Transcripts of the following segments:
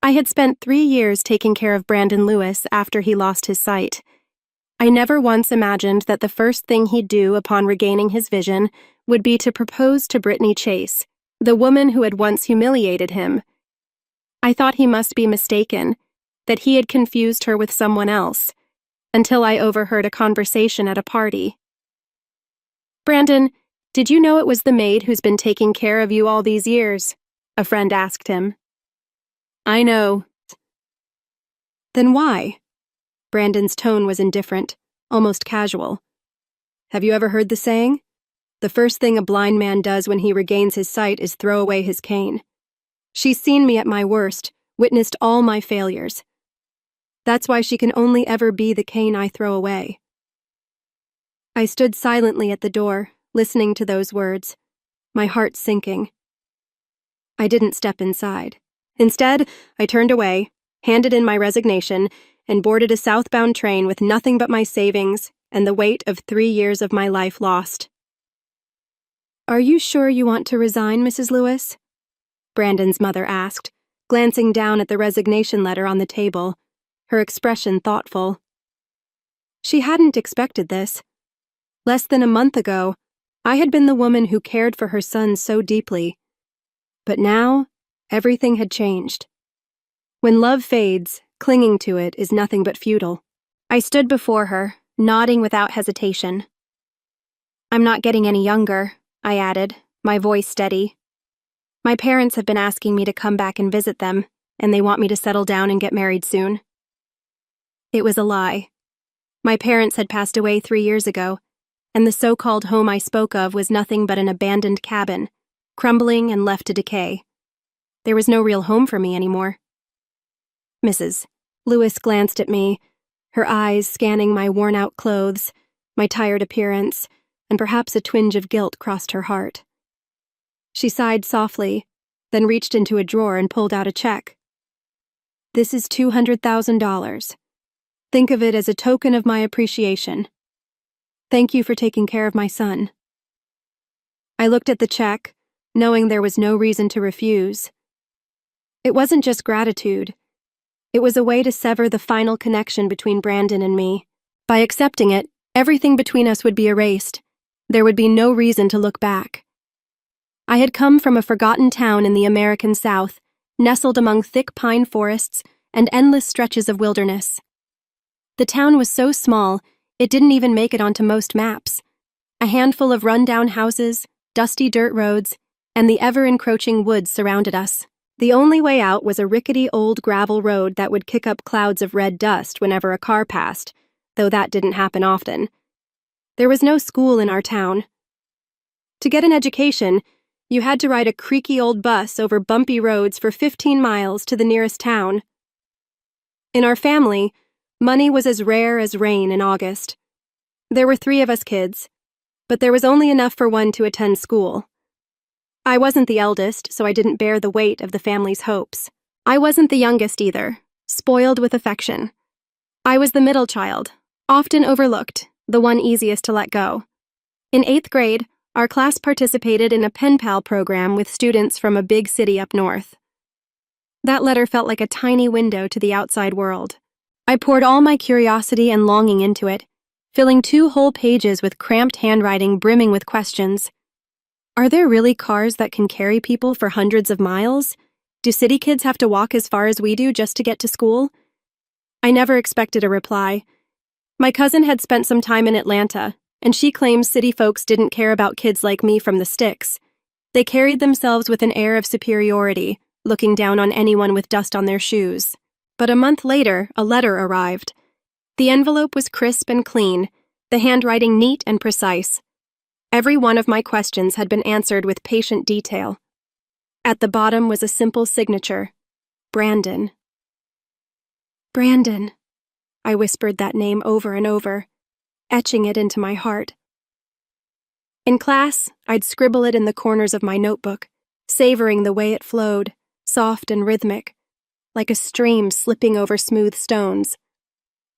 I had spent 3 years taking care of Brandon Lewis after he lost his sight. I never once imagined that the first thing he'd do upon regaining his vision would be to propose to Brittany Chase, the woman who had once humiliated him. I thought he must be mistaken, that he had confused her with someone else, until I overheard a conversation at a party. "Brandon, did you know it was the maid who's been taking care of you all these years?" a friend asked him. "I know." "Then why?" Brandon's tone was indifferent, almost casual. "Have you ever heard the saying? The first thing a blind man does when he regains his sight is throw away his cane. She's seen me at my worst, witnessed all my failures. That's why she can only ever be the cane I throw away." I stood silently at the door, listening to those words, my heart sinking. I didn't step inside. Instead, I turned away, handed in my resignation, and boarded a southbound train with nothing but my savings and the weight of 3 years of my life lost. "Are you sure you want to resign, Mrs. Lewis?" Brandon's mother asked, glancing down at the resignation letter on the table, her expression thoughtful. She hadn't expected this. Less than a month ago, I had been the woman who cared for her son so deeply. But now, everything had changed. When love fades, clinging to it is nothing but futile. I stood before her, nodding without hesitation. "I'm not getting any younger," I added, my voice steady. "My parents have been asking me to come back and visit them, and they want me to settle down and get married soon." It was a lie. My parents had passed away 3 years ago, and the so-called home I spoke of was nothing but an abandoned cabin, crumbling and left to decay. There was no real home for me anymore. "Mrs. Lewis glanced at me, her eyes scanning my worn-out clothes, my tired appearance, and perhaps a twinge of guilt crossed her heart. She sighed softly, then reached into a drawer and pulled out a check. "This is $200,000. Think of it as a token of my appreciation. Thank you for taking care of my son." I looked at the check, knowing there was no reason to refuse. It wasn't just gratitude. It was a way to sever the final connection between Brandon and me. By accepting it, everything between us would be erased. There would be no reason to look back. I had come from a forgotten town in the American South, nestled among thick pine forests and endless stretches of wilderness. The town was so small, it didn't even make it onto most maps. A handful of run-down houses, dusty dirt roads, and the ever-encroaching woods surrounded us. The only way out was a rickety old gravel road that would kick up clouds of red dust whenever a car passed, though that didn't happen often. There was no school in our town. To get an education, you had to ride a creaky old bus over bumpy roads for 15 miles to the nearest town. In our family, money was as rare as rain in August. There were 3 of us kids, but there was only enough for one to attend school. I wasn't the eldest, so I didn't bear the weight of the family's hopes. I wasn't the youngest either, spoiled with affection. I was the middle child, often overlooked, the one easiest to let go. In 8th grade, our class participated in a pen pal program with students from a big city up north. That letter felt like a tiny window to the outside world. I poured all my curiosity and longing into it, filling 2 whole pages with cramped handwriting brimming with questions. Are there really cars that can carry people for hundreds of miles? Do city kids have to walk as far as we do just to get to school? I never expected a reply. My cousin had spent some time in Atlanta, and she claims city folks didn't care about kids like me from the sticks. They carried themselves with an air of superiority, looking down on anyone with dust on their shoes. But a month later, a letter arrived. The envelope was crisp and clean, the handwriting neat and precise. Every one of my questions had been answered with patient detail. At the bottom was a simple signature, Brandon. Brandon. I whispered that name over and over, etching it into my heart. In class, I'd scribble it in the corners of my notebook, savoring the way it flowed, soft and rhythmic, like a stream slipping over smooth stones.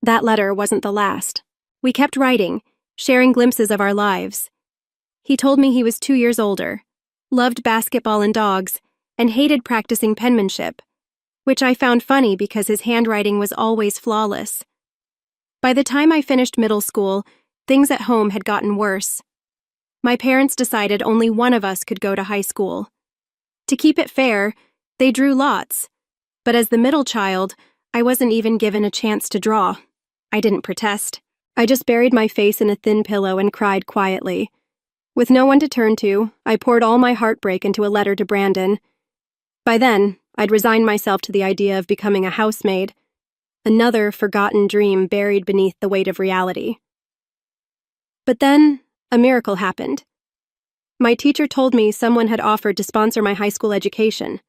That letter wasn't the last. We kept writing, sharing glimpses of our lives. He told me he was 2 years older, loved basketball and dogs, and hated practicing penmanship, which I found funny because his handwriting was always flawless. By the time I finished middle school, things at home had gotten worse. My parents decided only one of us could go to high school. To keep it fair, they drew lots, but as the middle child, I wasn't even given a chance to draw. I didn't protest. I just buried my face in a thin pillow and cried quietly. With no one to turn to, I poured all my heartbreak into a letter to Brandon. By then, I'd resigned myself to the idea of becoming a housemaid, another forgotten dream buried beneath the weight of reality. But then, a miracle happened. My teacher told me someone had offered to sponsor my high school education.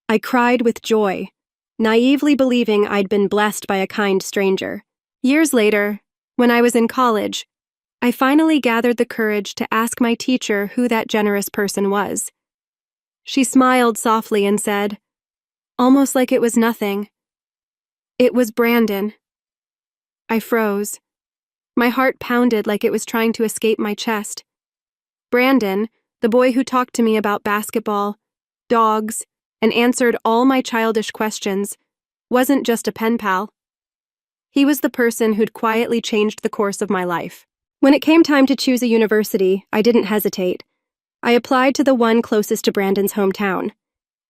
I cried with joy, naively believing I'd been blessed by a kind stranger. Years later, when I was in college, I finally gathered the courage to ask my teacher who that generous person was. She smiled softly and said, almost like it was nothing, "It was Brandon." I froze. My heart pounded like it was trying to escape my chest. Brandon, the boy who talked to me about basketball, dogs, and answered all my childish questions, wasn't just a pen pal. He was the person who'd quietly changed the course of my life. When it came time to choose a university, I didn't hesitate. I applied to the one closest to Brandon's hometown.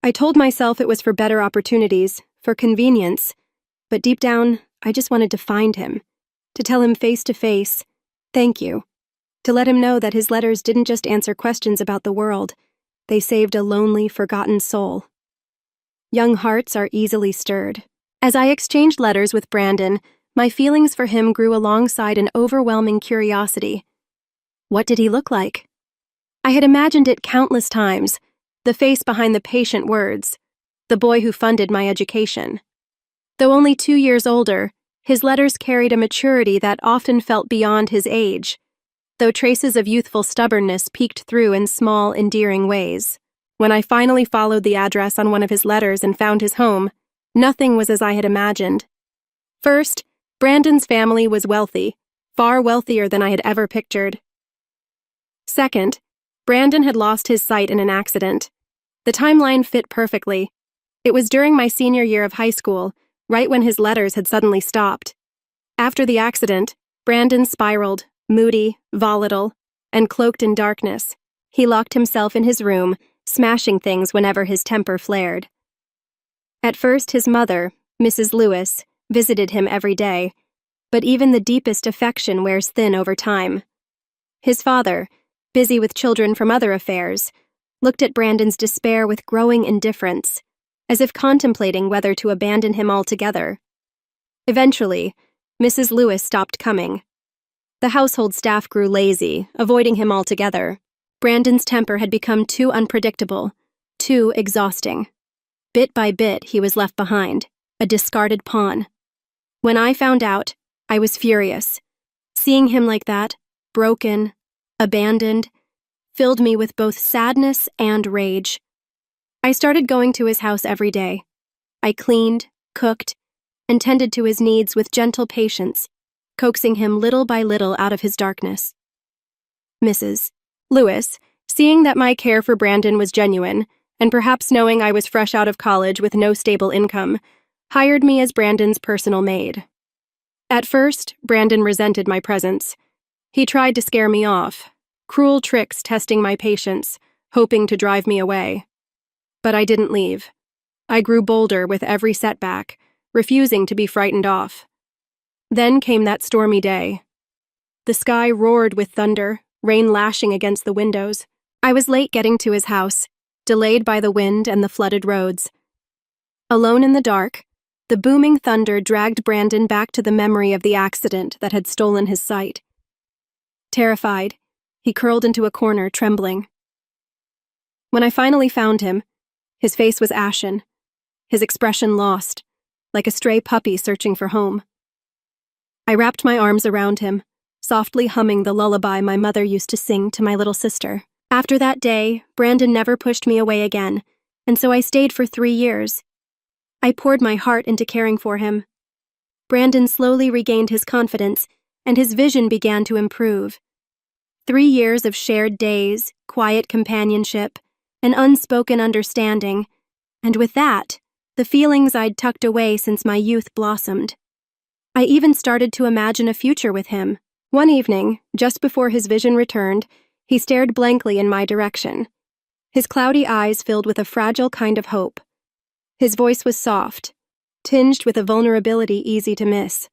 I told myself it was for better opportunities, for convenience, but deep down, I just wanted to find him, to tell him face to face, thank you, to let him know that his letters didn't just answer questions about the world, they saved a lonely, forgotten soul. Young hearts are easily stirred. As I exchanged letters with Brandon, my feelings for him grew alongside an overwhelming curiosity. What did he look like? I had imagined it countless times, the face behind the patient words, the boy who funded my education. Though only 2 years older, his letters carried a maturity that often felt beyond his age, though traces of youthful stubbornness peeked through in small, endearing ways. When I finally followed the address on one of his letters and found his home, nothing was as I had imagined. First, Brandon's family was wealthy, far wealthier than I had ever pictured. Second, Brandon had lost his sight in an accident. The timeline fit perfectly. It was during my senior year of high school, right when his letters had suddenly stopped. After the accident, Brandon spiraled, moody, volatile, and cloaked in darkness. He locked himself in his room, smashing things whenever his temper flared. At first, his mother, Mrs. Lewis, visited him every day, but even the deepest affection wears thin over time. His father, busy with children from other affairs, looked at Brandon's despair with growing indifference, as if contemplating whether to abandon him altogether. Eventually, Mrs. Lewis stopped coming. The household staff grew lazy, avoiding him altogether. Brandon's temper had become too unpredictable, too exhausting. Bit by bit, he was left behind, a discarded pawn. When I found out, I was furious. Seeing him like that, broken, abandoned, filled me with both sadness and rage. I started going to his house every day. I cleaned, cooked, and tended to his needs with gentle patience, coaxing him little by little out of his darkness. Mrs. Lewis, seeing that my care for Brandon was genuine, and perhaps knowing I was fresh out of college with no stable income, hired me as Brandon's personal maid. At first, Brandon resented my presence. He tried to scare me off, cruel tricks testing my patience, hoping to drive me away. But I didn't leave. I grew bolder with every setback, refusing to be frightened off. Then came that stormy day. The sky roared with thunder, rain lashing against the windows. I was late getting to his house, delayed by the wind and the flooded roads. Alone in the dark, the booming thunder dragged Brandon back to the memory of the accident that had stolen his sight. Terrified, he curled into a corner, trembling. When I finally found him, his face was ashen, his expression lost, like a stray puppy searching for home. I wrapped my arms around him, softly humming the lullaby my mother used to sing to my little sister. After that day, Brandon never pushed me away again, and so I stayed for 3 years. I poured my heart into caring for him. Brandon slowly regained his confidence, and his vision began to improve. 3 years of shared days, quiet companionship, and unspoken understanding, and with that, the feelings I'd tucked away since my youth blossomed. I even started to imagine a future with him. One evening, just before his vision returned, he stared blankly in my direction. His cloudy eyes filled with a fragile kind of hope. His voice was soft, tinged with a vulnerability easy to miss.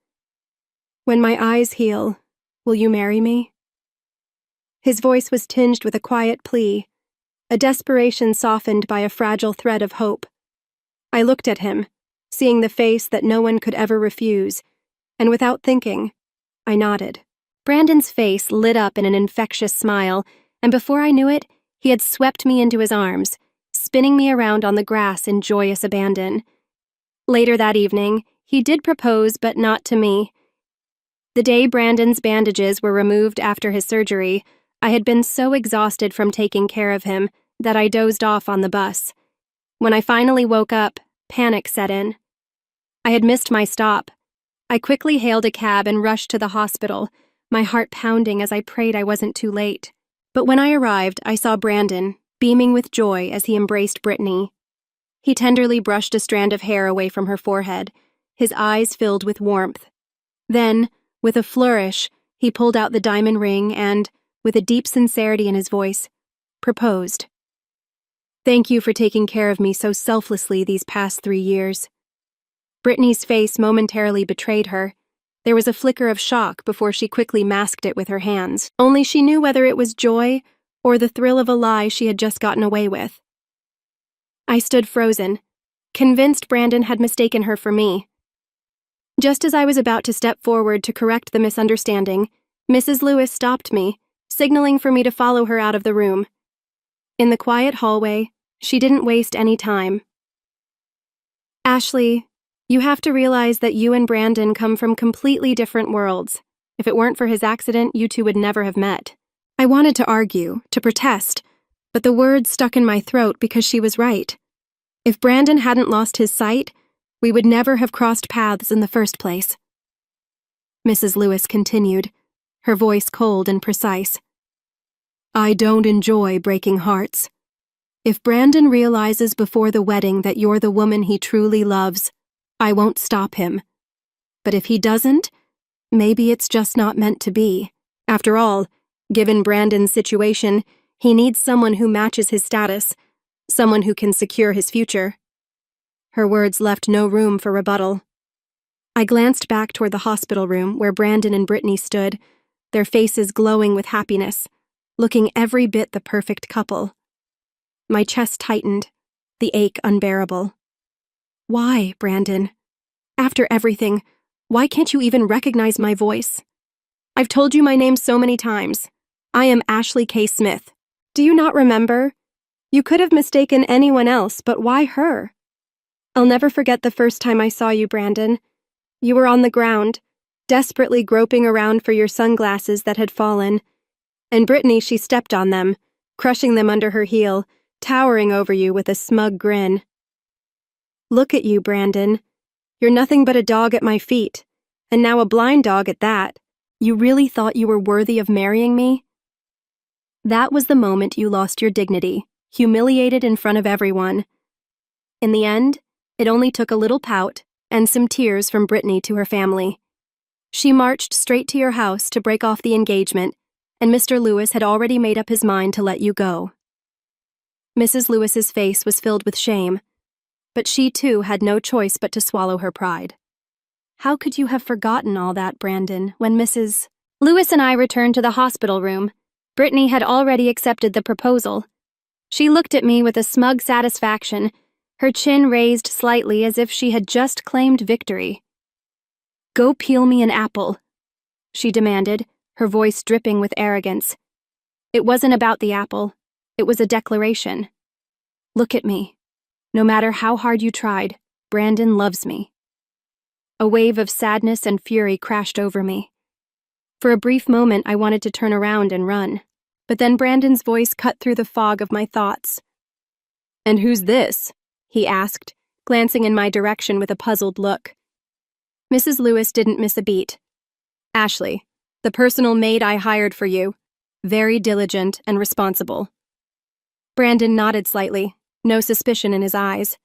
"When my eyes heal, will you marry me?" His voice was tinged with a quiet plea, a desperation softened by a fragile thread of hope. I looked at him, seeing the face that no one could ever refuse, and without thinking, I nodded. Brandon's face lit up in an infectious smile, and before I knew it, he had swept me into his arms, spinning me around on the grass in joyous abandon. Later that evening, he did propose, but not to me. The day Brandon's bandages were removed after his surgery, I had been so exhausted from taking care of him that I dozed off on the bus. When I finally woke up, panic set in. I had missed my stop. I quickly hailed a cab and rushed to the hospital, my heart pounding as I prayed I wasn't too late. But when I arrived, I saw Brandon, beaming with joy as he embraced Brittany. He tenderly brushed a strand of hair away from her forehead, his eyes filled with warmth. Then, with a flourish, he pulled out the diamond ring and, with a deep sincerity in his voice, proposed. "Thank you for taking care of me so selflessly these past 3 years." Brittany's face momentarily betrayed her. There was a flicker of shock before she quickly masked it with her hands. Only she knew whether it was joy or the thrill of a lie she had just gotten away with. I stood frozen, convinced Brandon had mistaken her for me. Just as I was about to step forward to correct the misunderstanding, Mrs. Lewis stopped me, signaling for me to follow her out of the room. In the quiet hallway, she didn't waste any time. "Ashley, you have to realize that you and Brandon come from completely different worlds. If it weren't for his accident, you two would never have met." I wanted to argue, to protest, but the words stuck in my throat because she was right. If Brandon hadn't lost his sight, we would never have crossed paths in the first place. Mrs. Lewis continued, her voice cold and precise. "I don't enjoy breaking hearts. If Brandon realizes before the wedding that you're the woman he truly loves, I won't stop him. But if he doesn't, maybe it's just not meant to be. After all, given Brandon's situation, he needs someone who matches his status, someone who can secure his future." Her words left no room for rebuttal. I glanced back toward the hospital room where Brandon and Brittany stood, their faces glowing with happiness, looking every bit the perfect couple. My chest tightened, the ache unbearable. "Why, Brandon? After everything, why can't you even recognize my voice? I've told you my name so many times. I am Ashley K. Smith. Do you not remember? You could have mistaken anyone else, but why her? I'll never forget the first time I saw you, Brandon. You were on the ground, desperately groping around for your sunglasses that had fallen. And Brittany, she stepped on them, crushing them under her heel, towering over you with a smug grin. Look at you, Brandon. You're nothing but a dog at my feet, and now a blind dog at that. You really thought you were worthy of marrying me?" That was the moment you lost your dignity, humiliated in front of everyone. In the end, it only took a little pout and some tears from Brittany to her family. She marched straight to your house to break off the engagement, and Mr. Lewis had already made up his mind to let you go. Mrs. Lewis's face was filled with shame, but she too had no choice but to swallow her pride. How could you have forgotten all that, Brandon, when Mrs. Lewis and I returned to the hospital room? Brittany had already accepted the proposal. She looked at me with a smug satisfaction, her chin raised slightly as if she had just claimed victory. "Go peel me an apple," she demanded, her voice dripping with arrogance. It wasn't about the apple. It was a declaration. "Look at me. No matter how hard you tried, Brandon loves me." A wave of sadness and fury crashed over me. For a brief moment, I wanted to turn around and run, but then Brandon's voice cut through the fog of my thoughts. "And who's this?" he asked, glancing in my direction with a puzzled look. Mrs. Lewis didn't miss a beat. "Ashley, the personal maid I hired for you. Very diligent and responsible." Brandon nodded slightly, no suspicion in his eyes.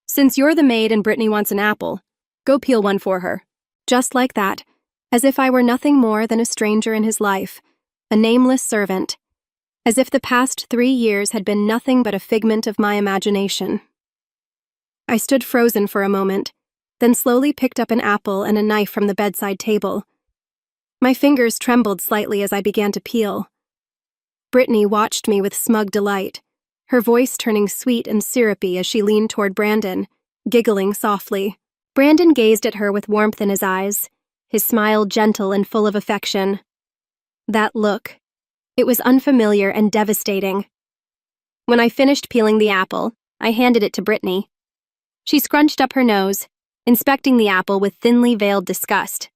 Since you're the maid and Brittany wants an apple, go peel one for her. Just like that, as if I were nothing more than a stranger in his life, a nameless servant, as if the past 3 years had been nothing but a figment of my imagination. I stood frozen for a moment, then slowly picked up an apple and a knife from the bedside table. My fingers trembled slightly as I began to peel. Brittany watched me with smug delight, her voice turning sweet and syrupy as she leaned toward Brandon, giggling softly. Brandon gazed at her with warmth in his eyes, his smile gentle and full of affection. That look, it was unfamiliar and devastating. When I finished peeling the apple, I handed it to Brittany. She scrunched up her nose, inspecting the apple with thinly veiled disgust.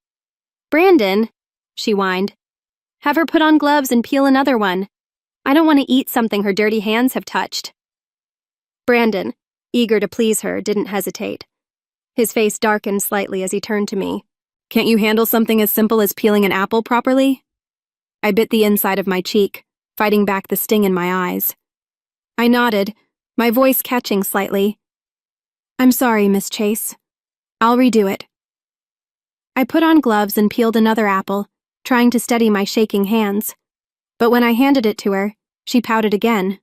"Brandon," she whined, "have her put on gloves and peel another one. I don't want to eat something her dirty hands have touched." Brandon, eager to please her, didn't hesitate. His face darkened slightly as he turned to me. "Can't you handle something as simple as peeling an apple properly?" I bit the inside of my cheek, fighting back the sting in my eyes. I nodded, my voice catching slightly. "I'm sorry, Miss Chase. I'll redo it." I put on gloves and peeled another apple, trying to steady my shaking hands. But when I handed it to her, she pouted again.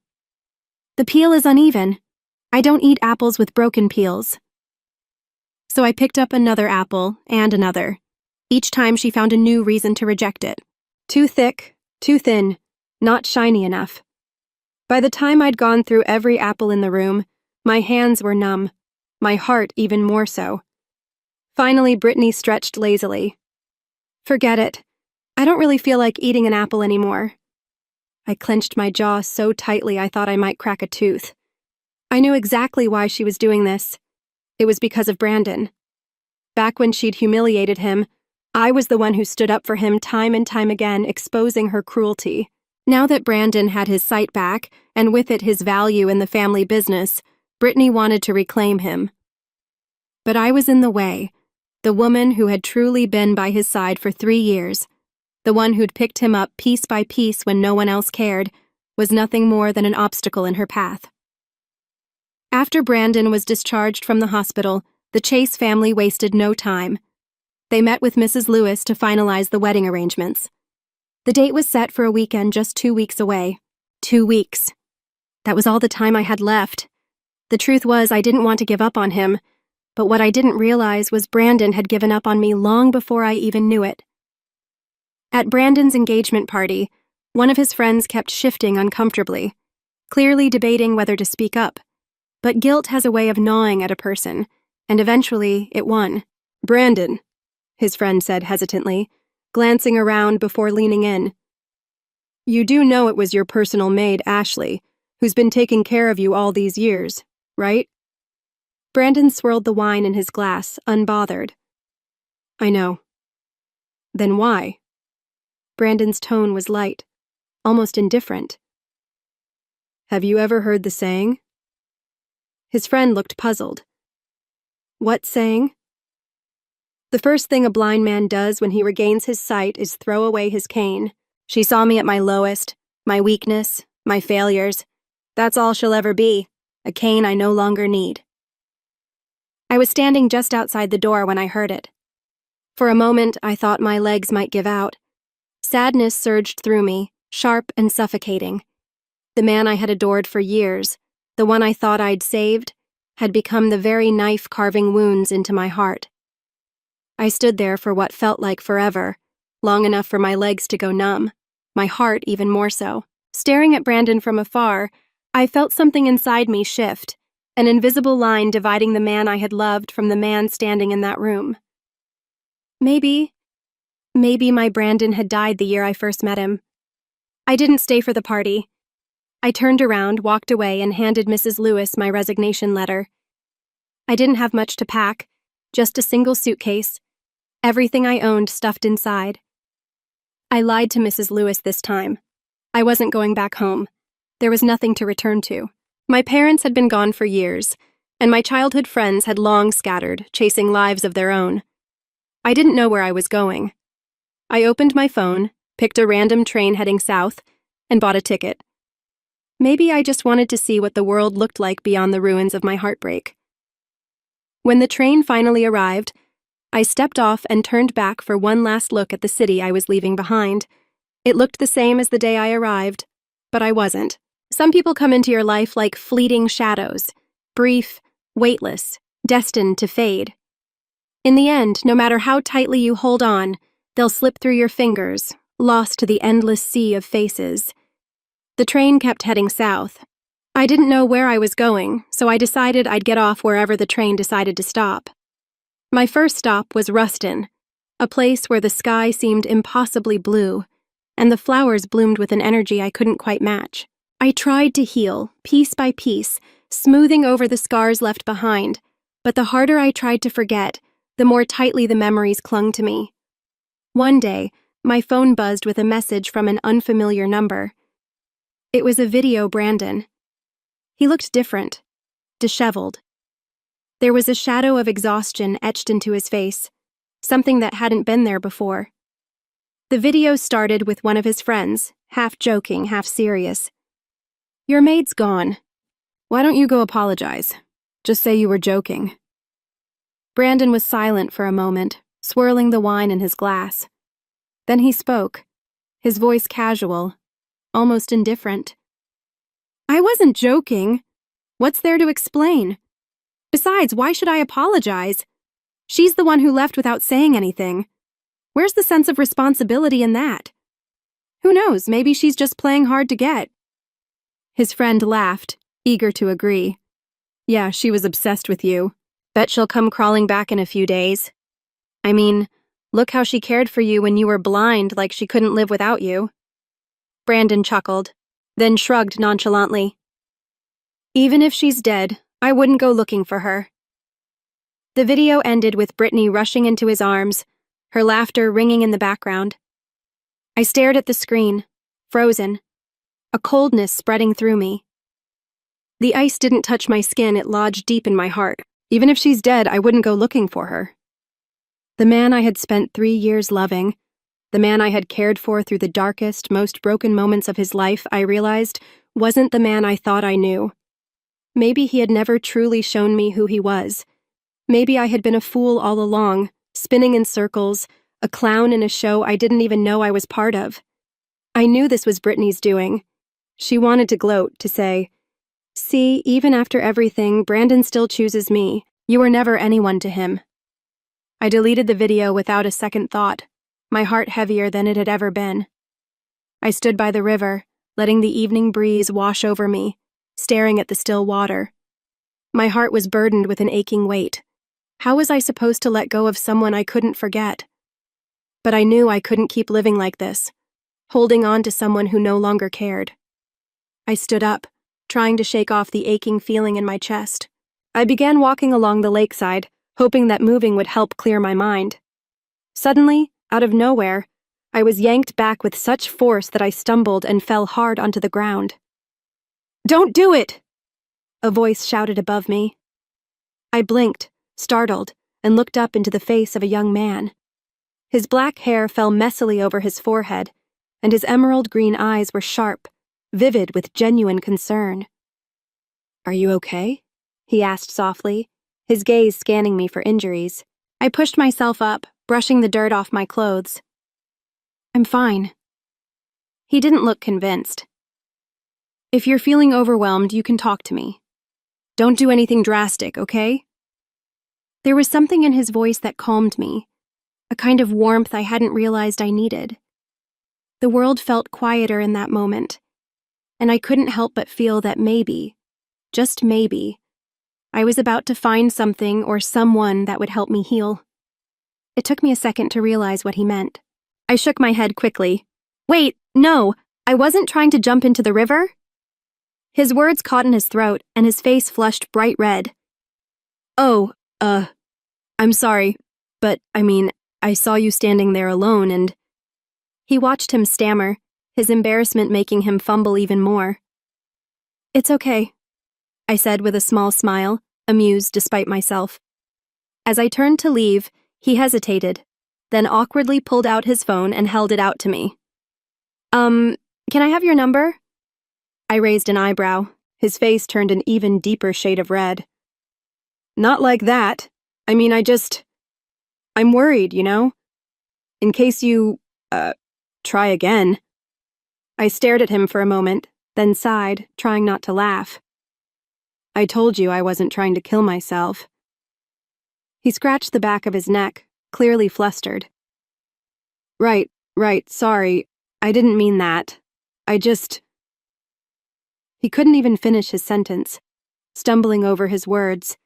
"The peel is uneven. I don't eat apples with broken peels." So I picked up another apple and another. Each time she found a new reason to reject it. Too thick, too thin, not shiny enough. By the time I'd gone through every apple in the room, my hands were numb, my heart even more so. Finally, Brittany stretched lazily. "Forget it. I don't really feel like eating an apple anymore." I clenched my jaw so tightly I thought I might crack a tooth. I knew exactly why she was doing this. It was because of Brandon. Back when she'd humiliated him, I was the one who stood up for him time and time again, exposing her cruelty. Now that Brandon had his sight back, and with it his value in the family business, Brittany wanted to reclaim him. But I was in the way, the woman who had truly been by his side for 3 years, the one who'd picked him up piece by piece when no one else cared, was nothing more than an obstacle in her path. After Brandon was discharged from the hospital, the Chase family wasted no time. They met with Mrs. Lewis to finalize the wedding arrangements. The date was set for a weekend just 2 weeks away. 2 weeks. That was all the time I had left. The truth was, I didn't want to give up on him, but what I didn't realize was Brandon had given up on me long before I even knew it. At Brandon's engagement party, one of his friends kept shifting uncomfortably, clearly debating whether to speak up. But guilt has a way of gnawing at a person, and eventually it won. "Brandon," his friend said hesitantly, glancing around before leaning in. "You do know it was your personal maid, Ashley, who's been taking care of you all these years, right?" Brandon swirled the wine in his glass, unbothered. "I know." "Then why?" Brandon's tone was light, almost indifferent. "Have you ever heard the saying?" His friend looked puzzled. "What saying?" "The first thing a blind man does when he regains his sight is throw away his cane. She saw me at my lowest, my weakness, my failures. That's all she'll ever be, a cane I no longer need." I was standing just outside the door when I heard it. For a moment, I thought my legs might give out. Sadness surged through me, sharp and suffocating. The man I had adored for years, the one I thought I'd saved, had become the very knife carving wounds into my heart. I stood there for what felt like forever, long enough for my legs to go numb, my heart even more so. Staring at Brandon from afar, I felt something inside me shift, an invisible line dividing the man I had loved from the man standing in that room. Maybe my Brandon had died the year I first met him. I didn't stay for the party. I turned around, walked away, and handed Mrs. Lewis my resignation letter. I didn't have much to pack, just a single suitcase, everything I owned stuffed inside. I lied to Mrs. Lewis this time. I wasn't going back home. There was nothing to return to. My parents had been gone for years, and my childhood friends had long scattered, chasing lives of their own. I didn't know where I was going. I opened my phone, picked a random train heading south, and bought a ticket. Maybe I just wanted to see what the world looked like beyond the ruins of my heartbreak. When the train finally arrived, I stepped off and turned back for one last look at the city I was leaving behind. It looked the same as the day I arrived, but I wasn't. Some people come into your life like fleeting shadows, brief, weightless, destined to fade. In the end, no matter how tightly you hold on, they'll slip through your fingers, lost to the endless sea of faces. The train kept heading south. I didn't know where I was going, so I decided I'd get off wherever the train decided to stop. My first stop was Ruston, a place where the sky seemed impossibly blue, and the flowers bloomed with an energy I couldn't quite match. I tried to heal, piece by piece, smoothing over the scars left behind, but the harder I tried to forget, the more tightly the memories clung to me. One day, my phone buzzed with a message from an unfamiliar number. It was a video Brandon. He looked different, disheveled. There was a shadow of exhaustion etched into his face, something that hadn't been there before. The video started with one of his friends, half joking, half serious. "Your maid's gone. Why don't you go apologize? Just say you were joking." Brandon was silent for a moment, swirling the wine in his glass. Then he spoke, his voice casual, almost indifferent. "I wasn't joking. What's there to explain? Besides, why should I apologize? She's the one who left without saying anything. Where's the sense of responsibility in that? Who knows, maybe she's just playing hard to get." His friend laughed, eager to agree. "Yeah, she was obsessed with you. Bet she'll come crawling back in a few days. I mean, look how she cared for you when you were blind, like she couldn't live without you." Brandon chuckled, then shrugged nonchalantly. "Even if she's dead, I wouldn't go looking for her." The video ended with Brittany rushing into his arms, her laughter ringing in the background. I stared at the screen, frozen, a coldness spreading through me. The ice didn't touch my skin, it lodged deep in my heart. Even if she's dead, I wouldn't go looking for her. The man I had spent 3 years loving, the man I had cared for through the darkest, most broken moments of his life, I realized, wasn't the man I thought I knew. Maybe he had never truly shown me who he was. Maybe I had been a fool all along, spinning in circles, a clown in a show I didn't even know I was part of. I knew this was Brittany's doing. She wanted to gloat, to say, "See, even after everything, Brandon still chooses me. You were never anyone to him." I deleted the video without a second thought, my heart heavier than it had ever been. I stood by the river, letting the evening breeze wash over me, staring at the still water. My heart was burdened with an aching weight. How was I supposed to let go of someone I couldn't forget? But I knew I couldn't keep living like this, holding on to someone who no longer cared. I stood up, trying to shake off the aching feeling in my chest. I began walking along the lakeside, hoping that moving would help clear my mind. Suddenly, out of nowhere, I was yanked back with such force that I stumbled and fell hard onto the ground. "Don't do it!" a voice shouted above me. I blinked, startled, and looked up into the face of a young man. His black hair fell messily over his forehead, and his emerald green eyes were sharp, vivid with genuine concern. "Are you okay?" he asked softly, his gaze scanning me for injuries. I pushed myself up, brushing the dirt off my clothes. "I'm fine." He didn't look convinced. "If you're feeling overwhelmed, you can talk to me. Don't do anything drastic, okay?" There was something in his voice that calmed me, a kind of warmth I hadn't realized I needed. The world felt quieter in that moment, and I couldn't help but feel that maybe, just maybe, I was about to find something or someone that would help me heal. It took me a second to realize what he meant. I shook my head quickly. "Wait, no, I wasn't trying to jump into the river." His words caught in his throat, and his face flushed bright red. "Oh, I'm sorry, but I saw you standing there alone and—" He watched him stammer, his embarrassment making him fumble even more. "It's okay," I said with a small smile, amused despite myself. As I turned to leave, he hesitated, then awkwardly pulled out his phone and held it out to me. Can I have your number?" I raised an eyebrow. His face turned an even deeper shade of red. "Not like that," I'm worried, in case you, try again. I stared at him for a moment, then sighed, trying not to laugh. I told you I wasn't trying to kill myself. He scratched the back of his neck, clearly flustered. Right, sorry. I didn't mean that. He couldn't even finish his sentence, stumbling over his words,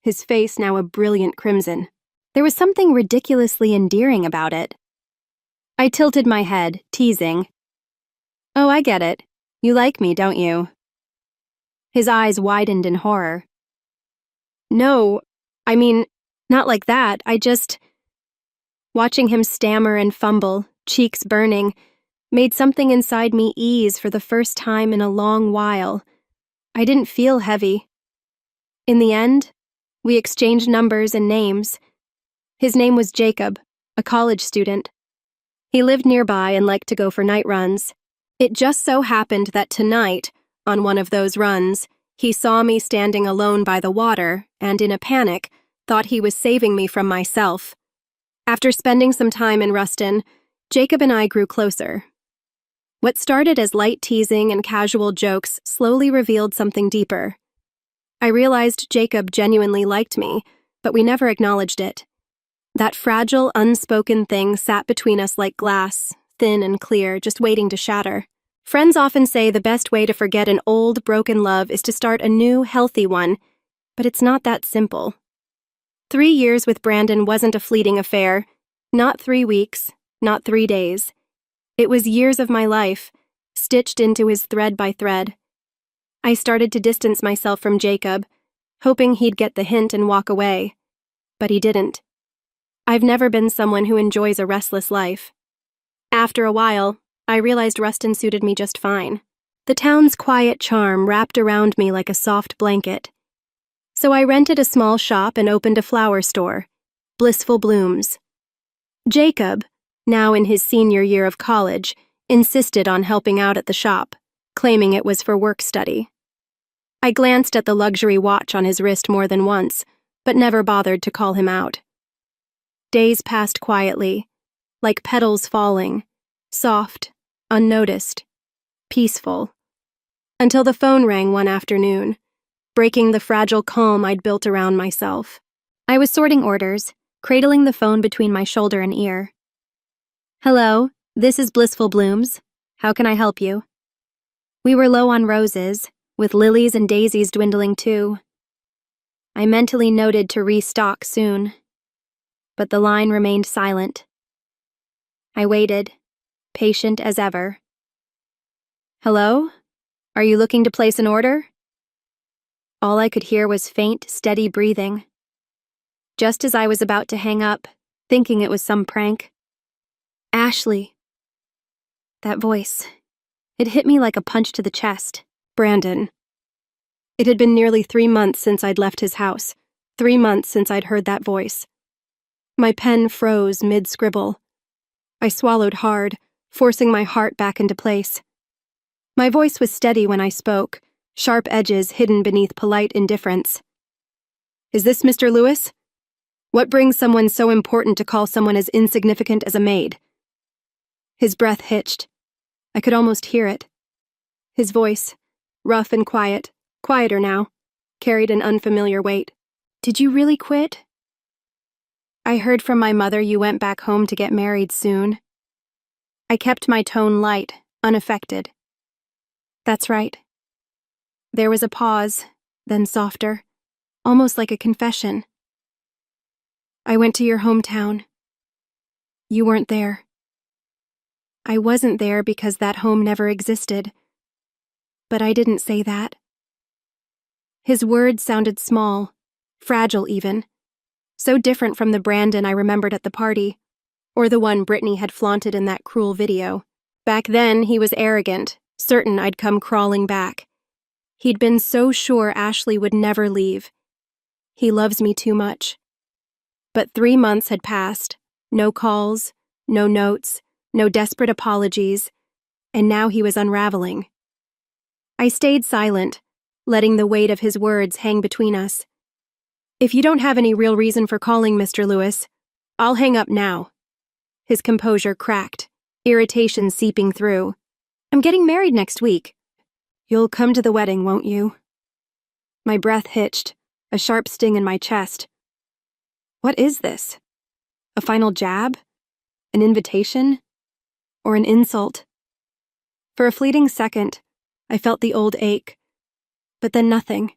his face now a brilliant crimson. There was something ridiculously endearing about it. I tilted my head, teasing. Oh, I get it. You like me, don't you? His eyes widened in horror. No, not like that. Watching him stammer and fumble, cheeks burning, made something inside me ease for the first time in a long while. I didn't feel heavy. In the end, we exchanged numbers and names. His name was Jacob, a college student. He lived nearby and liked to go for night runs. It just so happened that tonight, on one of those runs, he saw me standing alone by the water and, in a panic, thought he was saving me from myself. After spending some time in Ruston, Jacob and I grew closer. What started as light teasing and casual jokes slowly revealed something deeper. I realized Jacob genuinely liked me, but we never acknowledged it. That fragile, unspoken thing sat between us like glass, thin and clear, just waiting to shatter. Friends often say the best way to forget an old, broken love is to start a new, healthy one, but it's not that simple. 3 years with Brandon wasn't a fleeting affair, not 3 weeks, not 3 days. It was years of my life, stitched into his thread by thread. I started to distance myself from Jacob, hoping he'd get the hint and walk away. But he didn't. I've never been someone who enjoys a restless life. After a while, I realized Ruston suited me just fine. The town's quiet charm wrapped around me like a soft blanket. So I rented a small shop and opened a flower store, Blissful Blooms. Jacob, now in his senior year of college, insisted on helping out at the shop, claiming it was for work study. I glanced at the luxury watch on his wrist more than once, but never bothered to call him out. Days passed quietly, like petals falling, soft, unnoticed, peaceful, until the phone rang one afternoon, breaking the fragile calm I'd built around myself. I was sorting orders, cradling the phone between my shoulder and ear. Hello, this is Blissful Blooms. How can I help you? We were low on roses, with lilies and daisies dwindling too. I mentally noted to restock soon, but the line remained silent. I waited, patient as ever. Hello? Are you looking to place an order? All I could hear was faint, steady breathing. Just as I was about to hang up, thinking it was some prank. Ashley. That voice. It hit me like a punch to the chest. Brandon. It had been nearly 3 months since I'd left his house. 3 months since I'd heard that voice. My pen froze mid-scribble. I swallowed hard, forcing my heart back into place. My voice was steady when I spoke, sharp edges hidden beneath polite indifference. Is this Mr. Lewis? What brings someone so important to call someone as insignificant as a maid? His breath hitched. I could almost hear it. His voice, rough and quiet, quieter now, carried an unfamiliar weight. Did you really quit? I heard from my mother you went back home to get married soon. I kept my tone light, unaffected. That's right. There was a pause, then softer, almost like a confession. I went to your hometown. You weren't there. I wasn't there because that home never existed. But I didn't say that. His words sounded small, fragile even, so different from the Brandon I remembered at the party, or the one Brittany had flaunted in that cruel video. Back then, he was arrogant, certain I'd come crawling back. He'd been so sure Ashley would never leave. He loves me too much. But 3 months had passed, no calls, no notes, no desperate apologies, and now he was unraveling. I stayed silent, letting the weight of his words hang between us. If you don't have any real reason for calling, Mr. Lewis, I'll hang up now. His composure cracked, irritation seeping through. I'm getting married next week. You'll come to the wedding, won't you? My breath hitched, a sharp sting in my chest. What is this? A final jab? An invitation? Or an insult? For a fleeting second, I felt the old ache. But then nothing.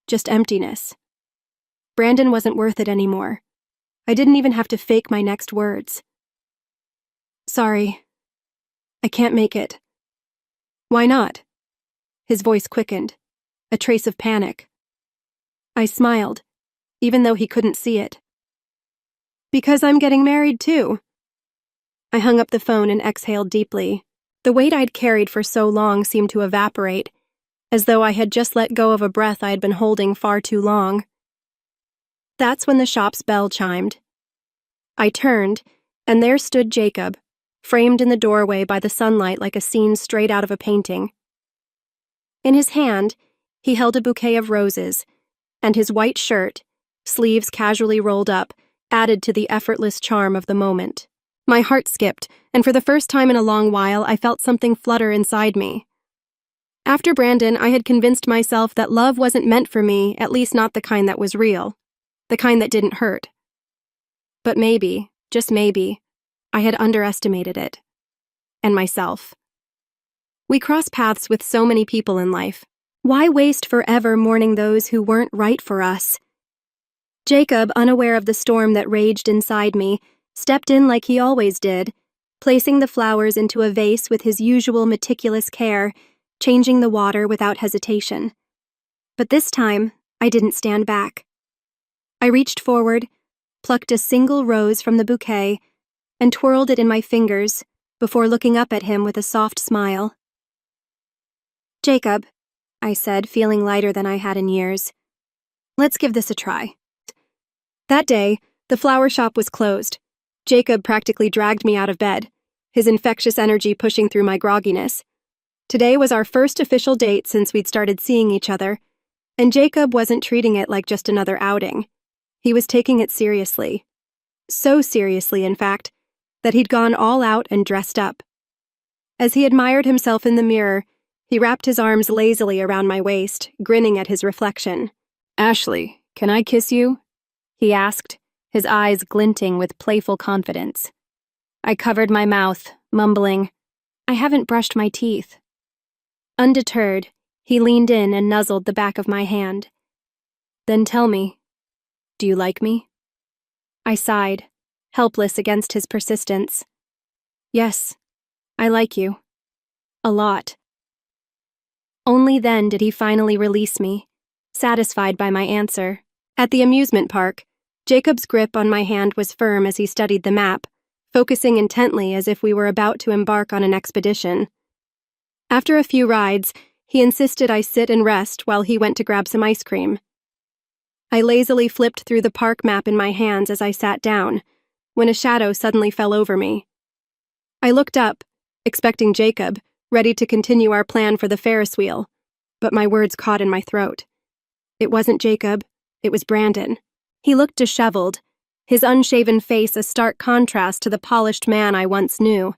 Just emptiness. Brandon wasn't worth it anymore. I didn't even have to fake my next words. Sorry. I can't make it. Why not? His voice quickened, a trace of panic. I smiled, even though he couldn't see it. Because I'm getting married too. I hung up the phone and exhaled deeply. The weight I'd carried for so long seemed to evaporate, as though I had just let go of a breath I had been holding far too long. That's when the shop's bell chimed. I turned, and there stood Jacob, framed in the doorway by the sunlight like a scene straight out of a painting. In his hand, he held a bouquet of roses, and his white shirt, sleeves casually rolled up, added to the effortless charm of the moment. My heart skipped, and for the first time in a long while, I felt something flutter inside me. After Brandon, I had convinced myself that love wasn't meant for me, at least not the kind that was real, the kind that didn't hurt. But maybe, just maybe, I had underestimated it. And myself. We cross paths with so many people in life. Why waste forever mourning those who weren't right for us? Jacob, unaware of the storm that raged inside me, stepped in like he always did, placing the flowers into a vase with his usual meticulous care, changing the water without hesitation. But this time, I didn't stand back. I reached forward, plucked a single rose from the bouquet, and twirled it in my fingers before looking up at him with a soft smile. Jacob, I said, feeling lighter than I had in years. Let's give this a try. That day, the flower shop was closed. Jacob practically dragged me out of bed, his infectious energy pushing through my grogginess. Today was our first official date since we'd started seeing each other, and Jacob wasn't treating it like just another outing. He was taking it seriously. So seriously, in fact, that he'd gone all out and dressed up. As he admired himself in the mirror, he wrapped his arms lazily around my waist, grinning at his reflection. Ashley, can I kiss you? He asked, his eyes glinting with playful confidence. I covered my mouth, mumbling, I haven't brushed my teeth. Undeterred, he leaned in and nuzzled the back of my hand. Then tell me, do you like me? I sighed, helpless against his persistence. Yes, I like you. A lot. Only then did he finally release me, satisfied by my answer. At the amusement park, Jacob's grip on my hand was firm as he studied the map, focusing intently as if we were about to embark on an expedition. After a few rides, he insisted I sit and rest while he went to grab some ice cream. I lazily flipped through the park map in my hands as I sat down, when a shadow suddenly fell over me. I looked up, expecting Jacob, ready to continue our plan for the Ferris wheel, but my words caught in my throat. It wasn't Jacob, it was Brandon. He looked disheveled, his unshaven face a stark contrast to the polished man I once knew.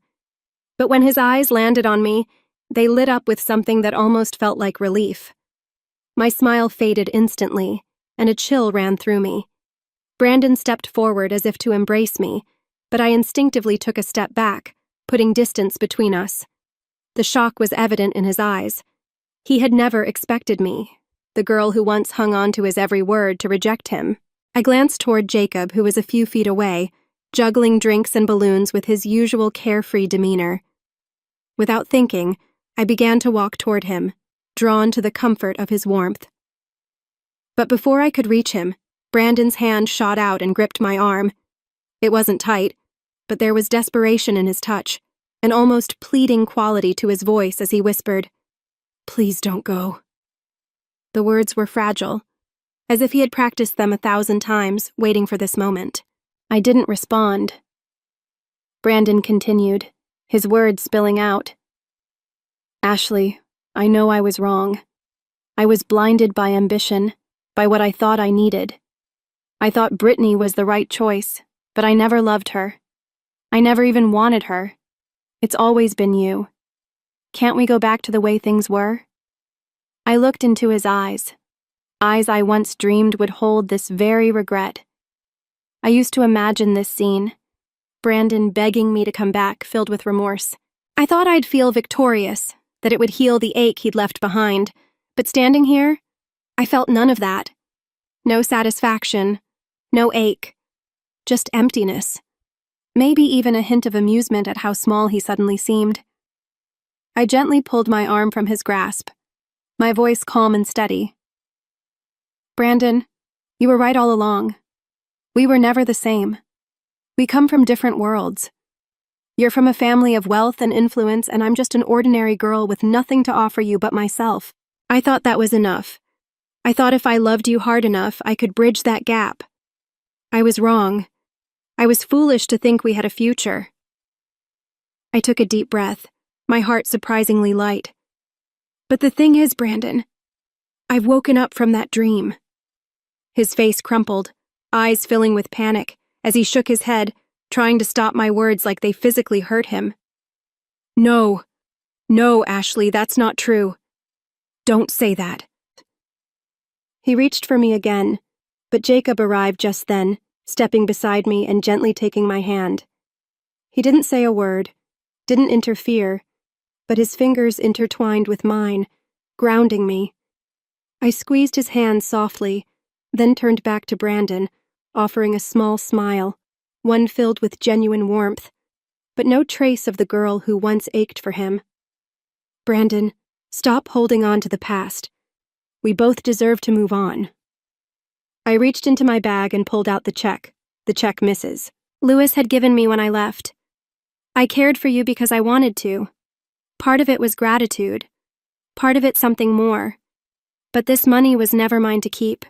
But when his eyes landed on me, they lit up with something that almost felt like relief. My smile faded instantly, and a chill ran through me. Brandon stepped forward as if to embrace me, but I instinctively took a step back, putting distance between us. The shock was evident in his eyes. He had never expected me, the girl who once hung on to his every word, to reject him. I glanced toward Jacob, who was a few feet away, juggling drinks and balloons with his usual carefree demeanor. Without thinking, I began to walk toward him, drawn to the comfort of his warmth. But before I could reach him, Brandon's hand shot out and gripped my arm. It wasn't tight, but there was desperation in his touch, an almost pleading quality to his voice as he whispered, "Please don't go." The words were fragile, as if he had practiced them 1,000 times, waiting for this moment. I didn't respond. Brandon continued, his words spilling out. Ashley, I know I was wrong. I was blinded by ambition, by what I thought I needed. I thought Brittany was the right choice, but I never loved her. I never even wanted her. It's always been you. Can't we go back to the way things were? I looked into his eyes I once dreamed would hold this very regret. I used to imagine this scene, Brandon begging me to come back, filled with remorse. I thought I'd feel victorious, that it would heal the ache he'd left behind, but standing here, I felt none of that. No satisfaction, no ache, just emptiness. Maybe even a hint of amusement at how small he suddenly seemed. I gently pulled my arm from his grasp, my voice calm and steady. Brandon, you were right all along. We were never the same. We come from different worlds. You're from a family of wealth and influence, and I'm just an ordinary girl with nothing to offer you but myself. I thought that was enough. I thought if I loved you hard enough, I could bridge that gap. I was wrong. I was foolish to think we had a future. I took a deep breath, my heart surprisingly light. But the thing is, Brandon, I've woken up from that dream. His face crumpled, eyes filling with panic, as he shook his head, trying to stop my words like they physically hurt him. No, Ashley, that's not true. Don't say that. He reached for me again, but Jacob arrived just then, stepping beside me and gently taking my hand. He didn't say a word, didn't interfere, but his fingers intertwined with mine, grounding me. I squeezed his hand softly, then turned back to Brandon, offering a small smile, one filled with genuine warmth, but no trace of the girl who once ached for him. Brandon, stop holding on to the past. We both deserve to move on. I reached into my bag and pulled out the check Mrs. Lewis had given me when I left. I cared for you because I wanted to. Part of it was gratitude, part of it something more. But this money was never mine to keep.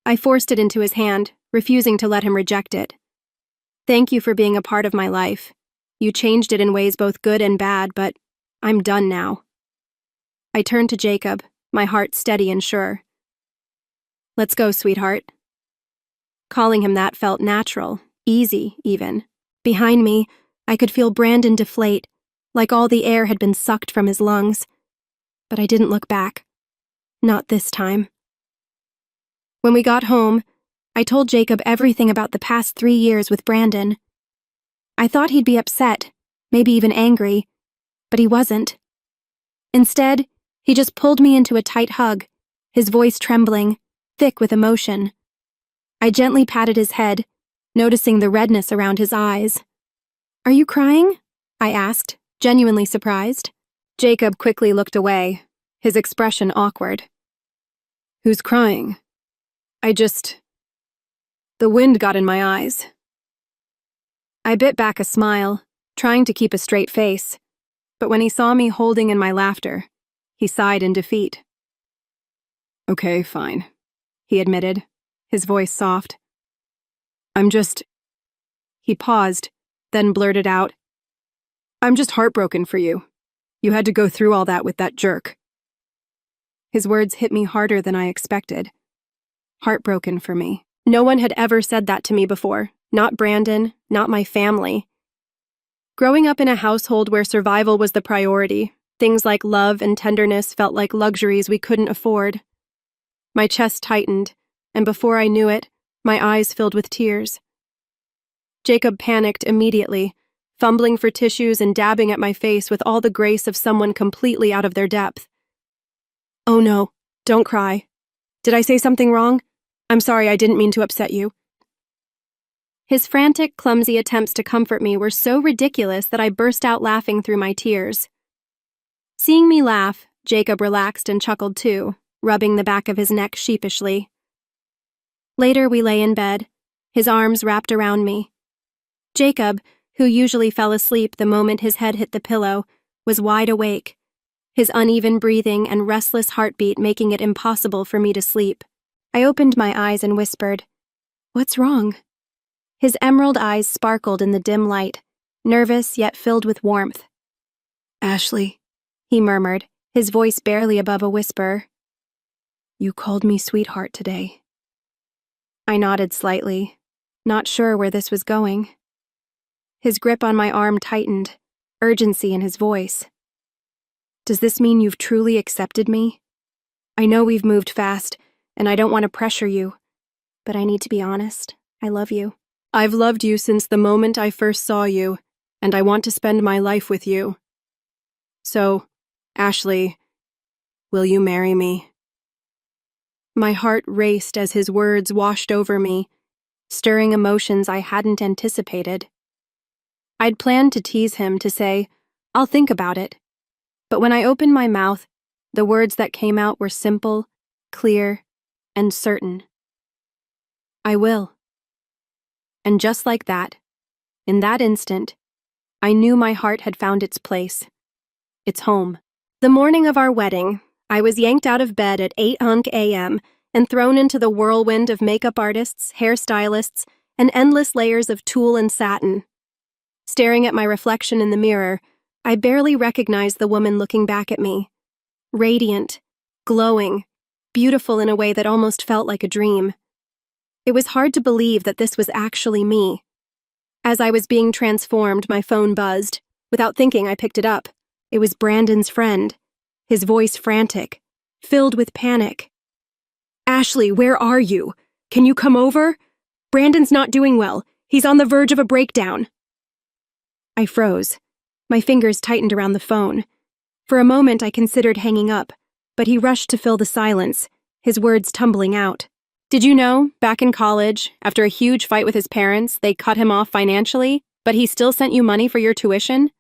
I forced it into his hand, refusing to let him reject it. Thank you for being a part of my life. You changed it in ways both good and bad, but I'm done now. I turned to Jacob, my heart steady and sure. Let's go, sweetheart. Calling him that felt natural, easy, even. Behind me, I could feel Brandon deflate, like all the air had been sucked from his lungs. But I didn't look back. Not this time. When we got home, I told Jacob everything about the past 3 years with Brandon. I thought he'd be upset, maybe even angry, but he wasn't. Instead, he just pulled me into a tight hug, his voice trembling, thick with emotion. I gently patted his head, noticing the redness around his eyes. Are you crying? I asked, genuinely surprised. Jacob quickly looked away, his expression awkward. Who's crying? The wind got in my eyes. I bit back a smile, trying to keep a straight face, but when he saw me holding in my laughter, he sighed in defeat. Okay, fine, he admitted, his voice soft. He paused, then blurted out, I'm just heartbroken for you. You had to go through all that with that jerk. His words hit me harder than I expected. Heartbroken for me. No one had ever said that to me before. Not Brandon, not my family. Growing up in a household where survival was the priority, things like love and tenderness felt like luxuries we couldn't afford. My chest tightened, and before I knew it, my eyes filled with tears. Jacob panicked immediately, fumbling for tissues and dabbing at my face with all the grace of someone completely out of their depth. Oh no, don't cry. Did I say something wrong? I'm sorry, I didn't mean to upset you. His frantic, clumsy attempts to comfort me were so ridiculous that I burst out laughing through my tears. Seeing me laugh, Jacob relaxed and chuckled too, rubbing the back of his neck sheepishly. Later we lay in bed, his arms wrapped around me. Jacob, who usually fell asleep the moment his head hit the pillow, was wide awake, his uneven breathing and restless heartbeat making it impossible for me to sleep. I opened my eyes and whispered, "What's wrong?" His emerald eyes sparkled in the dim light, nervous yet filled with warmth. "Ashley," he murmured, his voice barely above a whisper. "You called me sweetheart today." I nodded slightly, not sure where this was going. His grip on my arm tightened, urgency in his voice. Does this mean you've truly accepted me? I know we've moved fast, and I don't want to pressure you, but I need to be honest. I love you. I've loved you since the moment I first saw you, and I want to spend my life with you. So, Ashley, will you marry me? My heart raced as his words washed over me, stirring emotions I hadn't anticipated. I'd planned to tease him, to say, I'll think about it. But when I opened my mouth, the words that came out were simple, clear, and certain. I will. And just like that, in that instant, I knew my heart had found its place, its home. The morning of our wedding, I was yanked out of bed at 8 a.m. and thrown into the whirlwind of makeup artists, hairstylists, and endless layers of tulle and satin. Staring at my reflection in the mirror, I barely recognized the woman looking back at me. Radiant, glowing, beautiful in a way that almost felt like a dream. It was hard to believe that this was actually me. As I was being transformed, my phone buzzed. Without thinking, I picked it up. It was Brandon's friend, his voice frantic, filled with panic. Ashley, where are you? Can you come over? Brandon's not doing well. He's on the verge of a breakdown. I froze. My fingers tightened around the phone. For a moment, I considered hanging up, but he rushed to fill the silence, his words tumbling out. Did you know, back in college, after a huge fight with his parents, they cut him off financially, but he still sent you money for your tuition?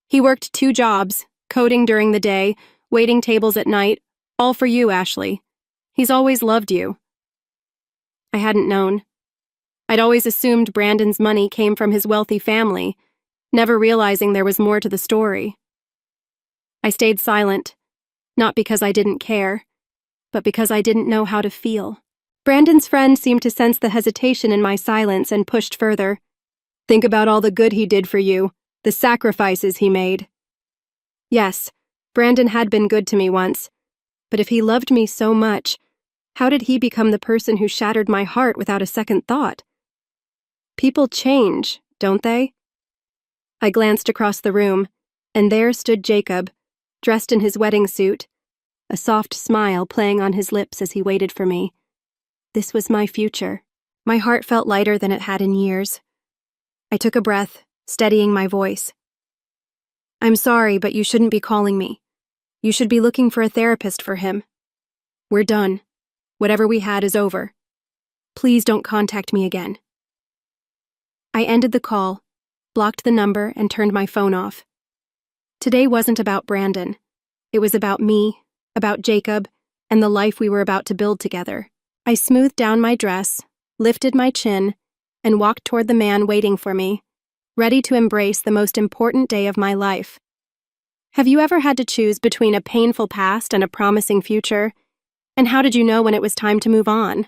He worked 2 jobs, coding during the day, waiting tables at night, all for you, Ashley. He's always loved you. I hadn't known. I'd always assumed Brandon's money came from his wealthy family, never realizing there was more to the story. I stayed silent, not because I didn't care, but because I didn't know how to feel. Brandon's friend seemed to sense the hesitation in my silence and pushed further. Think about all the good he did for you, the sacrifices he made. Yes, Brandon had been good to me once, but if he loved me so much, how did he become the person who shattered my heart without a second thought? People change, don't they? I glanced across the room, and there stood Jacob, dressed in his wedding suit, a soft smile playing on his lips as he waited for me. This was my future. My heart felt lighter than it had in years. I took a breath, steadying my voice. I'm sorry, but you shouldn't be calling me. You should be looking for a therapist for him. We're done. Whatever we had is over. Please don't contact me again. I ended the call, blocked the number, and turned my phone off. Today wasn't about Brandon. It was about me, about Jacob, and the life we were about to build together. I smoothed down my dress, lifted my chin, and walked toward the man waiting for me, ready to embrace the most important day of my life. Have you ever had to choose between a painful past and a promising future? And how did you know when it was time to move on?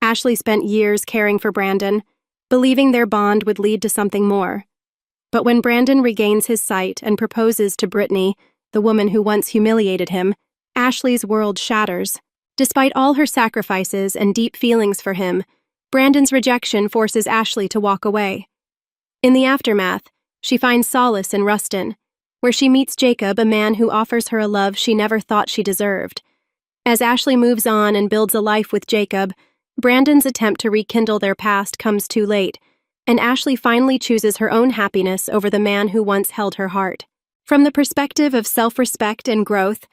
Ashley spent years caring for Brandon, believing their bond would lead to something more. But when Brandon regains his sight and proposes to Brittany, the woman who once humiliated him, Ashley's world shatters. Despite all her sacrifices and deep feelings for him, Brandon's rejection forces Ashley to walk away. In the aftermath, she finds solace in Ruston, where she meets Jacob, a man who offers her a love she never thought she deserved. As Ashley moves on and builds a life with Jacob, Brandon's attempt to rekindle their past comes too late, and Ashley finally chooses her own happiness over the man who once held her heart. From the perspective of self-respect and growth,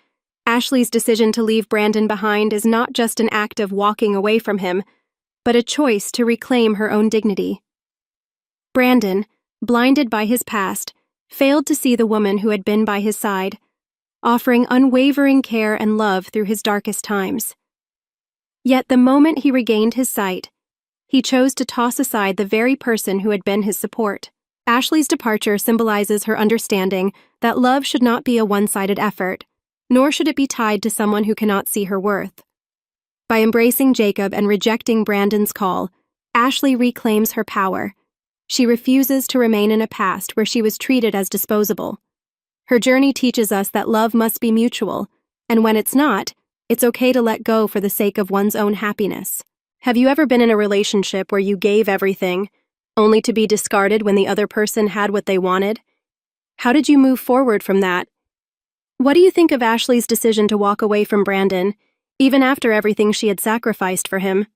Ashley's decision to leave Brandon behind is not just an act of walking away from him, but a choice to reclaim her own dignity. Brandon, blinded by his past, failed to see the woman who had been by his side, offering unwavering care and love through his darkest times. Yet the moment he regained his sight, he chose to toss aside the very person who had been his support. Ashley's departure symbolizes her understanding that love should not be a one-sided effort, nor should it be tied to someone who cannot see her worth. By embracing Jacob and rejecting Brandon's call, Ashley reclaims her power. She refuses to remain in a past where she was treated as disposable. Her journey teaches us that love must be mutual, and when it's not, it's okay to let go for the sake of one's own happiness. Have you ever been in a relationship where you gave everything, only to be discarded when the other person had what they wanted? How did you move forward from that? What do you think of Ashley's decision to walk away from Brandon, even after everything she had sacrificed for him?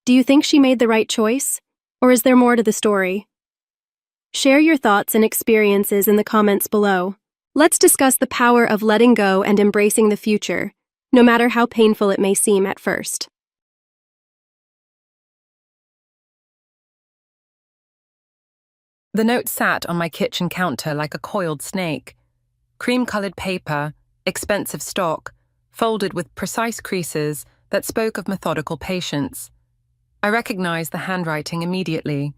Do you think she made the right choice? Or is there more to the story? Share your thoughts and experiences in the comments below. Let's discuss the power of letting go and embracing the future, no matter how painful it may seem at first. The note sat on my kitchen counter like a coiled snake. Cream-colored paper, expensive stock, folded with precise creases that spoke of methodical patience. I recognized the handwriting immediately.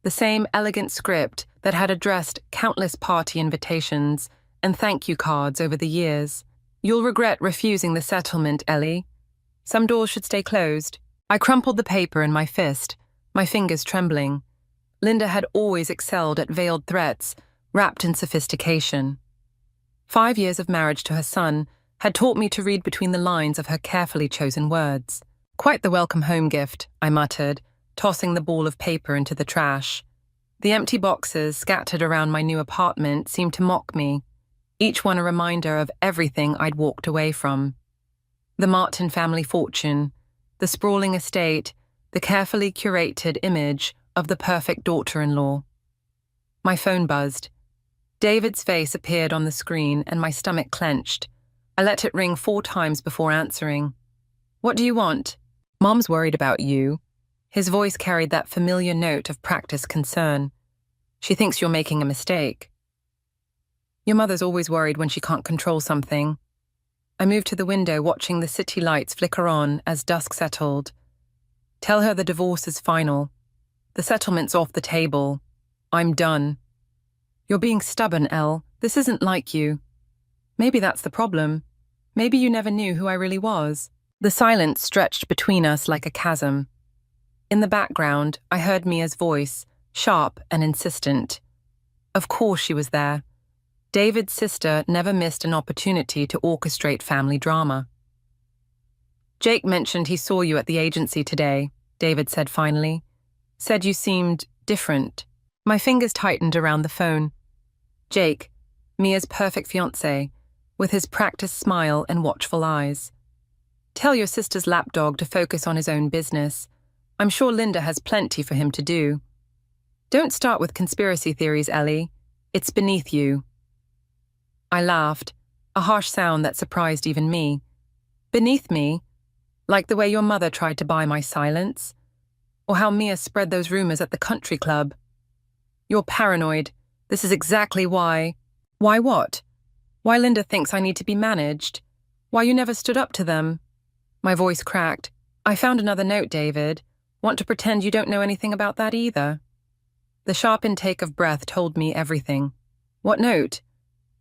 The same elegant script that had addressed countless party invitations and thank you cards over the years. You'll regret refusing the settlement, Ellie. Some doors should stay closed. I crumpled the paper in my fist, my fingers trembling. Linda had always excelled at veiled threats, wrapped in sophistication. 5 years of marriage to her son had taught me to read between the lines of her carefully chosen words. Quite the welcome home gift, I muttered, tossing the ball of paper into the trash. The empty boxes scattered around my new apartment seemed to mock me, each one a reminder of everything I'd walked away from. The Martin family fortune, the sprawling estate, the carefully curated image of the perfect daughter-in-law. My phone buzzed. David's face appeared on the screen and my stomach clenched. I let it ring 4 times before answering. "What do you want?" "Mom's worried about you." His voice carried that familiar note of practiced concern. "She thinks you're making a mistake." "Your mother's always worried when she can't control something." I moved to the window, watching the city lights flicker on as dusk settled. "Tell her the divorce is final. The settlement's off the table. I'm done." "You're being stubborn, Elle. This isn't like you." "Maybe that's the problem. Maybe you never knew who I really was." The silence stretched between us like a chasm. In the background, I heard Mia's voice, sharp and insistent. Of course she was there. David's sister never missed an opportunity to orchestrate family drama. "Jake mentioned he saw you at the agency today," David said finally. "Said you seemed different." My fingers tightened around the phone. Jake, Mia's perfect fiancé, with his practiced smile and watchful eyes. "Tell your sister's lapdog to focus on his own business. I'm sure Linda has plenty for him to do." "Don't start with conspiracy theories, Ellie. It's beneath you." I laughed, a harsh sound that surprised even me. "Beneath me? Like the way your mother tried to buy my silence? Or how Mia spread those rumors at the country club? You're paranoid. This is exactly why." "Why what?" "Why Linda thinks I need to be managed. Why you never stood up to them." My voice cracked. "I found another note, David. Want to pretend you don't know anything about that either?" The sharp intake of breath told me everything. "What note?"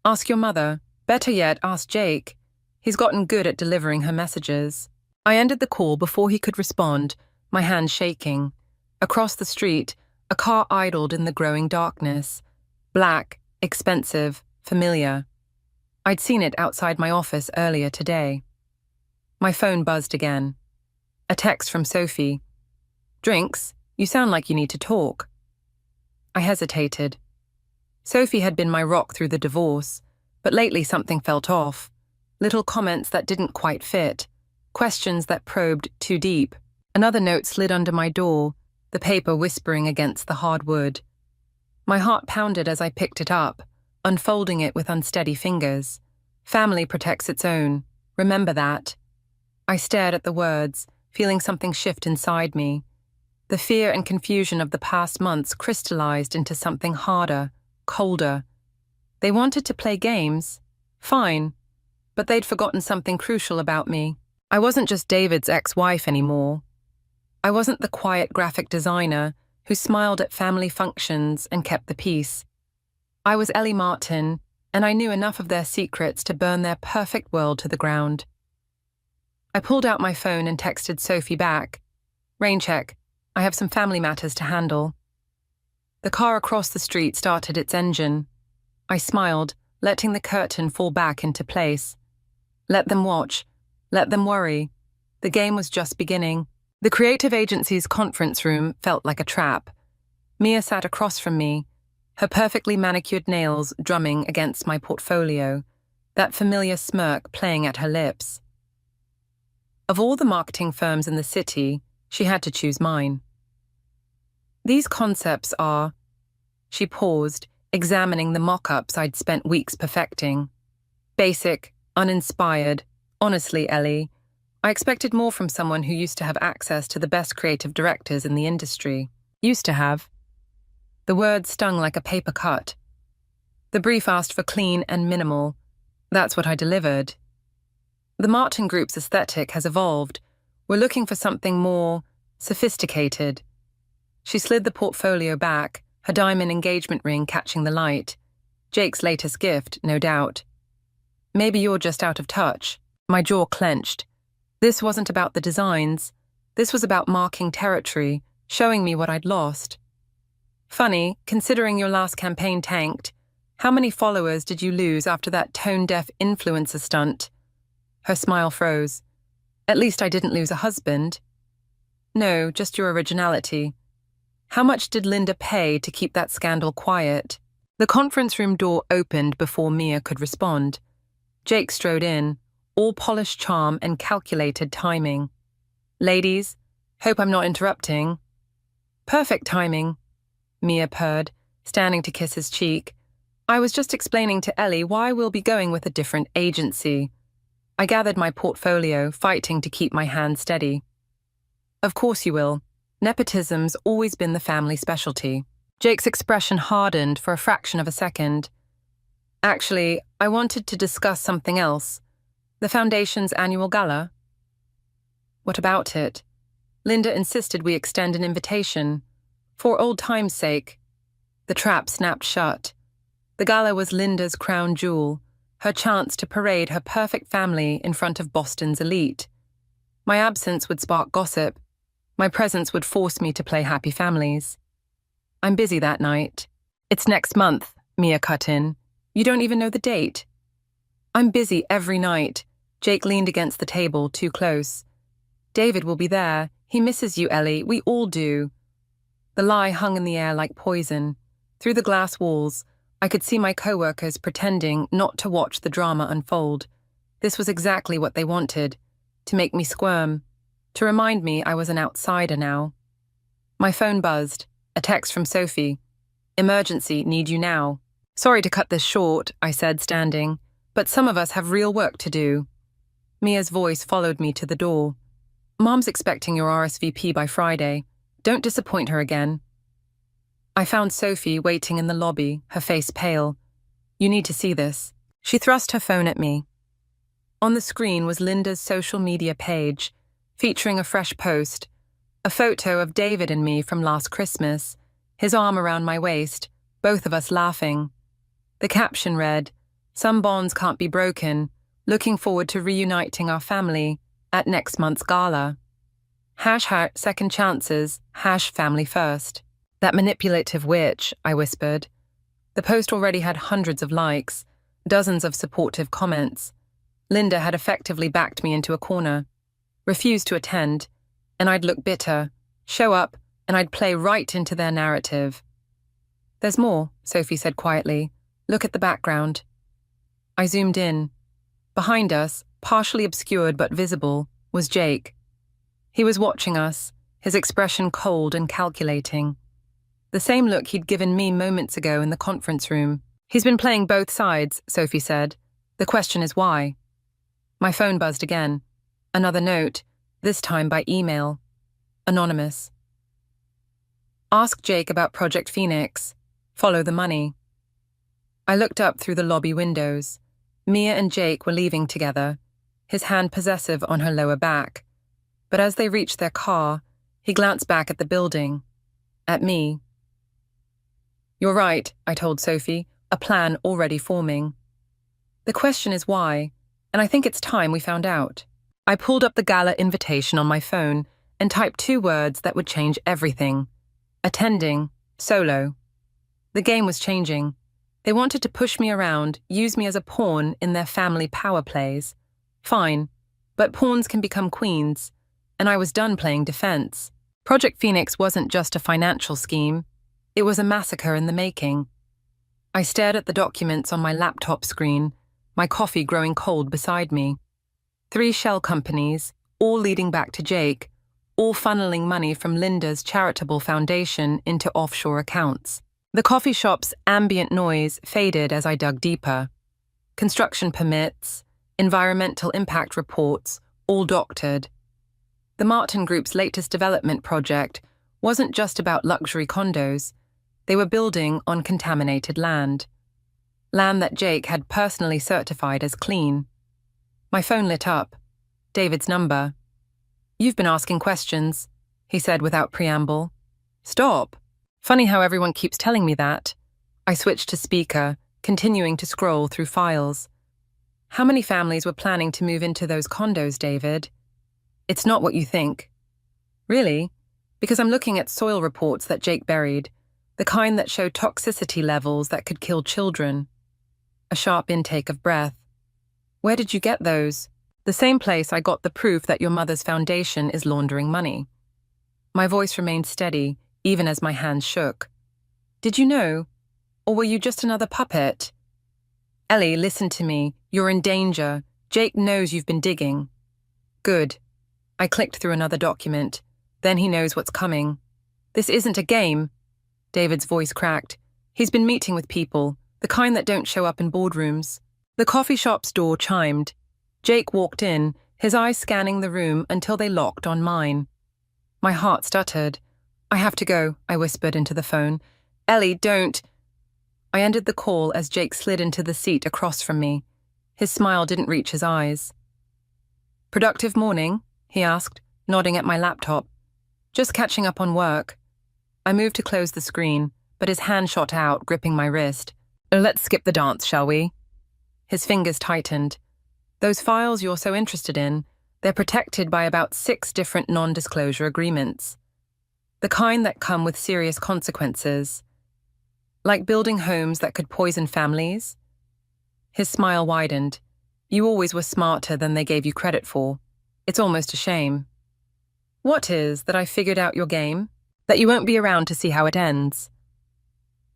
"Ask your mother. Better yet, ask Jake. He's gotten good at delivering her messages." I ended the call before he could respond, my hand shaking. Across the street, a car idled in the growing darkness. Black, expensive, familiar. I'd seen it outside my office earlier today. My phone buzzed again. A text from Sophie. "Drinks? You sound like you need to talk." I hesitated. Sophie had been my rock through the divorce, but lately something felt off. Little comments that didn't quite fit. Questions that probed too deep. Another note slid under my door, the paper whispering against the hard wood. My heart pounded as I picked it up, unfolding it with unsteady fingers. "Family protects its own. Remember that." I stared at the words, feeling something shift inside me. The fear and confusion of the past months crystallized into something harder, colder. They wanted to play games. Fine. But they'd forgotten something crucial about me. I wasn't just David's ex-wife anymore. I wasn't the quiet graphic designer who smiled at family functions and kept the peace. I was Ellie Martin, and I knew enough of their secrets to burn their perfect world to the ground. I pulled out my phone and texted Sophie back. "Rain check. I have some family matters to handle." The car across the street started its engine. I smiled, letting the curtain fall back into place. Let them watch. Let them worry. The game was just beginning. The creative agency's conference room felt like a trap. Mia sat across from me, her perfectly manicured nails drumming against my portfolio, that familiar smirk playing at her lips. Of all the marketing firms in the city, she had to choose mine. These concepts are... She paused, examining the mock-ups I'd spent weeks perfecting. Basic, uninspired. Honestly, Ellie, I expected more from someone who used to have access to the best creative directors in the industry. Used to have. The words stung like a paper cut. The brief asked for clean and minimal. That's what I delivered. The Martin Group's aesthetic has evolved. We're looking for something more sophisticated. She slid the portfolio back, her diamond engagement ring catching the light. Jake's latest gift, no doubt. Maybe you're just out of touch. My jaw clenched. This wasn't about the designs. This was about marking territory, showing me what I'd lost. Funny, considering your last campaign tanked. How many followers did you lose after that tone-deaf influencer stunt? Her smile froze. At least I didn't lose a husband. No, just your originality. How much did Linda pay to keep that scandal quiet? The conference room door opened before Mia could respond. Jake strode in, all polished charm and calculated timing. Ladies, hope I'm not interrupting. Perfect timing, Mia purred, standing to kiss his cheek. I was just explaining to Ellie why we'll be going with a different agency. I gathered my portfolio, fighting to keep my hand steady. Of course you will. Nepotism's always been the family specialty. Jake's expression hardened for a fraction of a second. Actually, I wanted to discuss something else. The Foundation's annual gala. What about it? Linda insisted we extend an invitation. For old time's sake. The trap snapped shut. The gala was Linda's crown jewel, her chance to parade her perfect family in front of Boston's elite. My absence would spark gossip. My presence would force me to play happy families. I'm busy that night. It's next month, Mia cut in. You don't even know the date. I'm busy every night. Jake leaned against the table, too close. David will be there. He misses you, Ellie. We all do. The lie hung in the air like poison. Through the glass walls, I could see my co-workers pretending not to watch the drama unfold. This was exactly what they wanted, to make me squirm, to remind me I was an outsider now. My phone buzzed, a text from Sophie. Emergency, need you now. Sorry to cut this short, I said, standing, but some of us have real work to do. Mia's voice followed me to the door. Mom's expecting your RSVP by Friday. Don't disappoint her again. I found Sophie waiting in the lobby, her face pale. You need to see this. She thrust her phone at me. On the screen was Linda's social media page, featuring a fresh post, a photo of David and me from last Christmas, his arm around my waist, both of us laughing. The caption read, "Some bonds can't be broken. Looking forward to reuniting our family at next month's gala. # second chances, # family first." That manipulative witch, I whispered. The post already had hundreds of likes, dozens of supportive comments. Linda had effectively backed me into a corner. Refused to attend, and I'd look bitter. Show up, and I'd play right into their narrative. There's more, Sophie said quietly. Look at the background. I zoomed in. Behind us, partially obscured but visible, was Jake. He was watching us, his expression cold and calculating. The same look he'd given me moments ago in the conference room. He's been playing both sides, Sophie said. The question is why? My phone buzzed again. Another note, this time by email. Anonymous. Ask Jake about Project Phoenix. Follow the money. I looked up through the lobby windows. Mia and Jake were leaving together, his hand possessive on her lower back. But as they reached their car, he glanced back at the building. At me. You're right, I told Sophie, a plan already forming. The question is why, and I think it's time we found out. I pulled up the gala invitation on my phone and typed 2 words that would change everything. Attending, solo. The game was changing. They wanted to push me around, use me as a pawn in their family power plays. Fine, but pawns can become queens, and I was done playing defense. Project Phoenix wasn't just a financial scheme, it was a massacre in the making. I stared at the documents on my laptop screen, my coffee growing cold beside me. 3 shell companies, all leading back to Jake, all funneling money from Linda's charitable foundation into offshore accounts. The coffee shop's ambient noise faded as I dug deeper. Construction permits, environmental impact reports, all doctored. The Martin Group's latest development project wasn't just about luxury condos. They were building on contaminated land. Land that Jake had personally certified as clean. My phone lit up. David's number. "You've been asking questions," he said without preamble. "Stop. Funny how everyone keeps telling me that." I switched to speaker, continuing to scroll through files. "How many families were planning to move into those condos, David?" "It's not what you think." "Really? Because I'm looking at soil reports that Jake buried, the kind that show toxicity levels that could kill children." A sharp intake of breath. "Where did you get those?" "The same place I got the proof that your mother's foundation is laundering money." My voice remained steady, even as my hands shook. "Did you know? Or were you just another puppet?" "Ellie, listen to me. You're in danger. Jake knows you've been digging." "Good." I clicked through another document. "Then he knows what's coming." "This isn't a game." David's voice cracked. "He's been meeting with people, the kind that don't show up in boardrooms." The coffee shop's door chimed. Jake walked in, his eyes scanning the room until they locked on mine. My heart stuttered. "I have to go," I whispered into the phone. "Ellie, don't." I ended the call as Jake slid into the seat across from me. His smile didn't reach his eyes. "Productive morning?" he asked, nodding at my laptop. "Just catching up on work." I moved to close the screen, but his hand shot out, gripping my wrist. "Let's skip the dance, shall we?" His fingers tightened. "Those files you're so interested in, they're protected by about 6 different non-disclosure agreements. The kind that come with serious consequences. Like building homes that could poison families." His smile widened. "You always were smarter than they gave you credit for. It's almost a shame." "What is, that I figured out your game? That you won't be around to see how it ends?"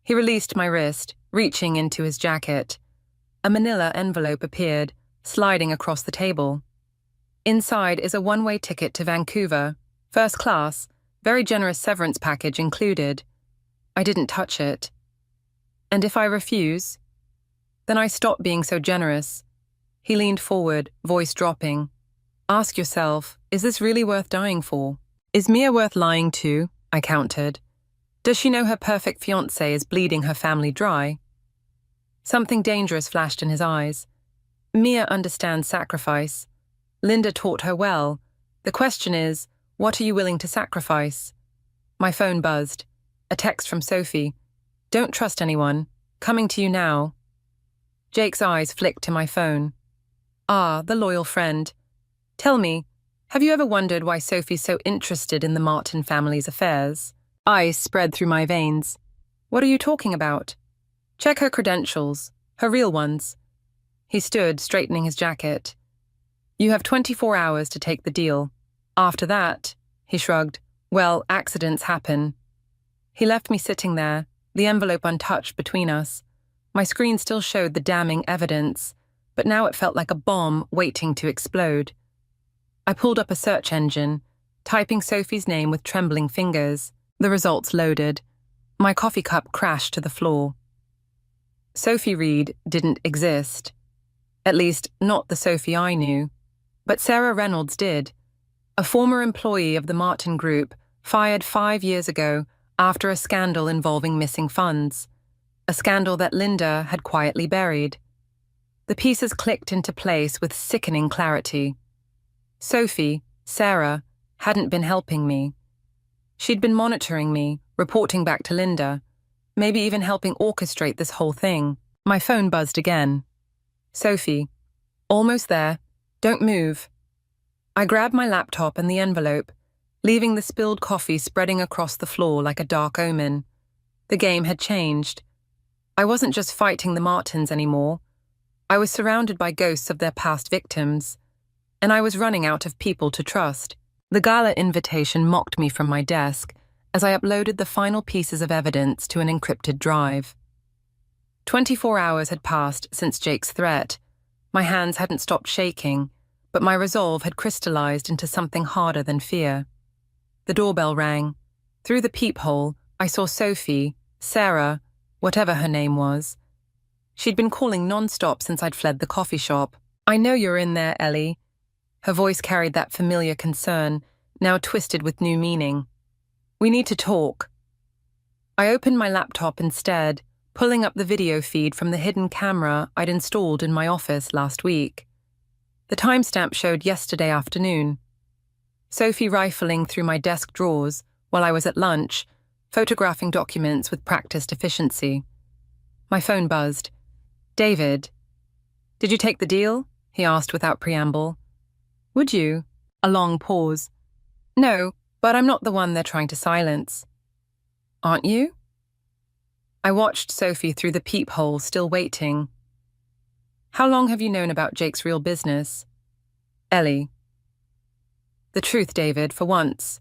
He released my wrist, reaching into his jacket. A manila envelope appeared, sliding across the table. Inside is a one-way ticket to Vancouver, first class, very generous severance package included. I didn't touch it. "And if I refuse?" "Then I stop being so generous." He leaned forward, voice dropping. "Ask yourself, is this really worth dying for? Is Mia worth lying to?" I countered. "Does she know her perfect fiancé is bleeding her family dry?" Something dangerous flashed in his eyes. "Mia understands sacrifice. Linda taught her well. The question is, what are you willing to sacrifice?" My phone buzzed. A text from Sophie. "Don't trust anyone. Coming to you now." Jake's eyes flicked to my phone. "Ah, the loyal friend. Tell me, have you ever wondered why Sophie's so interested in the Martin family's affairs?" Ice spread through my veins. "What are you talking about?" "Check her credentials, her real ones." He stood, straightening his jacket. "You have 24 hours to take the deal. After that," he shrugged, "well, accidents happen." He left me sitting there, the envelope untouched between us. My screen still showed the damning evidence, but now it felt like a bomb waiting to explode. I pulled up a search engine, typing Sophie's name with trembling fingers. The results loaded. My coffee cup crashed to the floor. Sophie Reed didn't exist. At least, not the Sophie I knew. But Sarah Reynolds did. A former employee of the Martin Group, fired 5 years ago after a scandal involving missing funds. A scandal that Linda had quietly buried. The pieces clicked into place with sickening clarity. Sophie, Sarah, hadn't been helping me. She'd been monitoring me, reporting back to Linda, maybe even helping orchestrate this whole thing. My phone buzzed again. "Sophie, almost there. Don't move." I grabbed my laptop and the envelope, leaving the spilled coffee spreading across the floor like a dark omen. The game had changed. I wasn't just fighting the Martins anymore. I was surrounded by ghosts of their past victims, and I was running out of people to trust. The gala invitation mocked me from my desk as I uploaded the final pieces of evidence to an encrypted drive. 24 hours had passed since Jake's threat. My hands hadn't stopped shaking, but my resolve had crystallized into something harder than fear. The doorbell rang. Through the peephole, I saw Sophie, Sarah, whatever her name was. She'd been calling non-stop since I'd fled the coffee shop. "I know you're in there, Ellie." Her voice carried that familiar concern, now twisted with new meaning. "We need to talk." I opened my laptop instead, pulling up the video feed from the hidden camera I'd installed in my office last week. The timestamp showed yesterday afternoon. Sophie rifling through my desk drawers while I was at lunch, photographing documents with practiced efficiency. My phone buzzed. "David." "Did you take the deal?" he asked without preamble. "Would you?" A long pause. "No, but I'm not the one they're trying to silence." "Aren't you?" I watched Sophie through the peephole, still waiting. "How long have you known about Jake's real business?" "Ellie." "The truth, David, for once."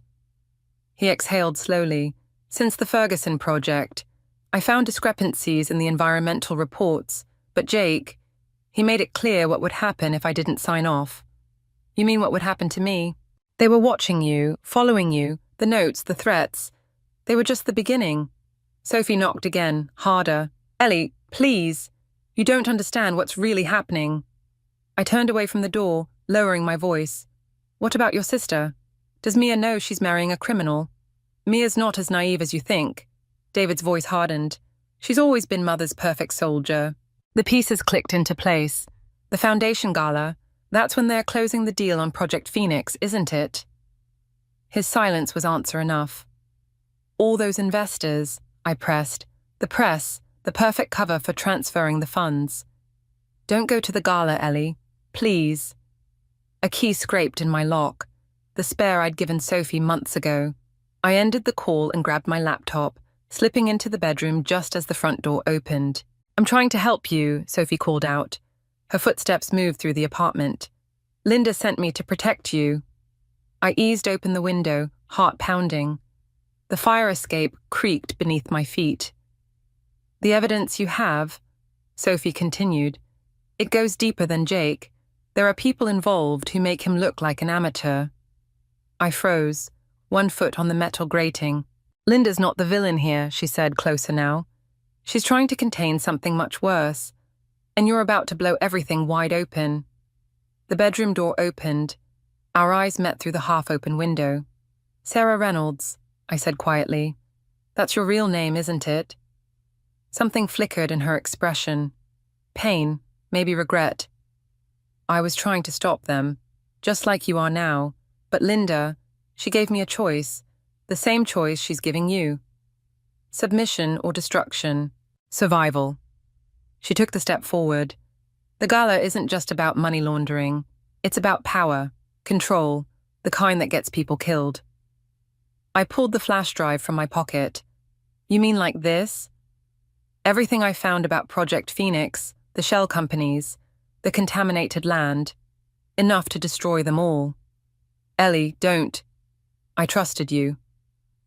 He exhaled slowly. "Since the Ferguson project, I found discrepancies in the environmental reports, but Jake, he made it clear what would happen if I didn't sign off." "You mean what would happen to me?" "They were watching you, following you, the notes, the threats. They were just the beginning." Sophie knocked again, harder. "Ellie, please. You don't understand what's really happening." I turned away from the door, lowering my voice. "What about your sister? Does Mia know she's marrying a criminal?" "Mia's not as naive as you think." David's voice hardened. "She's always been Mother's perfect soldier." The pieces clicked into place. "The foundation gala, that's when they're closing the deal on Project Phoenix, isn't it?" His silence was answer enough. "All those investors," I pressed. "The press, the perfect cover for transferring the funds." "Don't go to the gala, Ellie. Please." A key scraped in my lock, the spare I'd given Sophie months ago. I ended the call and grabbed my laptop, slipping into the bedroom just as the front door opened. "I'm trying to help you," Sophie called out. Her footsteps moved through the apartment. "Linda sent me to protect you." I eased open the window, heart pounding. The fire escape creaked beneath my feet. "The evidence you have," Sophie continued, "it goes deeper than Jake. There are people involved who make him look like an amateur." I froze, one foot on the metal grating. "Linda's not the villain here," she said, closer now. "She's trying to contain something much worse. And you're about to blow everything wide open." The bedroom door opened. Our eyes met through the half-open window. "Sarah Reynolds," I said quietly. "That's your real name, isn't it?" Something flickered in her expression. Pain, maybe regret. "I was trying to stop them, just like you are now. But Linda, she gave me a choice, the same choice she's giving you. Submission or destruction. Survival." She took the step forward. "The gala isn't just about money laundering. It's about power, control, the kind that gets people killed." I pulled the flash drive from my pocket. "You mean like this?" Everything I found about Project Phoenix, the shell companies, the contaminated land. Enough to destroy them all. "Ellie, don't. I trusted you."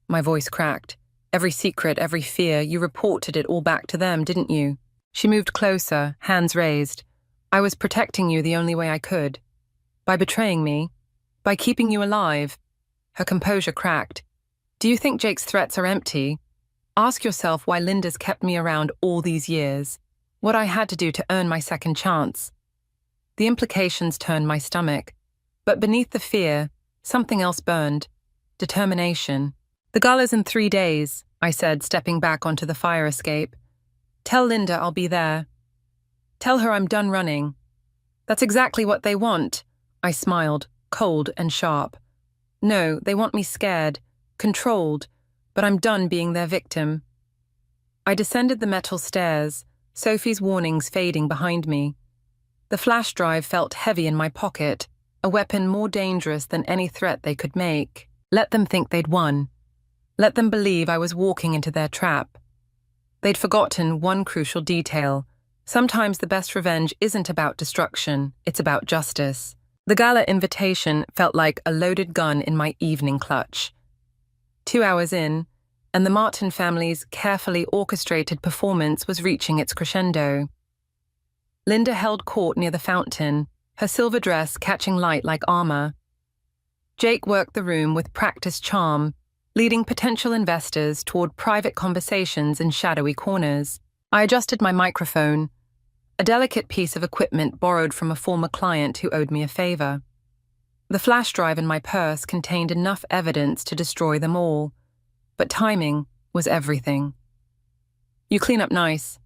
My voice cracked. "Every secret, every fear, you reported it all back to them, didn't you?" She moved closer, hands raised. "I was protecting you the only way I could. By betraying me. By keeping you alive." Her composure cracked. "Do you think Jake's threats are empty? Ask yourself why Linda's kept me around all these years. What I had to do to earn my second chance." The implications turned my stomach. But beneath the fear, something else burned. Determination. "The gala's in 3 days," I said, stepping back onto the fire escape. "Tell Linda I'll be there. Tell her I'm done running." "That's exactly what they want." I smiled, cold and sharp. "No, they want me scared, controlled, but I'm done being their victim." I descended the metal stairs, Sophie's warnings fading behind me. The flash drive felt heavy in my pocket, a weapon more dangerous than any threat they could make. Let them think they'd won. Let them believe I was walking into their trap. They'd forgotten one crucial detail. Sometimes the best revenge isn't about destruction, it's about justice. The gala invitation felt like a loaded gun in my evening clutch. 2 hours in, and the Martin family's carefully orchestrated performance was reaching its crescendo. Linda held court near the fountain, her silver dress catching light like armor. Jake worked the room with practiced charm, leading potential investors toward private conversations in shadowy corners. I adjusted my microphone, a delicate piece of equipment borrowed from a former client who owed me a favor. The flash drive in my purse contained enough evidence to destroy them all, but timing was everything. "You clean up nice."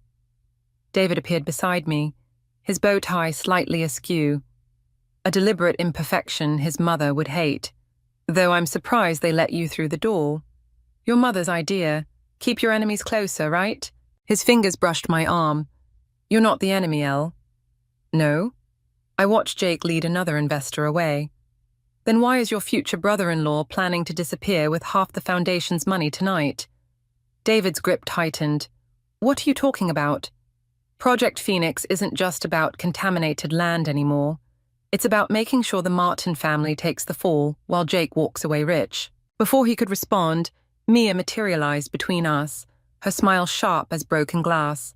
David appeared beside me, his bow tie slightly askew, a deliberate imperfection his mother would hate, though I'm surprised they let you through the door. "Your mother's idea. Keep your enemies closer, right?" His fingers brushed my arm. "You're not the enemy, Elle." "No?" I watched Jake lead another investor away. "Then why is your future brother-in-law planning to disappear with half the foundation's money tonight?" David's grip tightened. "What are you talking about? Project Phoenix isn't just about contaminated land anymore. It's about making sure the Martin family takes the fall while Jake walks away rich." Before he could respond, Mia materialized between us, her smile sharp as broken glass.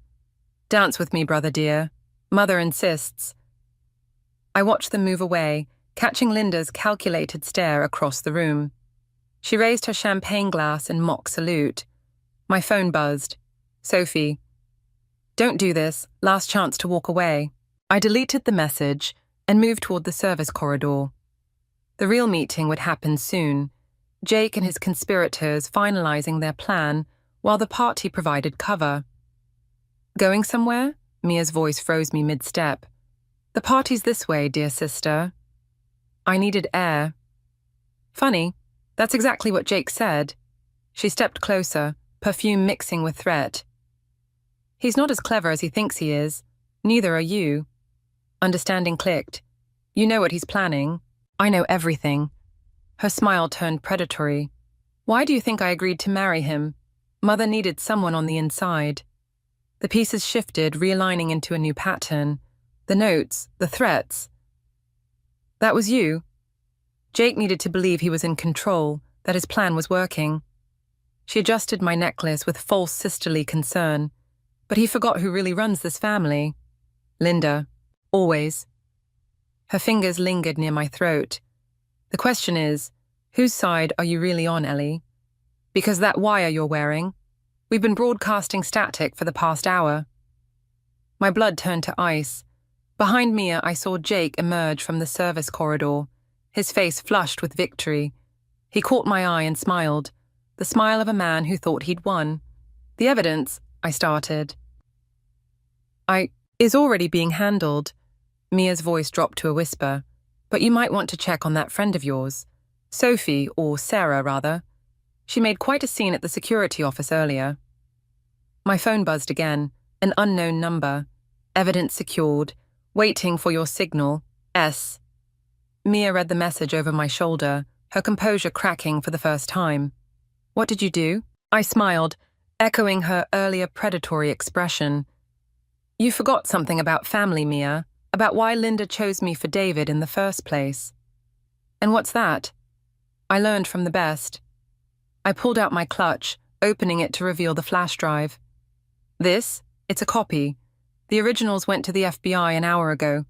"Dance with me, brother dear. Mother insists." I watched them move away, catching Linda's calculated stare across the room. She raised her champagne glass in mock salute. My phone buzzed. "Sophie." "Don't do this. Last chance to walk away." I deleted the message and moved toward the service corridor. The real meeting would happen soon, Jake and his conspirators finalizing their plan while the party provided cover. "Going somewhere?" Mia's voice froze me mid-step. "The party's this way, dear sister." I needed air. "Funny, that's exactly what Jake said." She stepped closer, perfume mixing with threat. "He's not as clever as he thinks he is. Neither are you." Understanding clicked. "You know what he's planning." "I know everything." Her smile turned predatory. "Why do you think I agreed to marry him? Mother needed someone on the inside." The pieces shifted, realigning into a new pattern. The notes, the threats. "That was you." Jake needed to believe he was in control, that his plan was working. She adjusted my necklace with false sisterly concern. "But he forgot who really runs this family." "Linda. Always." Her fingers lingered near my throat. "The question is, whose side are you really on, Ellie? Because that wire you're wearing, we've been broadcasting static for the past hour." My blood turned to ice. Behind Mia, I saw Jake emerge from the service corridor, his face flushed with victory. He caught my eye and smiled, the smile of a man who thought he'd won. "The evidence," I started. Is already being handled." Mia's voice dropped to a whisper. "But you might want to check on that friend of yours. Sophie, or Sarah, rather. She made quite a scene at the security office earlier." My phone buzzed again, an unknown number. "Evidence secured. Waiting for your signal. S." Mia read the message over my shoulder, her composure cracking for the first time. "What did you do?" I smiled, echoing her earlier predatory expression. "You forgot something about family, Mia, about why Linda chose me for David in the first place." "And what's that?" "I learned from the best." I pulled out my clutch, opening it to reveal the flash drive. It's a copy. The originals went to the FBI an hour ago.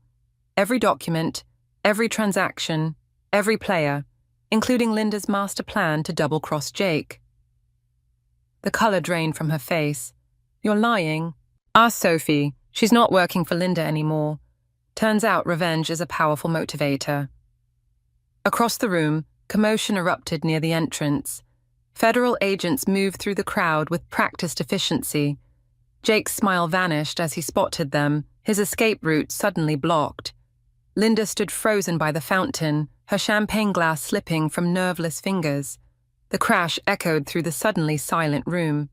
Every document, every transaction, every player, including Linda's master plan to double-cross Jake. The color drained from her face. "You're lying." "Ask Sophie. She's not working for Linda anymore. Turns out revenge is a powerful motivator." Across the room, commotion erupted near the entrance. Federal agents moved through the crowd with practiced efficiency. Jake's smile vanished as he spotted them, his escape route suddenly blocked. Linda stood frozen by the fountain, her champagne glass slipping from nerveless fingers. The crash echoed through the suddenly silent room.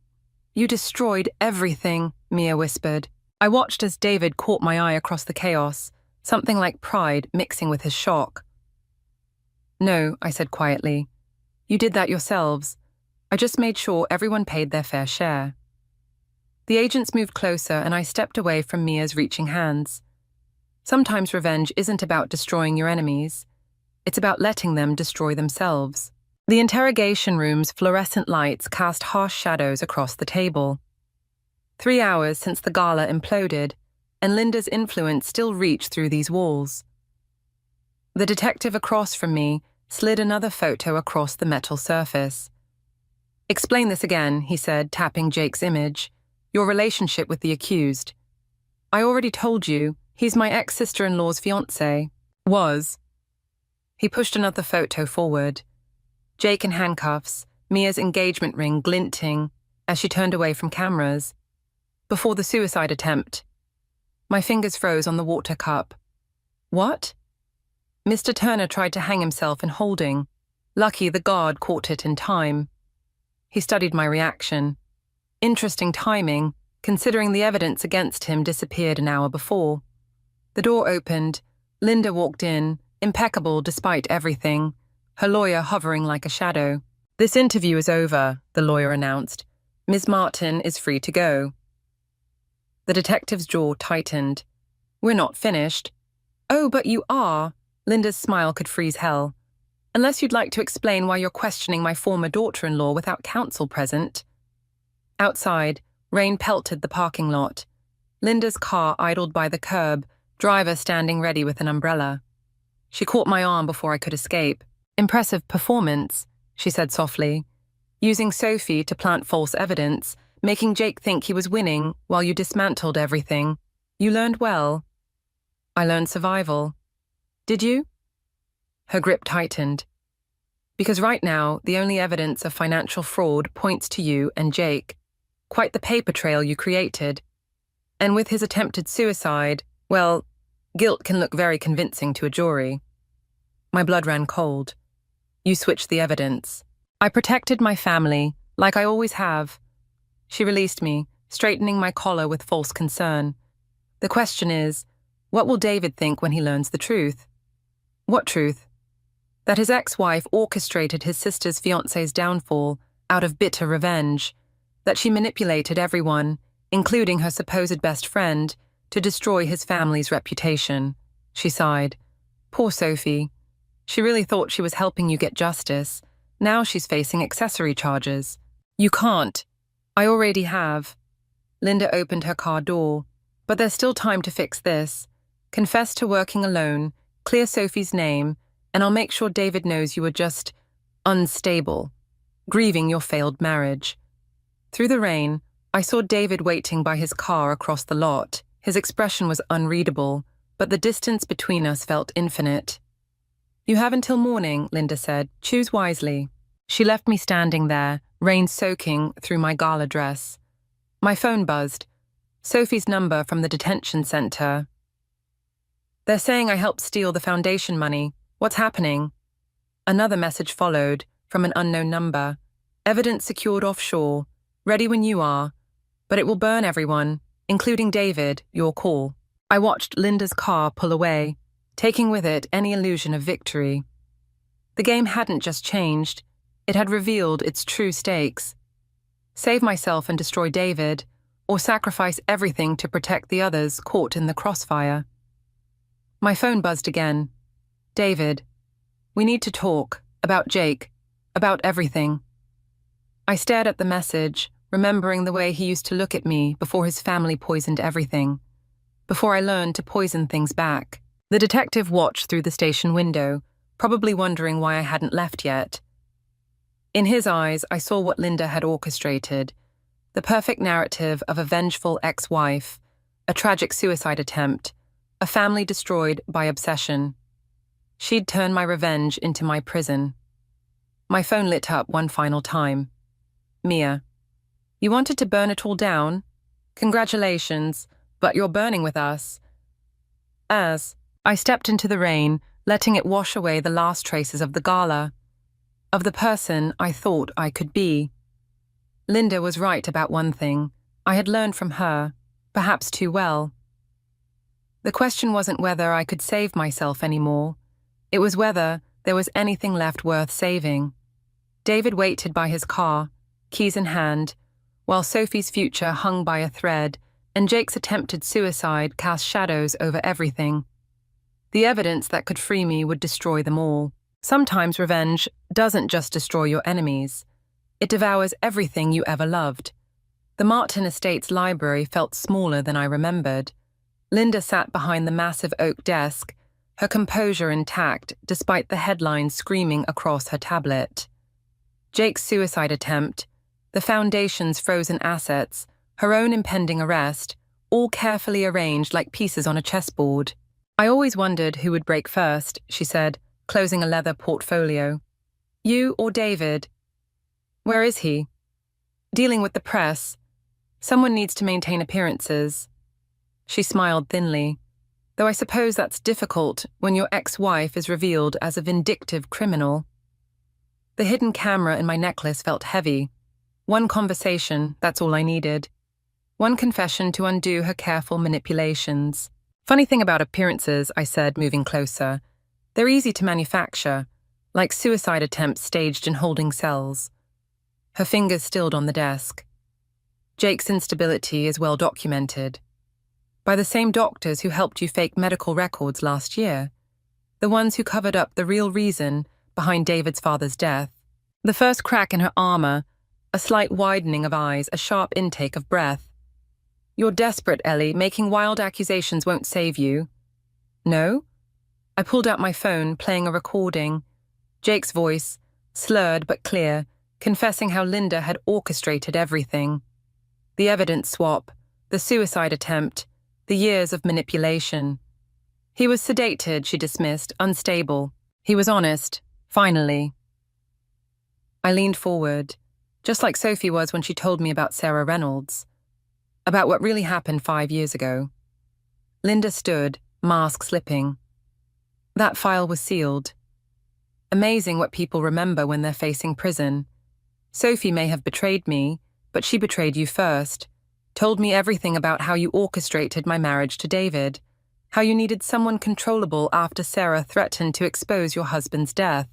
"You destroyed everything," Mia whispered. I watched as David caught my eye across the chaos, something like pride mixing with his shock. "No," I said quietly. "You did that yourselves. I just made sure everyone paid their fair share." The agents moved closer and I stepped away from Mia's reaching hands. Sometimes revenge isn't about destroying your enemies. It's about letting them destroy themselves. The interrogation room's fluorescent lights cast harsh shadows across the table. 3 hours since the gala imploded, and Linda's influence still reached through these walls. The detective across from me slid another photo across the metal surface. "Explain this again," he said, tapping Jake's image. "Your relationship with the accused." "I already told you, he's my ex-sister-in-law's fiancé." "Was." He pushed another photo forward. Jake in handcuffs, Mia's engagement ring glinting as she turned away from cameras. "Before the suicide attempt." My fingers froze on the water cup. "What?" "Mr. Turner tried to hang himself in holding. Lucky the guard caught it in time." He studied my reaction. Interesting timing, considering the evidence against him disappeared an hour before. The door opened. Linda walked in, impeccable despite everything, her lawyer hovering like a shadow. "This interview is over," the lawyer announced. "Ms. Martin is free to go." The detective's jaw tightened. "We're not finished." "Oh, but you are." Linda's smile could freeze hell. "Unless you'd like to explain why you're questioning my former daughter-in-law without counsel present." Outside, rain pelted the parking lot. Linda's car idled by the curb, driver standing ready with an umbrella. She caught my arm before I could escape. "Impressive performance," she said softly. "Using Sophie to plant false evidence, making Jake think he was winning while you dismantled everything. You learned well." "I learned survival." "Did you?" Her grip tightened. "Because right now, the only evidence of financial fraud points to you and Jake. Quite the paper trail you created. And with his attempted suicide, well, guilt can look very convincing to a jury." My blood ran cold. "You switched the evidence." "I protected my family, like I always have." She released me, straightening my collar with false concern. "The question is, what will David think when he learns the truth?" "What truth?" "That his ex-wife orchestrated his sister's fiancé's downfall out of bitter revenge. That she manipulated everyone, including her supposed best friend, to destroy his family's reputation." She sighed. "Poor Sophie. She really thought she was helping you get justice. Now she's facing accessory charges." "You can't." "I already have." Linda opened her car door. "But there's still time to fix this. Confess to working alone, clear Sophie's name, and I'll make sure David knows you were just unstable, grieving your failed marriage." Through the rain, I saw David waiting by his car across the lot. His expression was unreadable, but the distance between us felt infinite. "You have until morning," Linda said. "Choose wisely." She left me standing there, rain soaking through my gala dress. My phone buzzed. Sophie's number from the detention center. "They're saying I helped steal the foundation money. What's happening?" Another message followed, from an unknown number. "Evidence secured offshore. Ready when you are. But it will burn everyone, including David, your call." I watched Linda's car pull away, taking with it any illusion of victory. The game hadn't just changed, it had revealed its true stakes. Save myself and destroy David, or sacrifice everything to protect the others caught in the crossfire. My phone buzzed again. "David, we need to talk, about Jake, about everything." I stared at the message, remembering the way he used to look at me before his family poisoned everything, before I learned to poison things back. The detective watched through the station window, probably wondering why I hadn't left yet. In his eyes, I saw what Linda had orchestrated, the perfect narrative of a vengeful ex-wife, a tragic suicide attempt, a family destroyed by obsession. She'd turned my revenge into my prison. My phone lit up one final time. "Mia, you wanted to burn it all down? Congratulations, but you're burning with us." As I stepped into the rain, letting it wash away the last traces of the gala, of the person I thought I could be. Linda was right about one thing. I had learned from her, perhaps too well. The question wasn't whether I could save myself anymore. It was whether there was anything left worth saving. David waited by his car, keys in hand, while Sophie's future hung by a thread, and Jake's attempted suicide cast shadows over everything. The evidence that could free me would destroy them all. Sometimes revenge doesn't just destroy your enemies. It devours everything you ever loved. The Martin Estates library felt smaller than I remembered. Linda sat behind the massive oak desk, her composure intact despite the headlines screaming across her tablet. Jake's suicide attempt, the Foundation's frozen assets, her own impending arrest, all carefully arranged like pieces on a chessboard. I always wondered who would break first, she said, closing a leather portfolio. You or David? Where is he? Dealing with the press. Someone needs to maintain appearances. She smiled thinly, though I suppose that's difficult when your ex-wife is revealed as a vindictive criminal. The hidden camera in my necklace felt heavy. One conversation, that's all I needed. One confession to undo her careful manipulations. Funny thing about appearances, I said, moving closer. They're easy to manufacture, like suicide attempts staged in holding cells. Her fingers stilled on the desk. Jake's instability is well documented. By the same doctors who helped you fake medical records last year. The ones who covered up the real reason behind David's father's death. The first crack in her armor, a slight widening of eyes, a sharp intake of breath. You're desperate, Ellie. Making wild accusations won't save you. No? I pulled out my phone, playing a recording. Jake's voice, slurred but clear, confessing how Linda had orchestrated everything. The evidence swap, the suicide attempt, the years of manipulation. He was sedated, she dismissed, unstable. He was honest, finally. I leaned forward, just like Sophie was when she told me about Sarah Reynolds, about what really happened 5 years ago. Linda stood, mask slipping. That file was sealed. Amazing what people remember when they're facing prison. Sophie may have betrayed me, but she betrayed you first. Told me everything about how you orchestrated my marriage to David, how you needed someone controllable after Sarah threatened to expose your husband's death.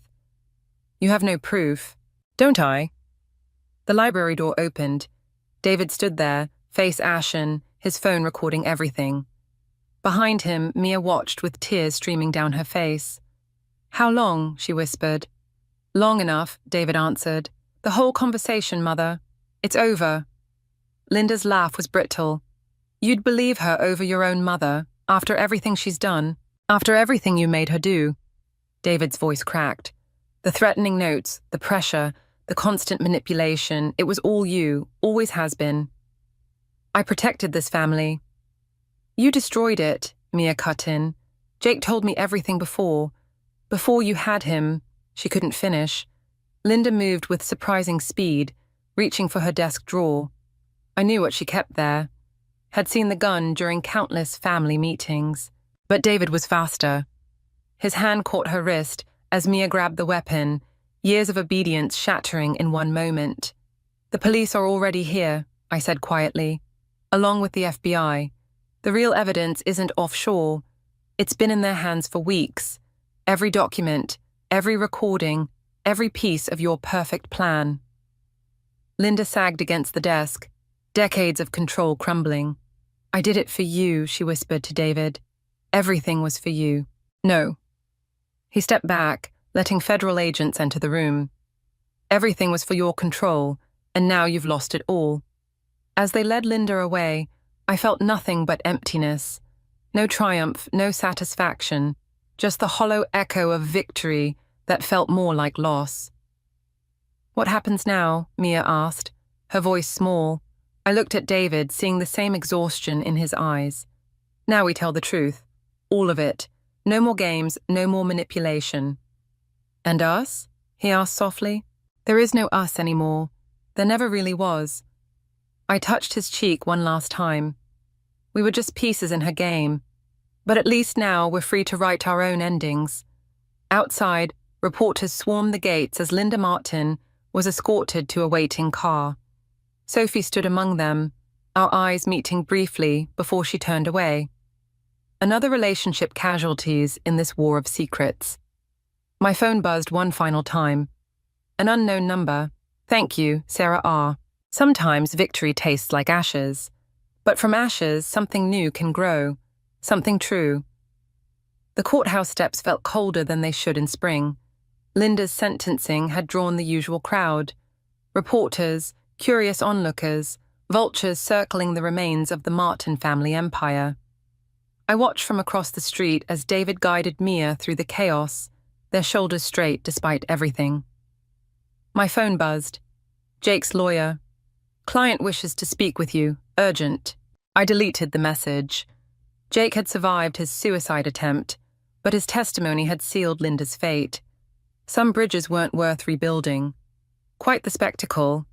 You have no proof. Don't I? The library door opened. David stood there, face ashen, his phone recording everything. Behind him, Mia watched with tears streaming down her face. How long? She whispered. Long enough, David answered. The whole conversation, Mother. It's over. Linda's laugh was brittle. You'd believe her over your own mother, after everything she's done, after everything you made her do. David's voice cracked. The threatening notes, the pressure, the constant manipulation, it was all you, always has been. I protected this family. You destroyed it, Mia cut in. Jake told me everything before. Before you had him, she couldn't finish. Linda moved with surprising speed, reaching for her desk drawer. I knew what she kept there. Had seen the gun during countless family meetings. But David was faster. His hand caught her wrist as Mia grabbed the weapon, years of obedience shattering in one moment. The police are already here, I said quietly, along with the FBI. The real evidence isn't offshore. It's been in their hands for weeks. Every document, every recording, every piece of your perfect plan. Linda sagged against the desk, decades of control crumbling. I did it for you, she whispered to David. Everything was for you. No. He stepped back, letting federal agents enter the room. Everything was for your control, and now you've lost it all. As they led Linda away, I felt nothing but emptiness. No triumph, no satisfaction, just the hollow echo of victory that felt more like loss. What happens now? Mia asked, her voice small. I looked at David, seeing the same exhaustion in his eyes. Now we tell the truth. All of it. No more games, no more manipulation. And us? He asked softly. There is no us anymore. There never really was. I touched his cheek one last time. We were just pieces in her game. But at least now we're free to write our own endings. Outside, reporters swarmed the gates as Linda Martin was escorted to a waiting car. Sophie stood among them, our eyes meeting briefly before she turned away. Another relationship casualties in this war of secrets. My phone buzzed one final time. An unknown number. Thank you, Sarah R. Sometimes victory tastes like ashes. But from ashes, something new can grow. Something true. The courthouse steps felt colder than they should in spring. Linda's sentencing had drawn the usual crowd: reporters, curious onlookers, vultures circling the remains of the Martin family empire. I watched from across the street as David guided Mia through the chaos, their shoulders straight despite everything. My phone buzzed. Jake's lawyer. "Client wishes to speak with you. Urgent." I deleted the message. Jake had survived his suicide attempt, but his testimony had sealed Linda's fate. Some bridges weren't worth rebuilding. Quite the spectacle.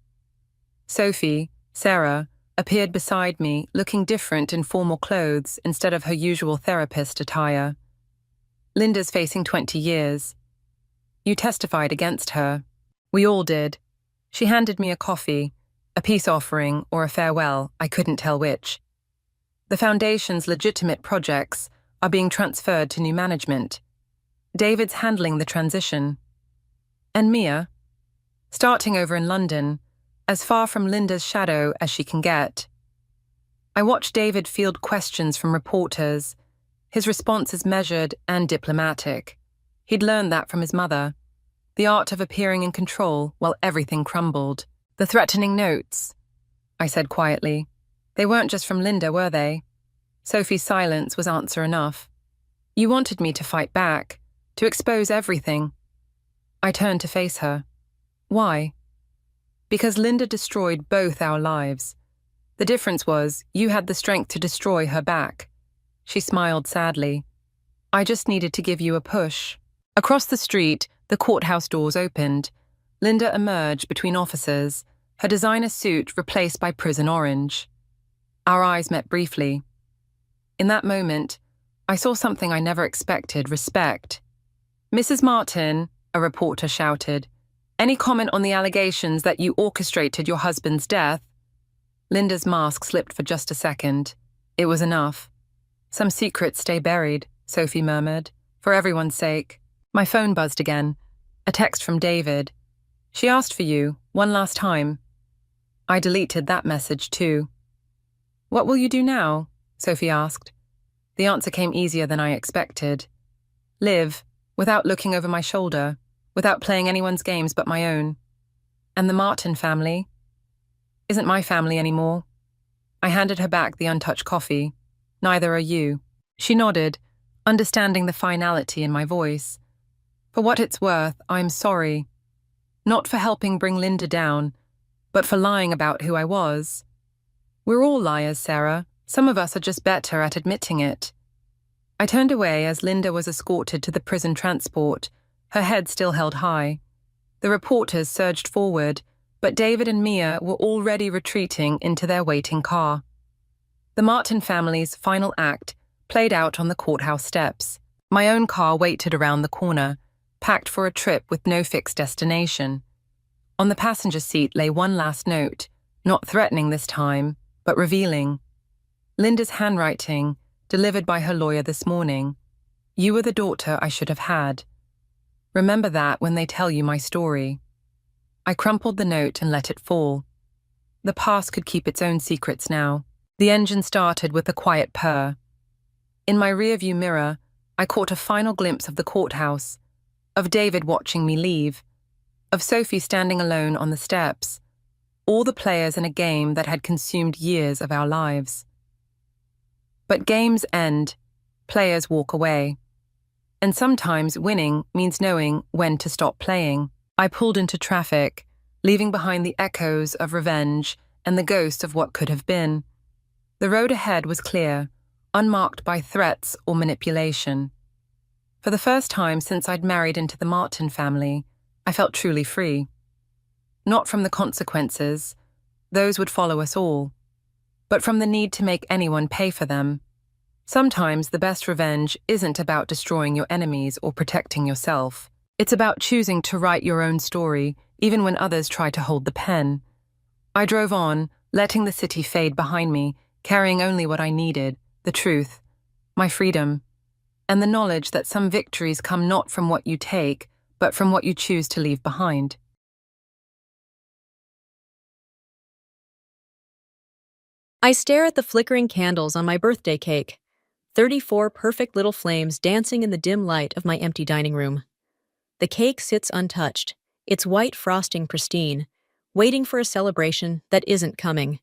Sophie, Sarah, appeared beside me, looking different in formal clothes instead of her usual therapist attire. "Linda's facing 20 years. You testified against her." "We all did." She handed me a coffee, a peace offering or a farewell, I couldn't tell which. "The Foundation's legitimate projects are being transferred to new management. David's handling the transition. And Mia? Starting over in London, as far from Linda's shadow as she can get." I watched David field questions from reporters, his responses measured and diplomatic. He'd learned that from his mother, the art of appearing in control while everything crumbled. "The threatening notes," I said quietly. "They weren't just from Linda, were they?" Sophie's silence was answer enough. "You wanted me to fight back, to expose everything." I turned to face her. "Why?" "Because Linda destroyed both our lives. The difference was you had the strength to destroy her back." She smiled sadly. "I just needed to give you a push." Across the street, the courthouse doors opened. Linda emerged between officers, her designer suit replaced by prison orange. Our eyes met briefly. In that moment, I saw something I never expected: respect. "Mrs. Martin," a reporter shouted, "any comment on the allegations that you orchestrated your husband's death?" Linda's mask slipped for just a second. It was enough. "Some secrets stay buried," Sophie murmured, "for everyone's sake." My phone buzzed again. A text from David. "She asked for you, one last time." I deleted that message too. "What will you do now?" Sophie asked. The answer came easier than I expected. "Live, without looking over my shoulder, without playing anyone's games but my own." "And the Martin family?" "Isn't my family anymore." I handed her back the untouched coffee. "Neither are you." She nodded, understanding the finality in my voice. "For what it's worth, I'm sorry. Not for helping bring Linda down, but for lying about who I was. We're all liars, Sarah. Some of us are just better at admitting it." I turned away as Linda was escorted to the prison transport, her head still held high. The reporters surged forward, but David and Mia were already retreating into their waiting car. The Martin family's final act played out on the courthouse steps. My own car waited around the corner, packed for a trip with no fixed destination. On the passenger seat lay one last note, not threatening this time, but revealing. Linda's handwriting, delivered by her lawyer this morning. "You were the daughter I should have had. Remember that when they tell you my story." I crumpled the note and let it fall. The past could keep its own secrets now. The engine started with a quiet purr. In my rearview mirror, I caught a final glimpse of the courthouse, of David watching me leave, of Sophie standing alone on the steps, all the players in a game that had consumed years of our lives. But games end, players walk away. And sometimes winning means knowing when to stop playing. I pulled into traffic, leaving behind the echoes of revenge and the ghost of what could have been. The road ahead was clear, unmarked by threats or manipulation. For the first time since I'd married into the Martin family, I felt truly free. Not from the consequences, those would follow us all, but from the need to make anyone pay for them. Sometimes the best revenge isn't about destroying your enemies or protecting yourself. It's about choosing to write your own story, even when others try to hold the pen. I drove on, letting the city fade behind me, carrying only what I needed: the truth, my freedom, and the knowledge that some victories come not from what you take, but from what you choose to leave behind. I stare at the flickering candles on my birthday cake. 34 perfect little flames dancing in the dim light of my empty dining room. The cake sits untouched, its white frosting pristine, waiting for a celebration that isn't coming.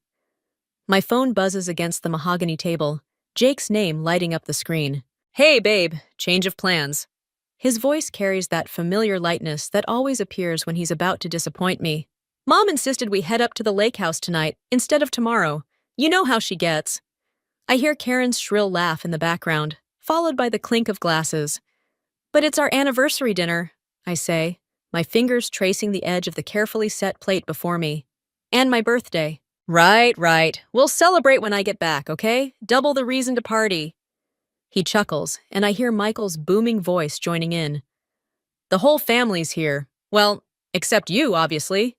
My phone buzzes against the mahogany table, Jake's name lighting up the screen. "Hey, babe, change of plans." His voice carries that familiar lightness that always appears when he's about to disappoint me. "Mom insisted we head up to the lake house tonight instead of tomorrow. You know how she gets." I hear Karen's shrill laugh in the background, followed by the clink of glasses. "But it's our anniversary dinner," I say, my fingers tracing the edge of the carefully set plate before me. "And my birthday." Right. We'll celebrate when I get back, okay? Double the reason to party." He chuckles, and I hear Michael's booming voice joining in. "The whole family's here. Well, except you, obviously."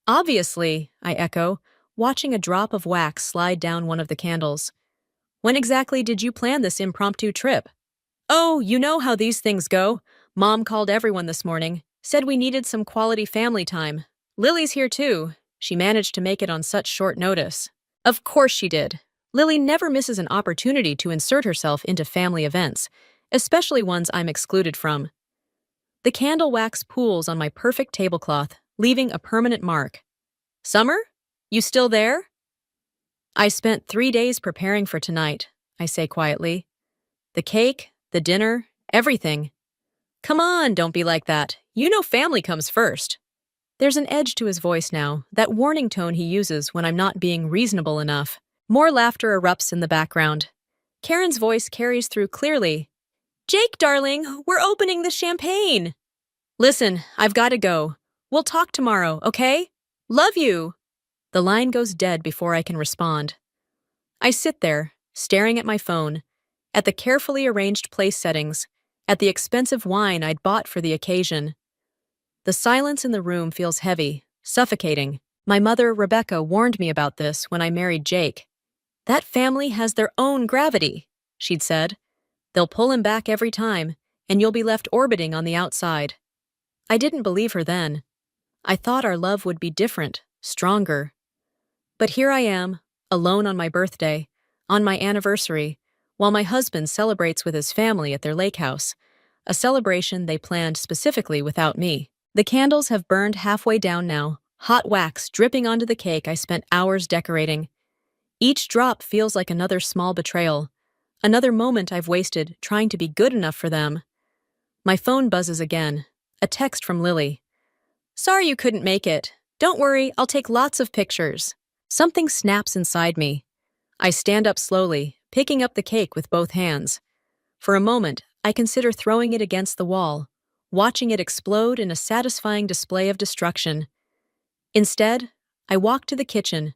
"Obviously," I echo, watching a drop of wax slide down one of the candles. "When exactly did you plan this impromptu trip?" "Oh, you know how these things go. Mom called everyone this morning, said we needed some quality family time. Lily's here too. She managed to make it on such short notice." Of course she did. Lily never misses an opportunity to insert herself into family events, especially ones I'm excluded from. The candle wax pools on my perfect tablecloth, leaving a permanent mark. "Summer? You still there?" "I spent 3 days preparing for tonight," I say quietly. "The cake, the dinner, everything." "Come on, don't be like that. You know family comes first." There's an edge to his voice now, that warning tone he uses when I'm not being reasonable enough. More laughter erupts in the background. Karen's voice carries through clearly. "Jake, darling, we're opening the champagne." "Listen, I've got to go. We'll talk tomorrow, okay? Love you." The line goes dead before I can respond. I sit there, staring at my phone, at the carefully arranged place settings, at the expensive wine I'd bought for the occasion. The silence in the room feels heavy, suffocating. My mother, Rebecca, warned me about this when I married Jake. "That family has their own gravity," she'd said. "They'll pull him back every time, and you'll be left orbiting on the outside." I didn't believe her then. I thought our love would be different, stronger. But here I am, alone on my birthday, on my anniversary, while my husband celebrates with his family at their lake house, a celebration they planned specifically without me. The candles have burned halfway down now, hot wax dripping onto the cake I spent hours decorating. Each drop feels like another small betrayal, another moment I've wasted trying to be good enough for them. My phone buzzes again, a text from Lily. "Sorry you couldn't make it. Don't worry, I'll take lots of pictures." Something snaps inside me. I stand up slowly, picking up the cake with both hands. For a moment, I consider throwing it against the wall, watching it explode in a satisfying display of destruction. Instead, I walk to the kitchen,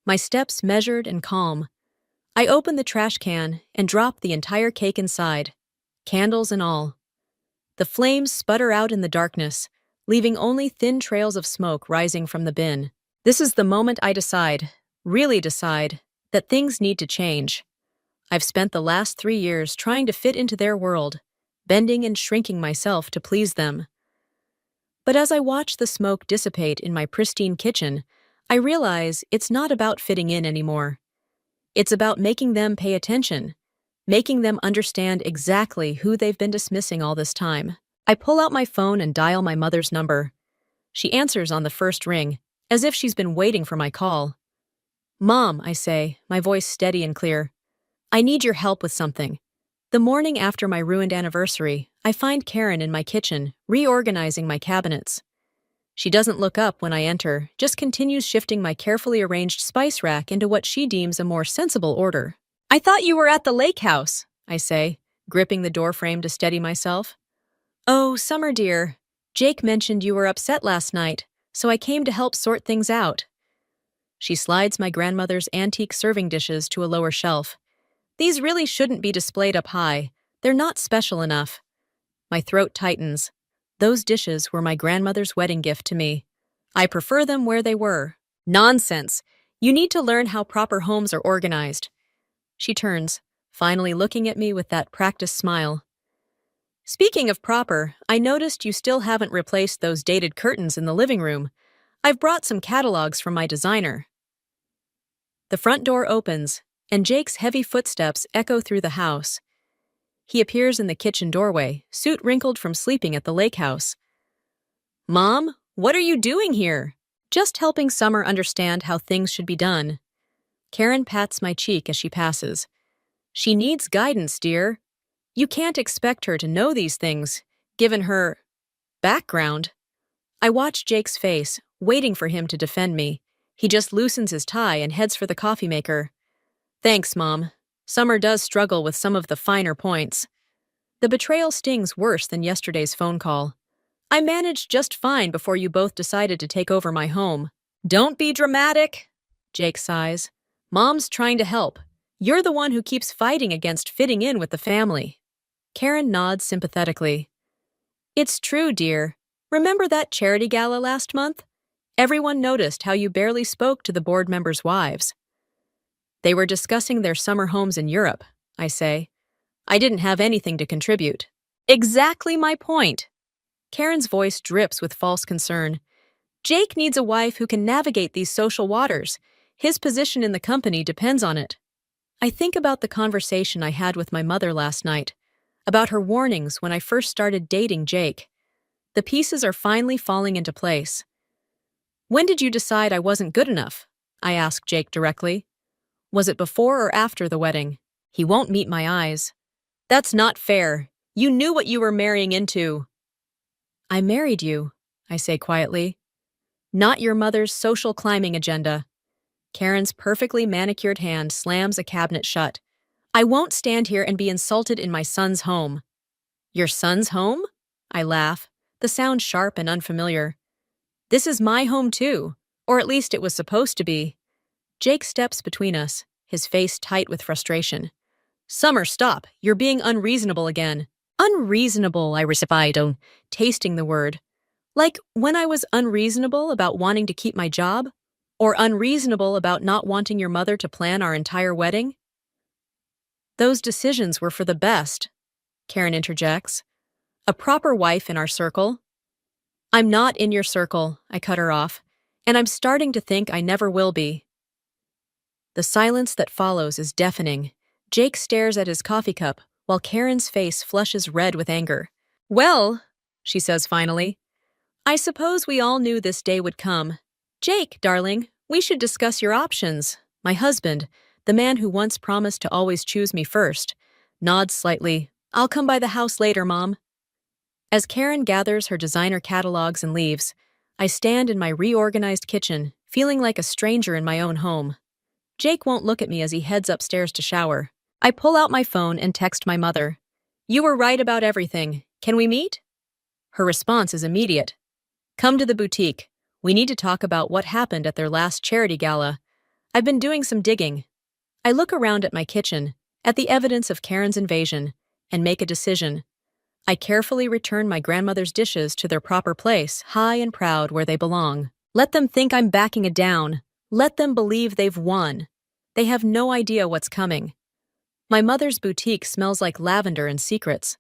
my steps measured and calm. I open the trash can and drop the entire cake inside, candles and all. The flames sputter out in the darkness, leaving only thin trails of smoke rising from the bin. This is the moment I decide, really decide, that things need to change. I've spent the last 3 years trying to fit into their world, bending and shrinking myself to please them. But as I watch the smoke dissipate in my pristine kitchen, I realize it's not about fitting in anymore. It's about making them pay attention, making them understand exactly who they've been dismissing all this time. I pull out my phone and dial my mother's number. She answers on the first ring, as if she's been waiting for my call. "Mom," I say, my voice steady and clear. "I need your help with something." The morning after my ruined anniversary, I find Karen in my kitchen, reorganizing my cabinets. She doesn't look up when I enter, just continues shifting my carefully arranged spice rack into what she deems a more sensible order. "I thought you were at the lake house," I say, gripping the doorframe to steady myself. "Oh, Summer dear, Jake mentioned you were upset last night, so I came to help sort things out." She slides my grandmother's antique serving dishes to a lower shelf. "These really shouldn't be displayed up high. They're not special enough." My throat tightens. Those dishes were my grandmother's wedding gift to me. I prefer them where they were. "Nonsense. You need to learn how proper homes are organized." She turns, finally looking at me with that practiced smile. "Speaking of proper, I noticed you still haven't replaced those dated curtains in the living room. I've brought some catalogs from my designer." The front door opens, and Jake's heavy footsteps echo through the house. He appears in the kitchen doorway, suit wrinkled from sleeping at the lake house. "Mom, what are you doing here?" "Just helping Summer understand how things should be done." Karen pats my cheek as she passes. "She needs guidance, dear. You can't expect her to know these things, given her background." I watch Jake's face, waiting for him to defend me. He just loosens his tie and heads for the coffee maker. "Thanks, Mom. Summer does struggle with some of the finer points." The betrayal stings worse than yesterday's phone call. "I managed just fine before you both decided to take over my home." "Don't be dramatic," Jake sighs. "Mom's trying to help. You're the one who keeps fighting against fitting in with the family." Karen nods sympathetically. "It's true, dear. Remember that charity gala last month? Everyone noticed how you barely spoke to the board members' wives." "They were discussing their summer homes in Europe," I say. "I didn't have anything to contribute." "Exactly my point." Karen's voice drips with false concern. "Jake needs a wife who can navigate these social waters. His position in the company depends on it." I think about the conversation I had with my mother last night, about her warnings when I first started dating Jake. The pieces are finally falling into place. "When did you decide I wasn't good enough?" I asked Jake directly. "Was it before or after the wedding?" He won't meet my eyes. "That's not fair. You knew what you were marrying into." "I married you," I say quietly. "Not your mother's social climbing agenda." Karen's perfectly manicured hand slams a cabinet shut. "I won't stand here and be insulted in my son's home." "Your son's home?" I laugh, the sound sharp and unfamiliar. "This is my home too, or at least it was supposed to be." Jake steps between us, his face tight with frustration. "Summer, stop. You're being unreasonable again." "Unreasonable," I respond, tasting the word. Like when I was unreasonable about wanting to keep my job? Or unreasonable about not wanting your mother to plan our entire wedding? "Those decisions were for the best," Karen interjects. "A proper wife in our circle." "I'm not in your circle," I cut her off, "and I'm starting to think I never will be." The silence that follows is deafening. Jake stares at his coffee cup, while Karen's face flushes red with anger. "Well," she says finally, "I suppose we all knew this day would come. Jake, darling, we should discuss your options." My husband, the man who once promised to always choose me first, nods slightly. "I'll come by the house later, Mom." As Karen gathers her designer catalogs and leaves, I stand in my reorganized kitchen, feeling like a stranger in my own home. Jake won't look at me as he heads upstairs to shower. I pull out my phone and text my mother. "You were right about everything. Can we meet?" Her response is immediate. "Come to the boutique. We need to talk about what happened at their last charity gala. I've been doing some digging." I look around at my kitchen, at the evidence of Karen's invasion, and make a decision. I carefully return my grandmother's dishes to their proper place, high and proud where they belong. Let them think I'm backing it down. Let them believe they've won. They have no idea what's coming. My mother's boutique smells like lavender and secrets.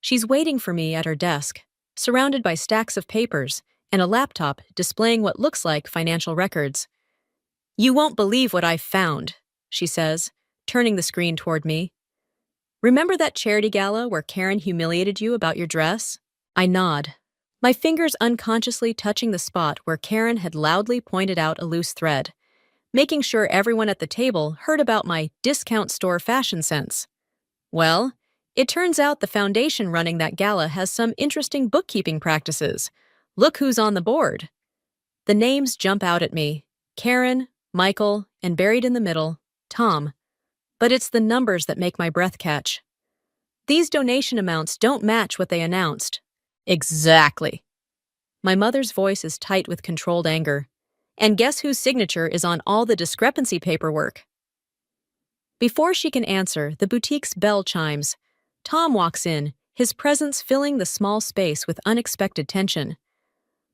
She's waiting for me at her desk, surrounded by stacks of papers and a laptop displaying what looks like financial records. "You won't believe what I've found," she says, turning the screen toward me. "Remember that charity gala where Karen humiliated you about your dress?" I nod, my fingers unconsciously touching the spot where Karen had loudly pointed out a loose thread, making sure everyone at the table heard about my discount store fashion sense. Well, it turns out the foundation running that gala has some interesting bookkeeping practices. Look who's on the board. The names jump out at me: Karen, Michael, and buried in the middle, Tom. But it's the numbers that make my breath catch. These donation amounts don't match what they announced. Exactly. My mother's voice is tight with controlled anger. And guess whose signature is on all the discrepancy paperwork? Before she can answer, the boutique's bell chimes. Tom walks in, his presence filling the small space with unexpected tension.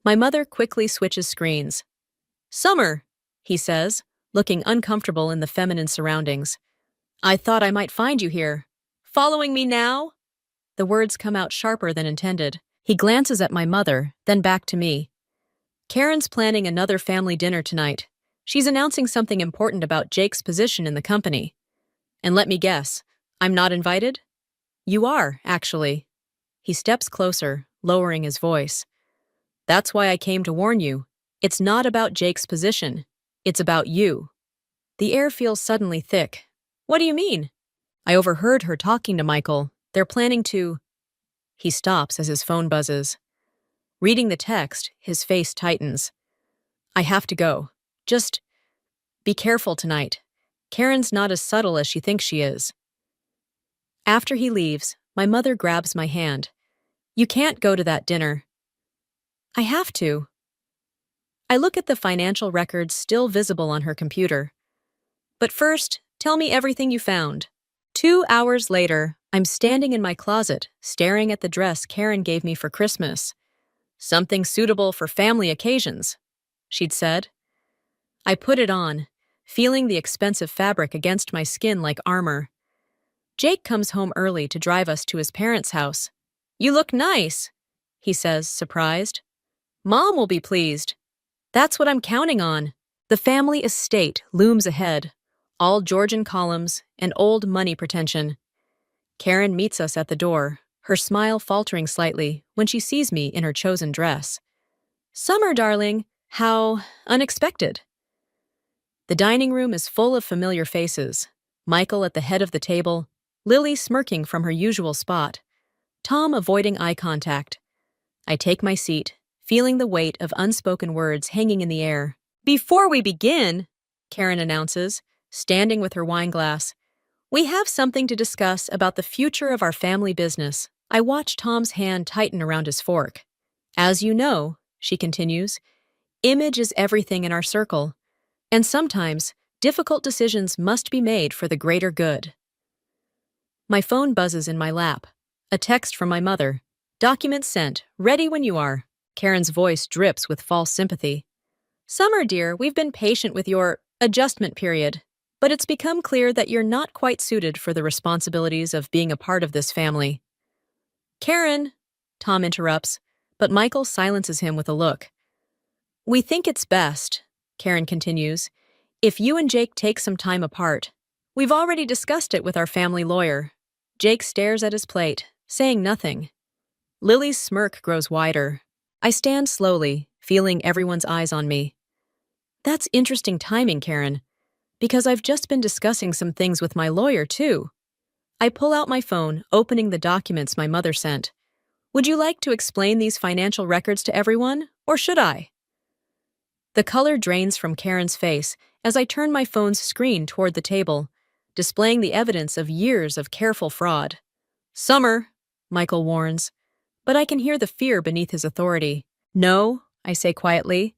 My mother quickly switches screens. "Summer," he says, looking uncomfortable in the feminine surroundings. "I thought I might find you here. Following me now?" The words come out sharper than intended. He glances at my mother, then back to me. "Karen's planning another family dinner tonight. She's announcing something important about Jake's position in the company. And let me guess, I'm not invited? You are, actually. He steps closer, lowering his voice. That's why I came to warn you. It's not about Jake's position. It's about you. The air feels suddenly thick. What do you mean? I overheard her talking to Michael. They're planning to... He stops as his phone buzzes. Reading the text, his face tightens. I have to go. Just be careful tonight. Karen's not as subtle as she thinks she is. After he leaves, my mother grabs my hand. You can't go to that dinner. I have to. I look at the financial records still visible on her computer. But first, tell me everything you found. 2 hours later, I'm standing in my closet, staring at the dress Karen gave me for Christmas. Something suitable for family occasions, she'd said. I put it on, feeling the expensive fabric against my skin like armor. Jake comes home early to drive us to his parents' house. You look nice, he says, surprised. Mom will be pleased. That's what I'm counting on. The family estate looms ahead, all Georgian columns and old money pretension. Karen meets us at the door, her smile faltering slightly when she sees me in her chosen dress. Summer, darling, how unexpected. The dining room is full of familiar faces. Michael at the head of the table, Lily smirking from her usual spot, Tom avoiding eye contact. I take my seat, feeling the weight of unspoken words hanging in the air. Before we begin, Karen announces, standing with her wine glass, we have something to discuss about the future of our family business. I watch Tom's hand tighten around his fork. As you know, she continues, image is everything in our circle, and sometimes difficult decisions must be made for the greater good. My phone buzzes in my lap. A text from my mother. Document sent. Ready when you are. Karen's voice drips with false sympathy. Summer, dear, we've been patient with your adjustment period, but it's become clear that you're not quite suited for the responsibilities of being a part of this family. Karen, Tom interrupts, but Michael silences him with a look. We think it's best, Karen continues, if you and Jake take some time apart. We've already discussed it with our family lawyer. Jake stares at his plate, saying nothing. Lily's smirk grows wider. I stand slowly, feeling everyone's eyes on me. That's interesting timing, Karen, because I've just been discussing some things with my lawyer, too. I pull out my phone, opening the documents my mother sent. Would you like to explain these financial records to everyone, or should I? The color drains from Karen's face as I turn my phone's screen toward the table, displaying the evidence of years of careful fraud. Summer, Michael warns, but I can hear the fear beneath his authority. No, I say quietly.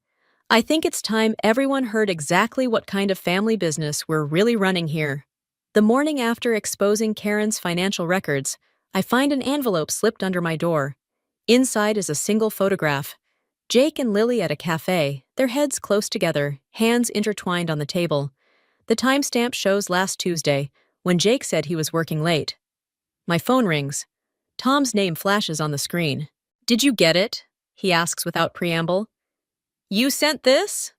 I think it's time everyone heard exactly what kind of family business we're really running here. The morning after exposing Karen's financial records, I find an envelope slipped under my door. Inside is a single photograph. Jake and Lily at a cafe, their heads close together, hands intertwined on the table. The timestamp shows last Tuesday, when Jake said he was working late. My phone rings. Tom's name flashes on the screen. Did you get it? He asks without preamble. You sent this?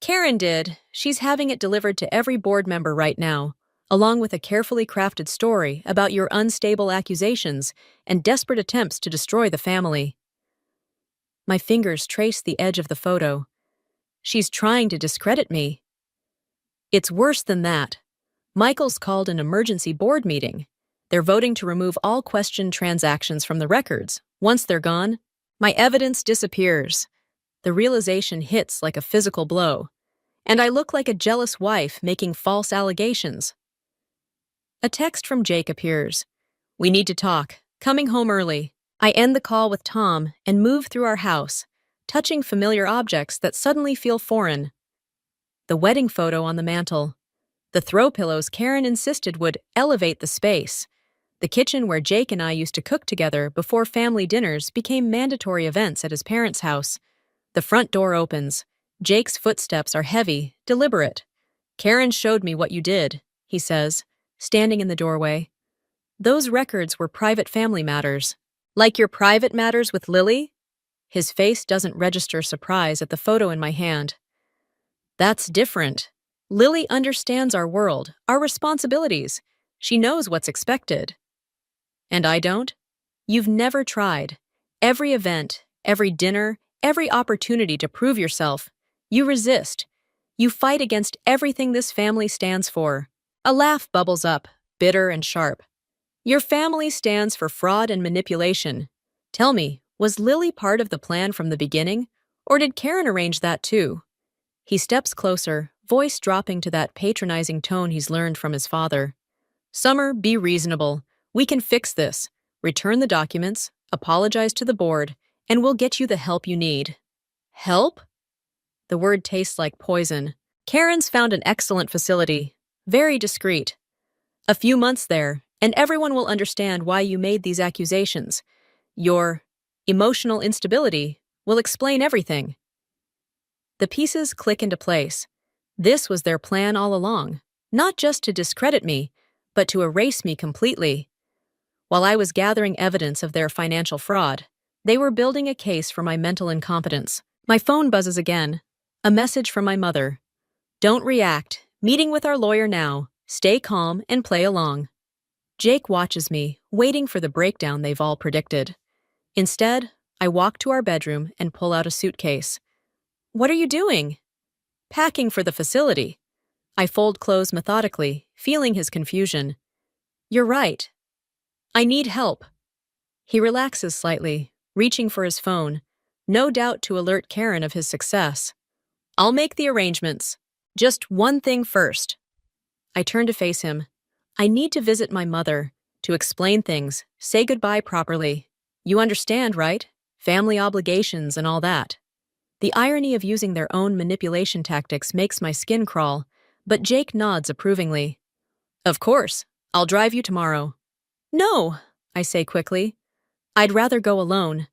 Karen did. She's having it delivered to every board member right now, along with a carefully crafted story about your unstable accusations and desperate attempts to destroy the family. My fingers trace the edge of the photo. She's trying to discredit me. It's worse than that. Michael's called an emergency board meeting. They're voting to remove all questioned transactions from the records. Once they're gone, my evidence disappears. The realization hits like a physical blow, and I look like a jealous wife making false allegations. A text from Jake appears. We need to talk. Coming home early. I end the call with Tom and move through our house, touching familiar objects that suddenly feel foreign. The wedding photo on the mantel. The throw pillows Karen insisted would elevate the space. The kitchen where Jake and I used to cook together before family dinners became mandatory events at his parents' house. The front door opens. Jake's footsteps are heavy, deliberate. Karen showed me what you did, he says, standing in the doorway. Those records were private family matters. Like your private matters with Lily? His face doesn't register surprise at the photo in my hand. That's different. Lily understands our world, our responsibilities. She knows what's expected. And I don't? You've never tried. Every event, every dinner, every opportunity to prove yourself, you resist. You fight against everything this family stands for. A laugh bubbles up, bitter and sharp. Your family stands for fraud and manipulation. Tell me, was Lily part of the plan from the beginning, or did Karen arrange that too? He steps closer, voice dropping to that patronizing tone he's learned from his father. Summer, be reasonable. We can fix this. Return the documents, apologize to the board, and we'll get you the help you need. Help? The word tastes like poison. Karen's found an excellent facility, very discreet. A few months there, and everyone will understand why you made these accusations. Your emotional instability will explain everything. The pieces click into place. This was their plan all along, not just to discredit me, but to erase me completely. While I was gathering evidence of their financial fraud, they were building a case for my mental incompetence. My phone buzzes again. A message from my mother. Don't react. Meeting with our lawyer now. Stay calm and play along. Jake watches me, waiting for the breakdown they've all predicted. Instead, I walk to our bedroom and pull out a suitcase. What are you doing? Packing for the facility. I fold clothes methodically, feeling his confusion. You're right. I need help. He relaxes slightly, reaching for his phone, no doubt to alert Karen of his success. I'll make the arrangements. Just one thing first. I turn to face him. I need to visit my mother, to explain things, say goodbye properly. You understand, right? Family obligations and all that. The irony of using their own manipulation tactics makes my skin crawl, but Jake nods approvingly. Of course, I'll drive you tomorrow. No, I say quickly. I'd rather go alone.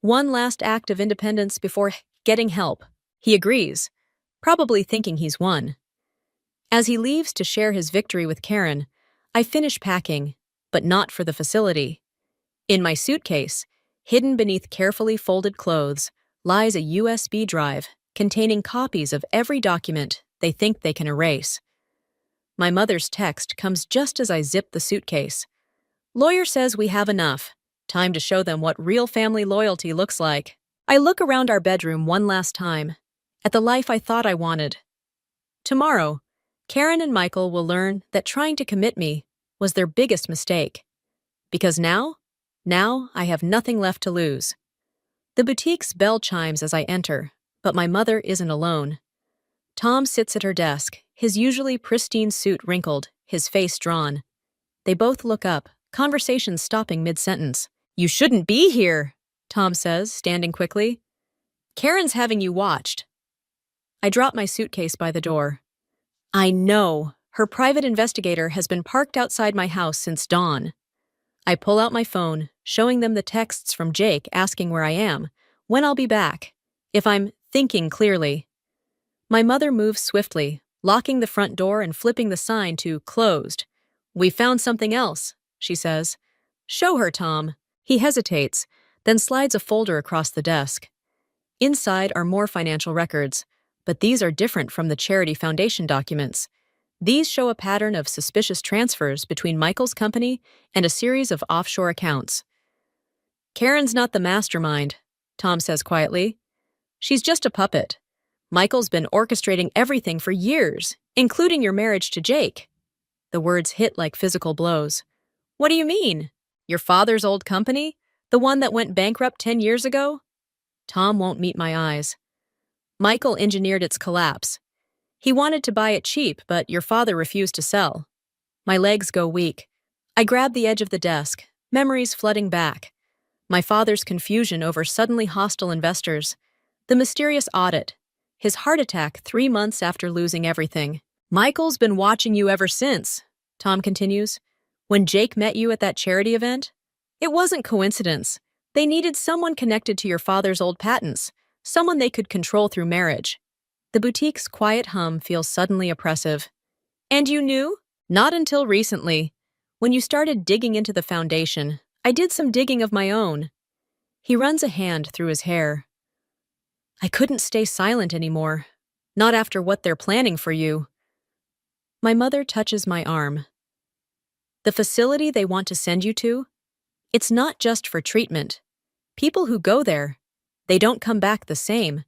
One last act of independence before getting help. He agrees, probably thinking he's won. As he leaves to share his victory with Karen, I finish packing, but not for the facility. In my suitcase, hidden beneath carefully folded clothes, lies a USB drive containing copies of every document they think they can erase. My mother's text comes just as I zip the suitcase. Lawyer says we have enough. Time to show them what real family loyalty looks like. I look around our bedroom one last time, at the life I thought I wanted. Tomorrow, Karen and Michael will learn that trying to commit me was their biggest mistake. Because now I have nothing left to lose. The boutique's bell chimes as I enter, but my mother isn't alone. Tom sits at her desk, his usually pristine suit wrinkled, his face drawn. They both look up, conversation stopping mid-sentence. You shouldn't be here, Tom says, standing quickly. Karen's having you watched. I drop my suitcase by the door. I know. Her private investigator has been parked outside my house since dawn. I pull out my phone, showing them the texts from Jake asking where I am, when I'll be back, if I'm thinking clearly. My mother moves swiftly, locking the front door and flipping the sign to closed. We found something else, she says. Show her, Tom. He hesitates, then slides a folder across the desk. Inside are more financial records, but these are different from the Charity Foundation documents. These show a pattern of suspicious transfers between Michael's company and a series of offshore accounts. Karen's not the mastermind, Tom says quietly. She's just a puppet. Michael's been orchestrating everything for years, including your marriage to Jake. The words hit like physical blows. What do you mean? Your father's old company? The one that went bankrupt 10 years ago? Tom won't meet my eyes. Michael engineered its collapse. He wanted to buy it cheap, but your father refused to sell. My legs go weak. I grab the edge of the desk, memories flooding back. My father's confusion over suddenly hostile investors. The mysterious audit. His heart attack 3 months after losing everything. Michael's been watching you ever since, Tom continues. When Jake met you at that charity event? It wasn't coincidence. They needed someone connected to your father's old patents, someone they could control through marriage. The boutique's quiet hum feels suddenly oppressive. And you knew? Not until recently. When you started digging into the foundation, I did some digging of my own. He runs a hand through his hair. I couldn't stay silent anymore. Not after what they're planning for you. My mother touches my arm. The facility they want to send you to? It's not just for treatment. People who go there, they don't come back the same.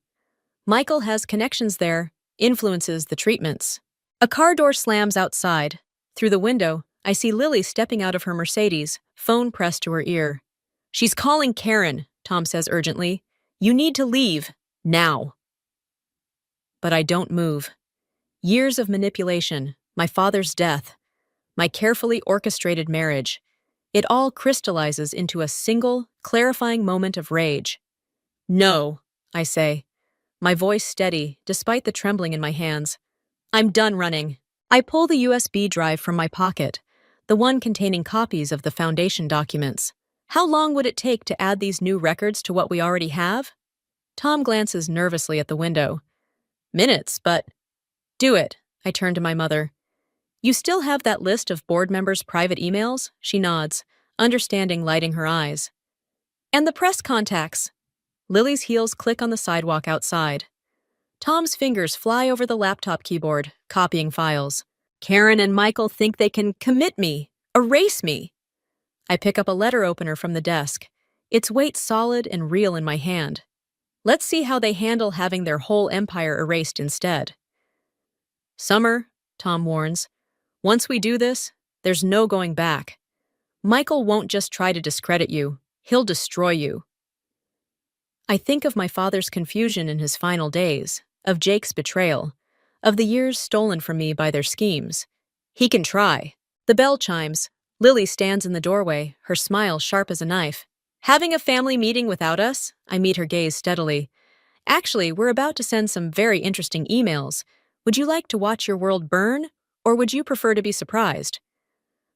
Michael has connections there, influences the treatments. A car door slams outside. Through the window, I see Lily stepping out of her Mercedes, phone pressed to her ear. She's calling Karen, Tom says urgently. You need to leave, now. But I don't move. Years of manipulation, my father's death, my carefully orchestrated marriage, it all crystallizes into a single, clarifying moment of rage. No, I say, my voice steady despite the trembling in my hands. I'm done running. I pull the USB drive from my pocket, the one containing copies of the Foundation documents. How long would it take to add these new records to what we already have? Tom glances nervously at the window. Minutes, but... Do it, I turn to my mother. You still have that list of board members' private emails? She nods, understanding lighting her eyes. And the press contacts. Lily's heels click on the sidewalk outside. Tom's fingers fly over the laptop keyboard, copying files. Karen and Michael think they can commit me, erase me. I pick up a letter opener from the desk, its weight solid and real in my hand. Let's see how they handle having their whole empire erased instead. Summer, Tom warns, once we do this, there's no going back. Michael won't just try to discredit you, he'll destroy you. I think of my father's confusion in his final days, of Jake's betrayal, of the years stolen from me by their schemes. He can try. The bell chimes. Lily stands in the doorway, her smile sharp as a knife. Having a family meeting without us? I meet her gaze steadily. Actually, we're about to send some very interesting emails. Would you like to watch your world burn, or would you prefer to be surprised?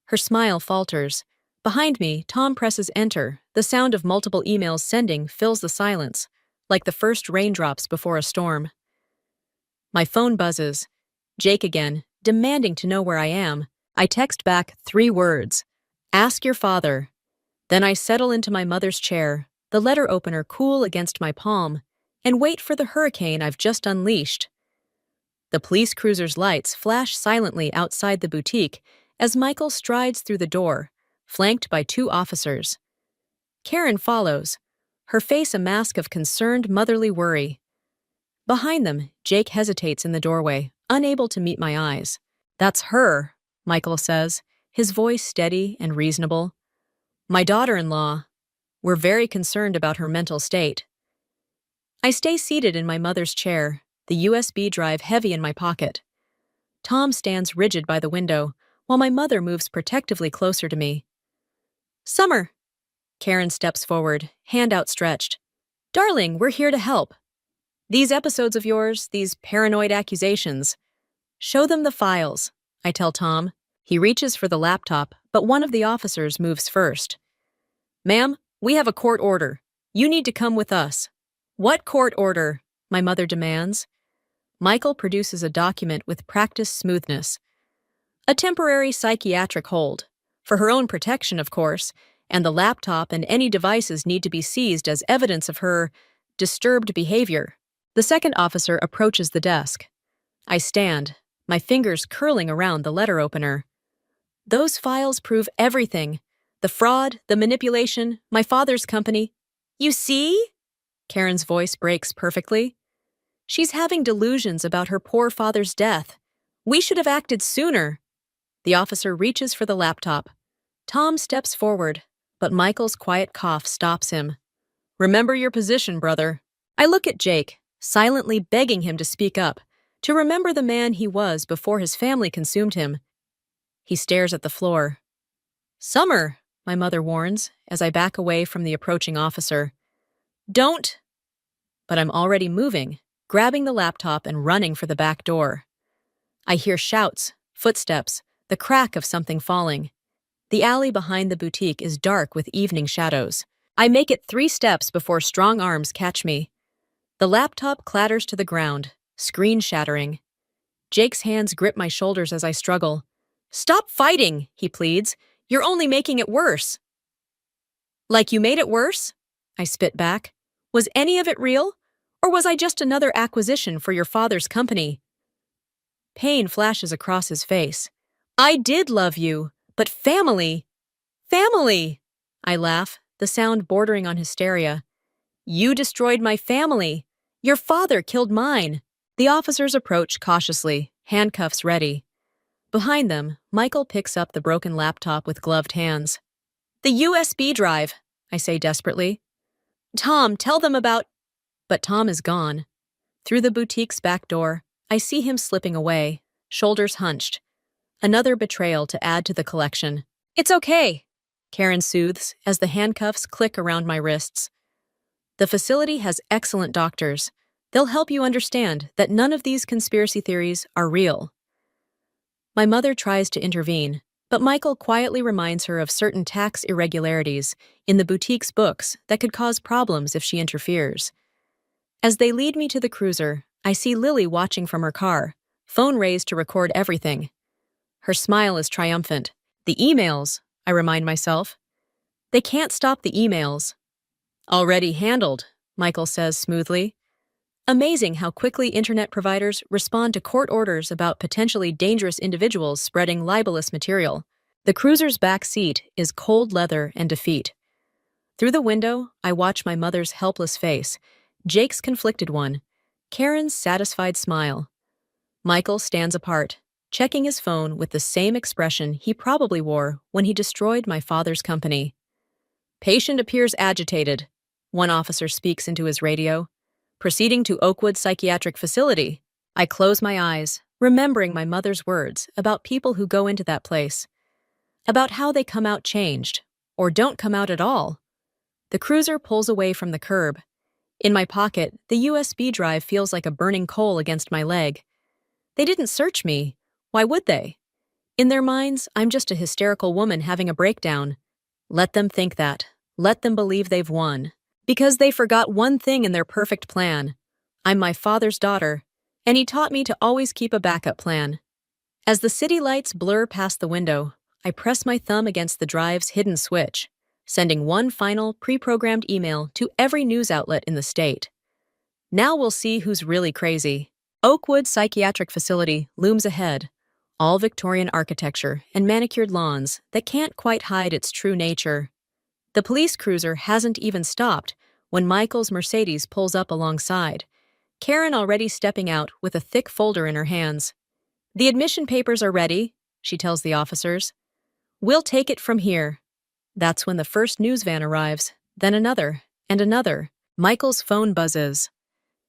Her smile falters. Behind me, Tom presses enter. The sound of multiple emails sending fills the silence, like the first raindrops before a storm. My phone buzzes. Jake again, demanding to know where I am. I text back 3 words. Ask your father. Then I settle into my mother's chair, the letter opener cool against my palm, and wait for the hurricane I've just unleashed. The police cruiser's lights flash silently outside the boutique as Michael strides through the door, flanked by 2 officers. Karen follows, her face a mask of concerned motherly worry. Behind them, Jake hesitates in the doorway, unable to meet my eyes. That's her, Michael says, his voice steady and reasonable. My daughter-in-law. We're very concerned about her mental state. I stay seated in my mother's chair, the USB drive heavy in my pocket. Tom stands rigid by the window, while my mother moves protectively closer to me. Summer. Karen steps forward, hand outstretched. Darling, we're here to help. These episodes of yours, these paranoid accusations. Show them the files, I tell Tom. He reaches for the laptop, but one of the officers moves first. Ma'am, we have a court order. You need to come with us. What court order? My mother demands. Michael produces a document with practiced smoothness. A temporary psychiatric hold. For her own protection, of course, and the laptop and any devices need to be seized as evidence of her disturbed behavior. The second officer approaches the desk. I stand, my fingers curling around the letter opener. Those files prove everything. The fraud, the manipulation, my father's company. You see? Karen's voice breaks perfectly. She's having delusions about her poor father's death. We should have acted sooner. The officer reaches for the laptop. Tom steps forward, but Michael's quiet cough stops him. Remember your position, brother. I look at Jake, silently begging him to speak up, to remember the man he was before his family consumed him. He stares at the floor. Summer, my mother warns, as I back away from the approaching officer. Don't! But I'm already moving, grabbing the laptop and running for the back door. I hear shouts, footsteps, the crack of something falling. The alley behind the boutique is dark with evening shadows. I make it 3 steps before strong arms catch me. The laptop clatters to the ground, screen shattering. Jake's hands grip my shoulders as I struggle. Stop fighting, he pleads. You're only making it worse. Like you made it worse? I spit back. Was any of it real? Or was I just another acquisition for your father's company? Pain flashes across his face. I did love you, but family. Family! I laugh, the sound bordering on hysteria. You destroyed my family. Your father killed mine. The officers approach cautiously, handcuffs ready. Behind them, Michael picks up the broken laptop with gloved hands. The USB drive, I say desperately. Tom, tell them about... But Tom is gone. Through the boutique's back door, I see him slipping away, shoulders hunched. Another betrayal to add to the collection. It's okay, Karen soothes as the handcuffs click around my wrists. The facility has excellent doctors. They'll help you understand that none of these conspiracy theories are real. My mother tries to intervene, but Michael quietly reminds her of certain tax irregularities in the boutique's books that could cause problems if she interferes. As they lead me to the cruiser, I see Lily watching from her car, phone raised to record everything. Her smile is triumphant. The emails, I remind myself. They can't stop the emails. Already handled, Michael says smoothly. Amazing how quickly internet providers respond to court orders about potentially dangerous individuals spreading libelous material. The cruiser's back seat is cold leather and defeat. Through the window, I watch my mother's helpless face, Jake's conflicted one, Karen's satisfied smile. Michael stands apart, checking his phone with the same expression he probably wore when he destroyed my father's company. Patient appears agitated, one officer speaks into his radio. Proceeding to Oakwood Psychiatric Facility. I close my eyes, remembering my mother's words about people who go into that place. About how they come out changed, or don't come out at all. The cruiser pulls away from the curb. In my pocket, the USB drive feels like a burning coal against my leg. They didn't search me. Why would they? In their minds, I'm just a hysterical woman having a breakdown. Let them think that. Let them believe they've won. Because they forgot one thing in their perfect plan. I'm my father's daughter, and he taught me to always keep a backup plan. As the city lights blur past the window, I press my thumb against the drive's hidden switch, sending one final pre-programmed email to every news outlet in the state. Now we'll see who's really crazy. Oakwood Psychiatric Facility looms ahead, all Victorian architecture and manicured lawns that can't quite hide its true nature. The police cruiser hasn't even stopped when Michael's Mercedes pulls up alongside, Karen already stepping out with a thick folder in her hands. The admission papers are ready, she tells the officers. We'll take it from here. That's when the first news van arrives, then another, and another. Michael's phone buzzes.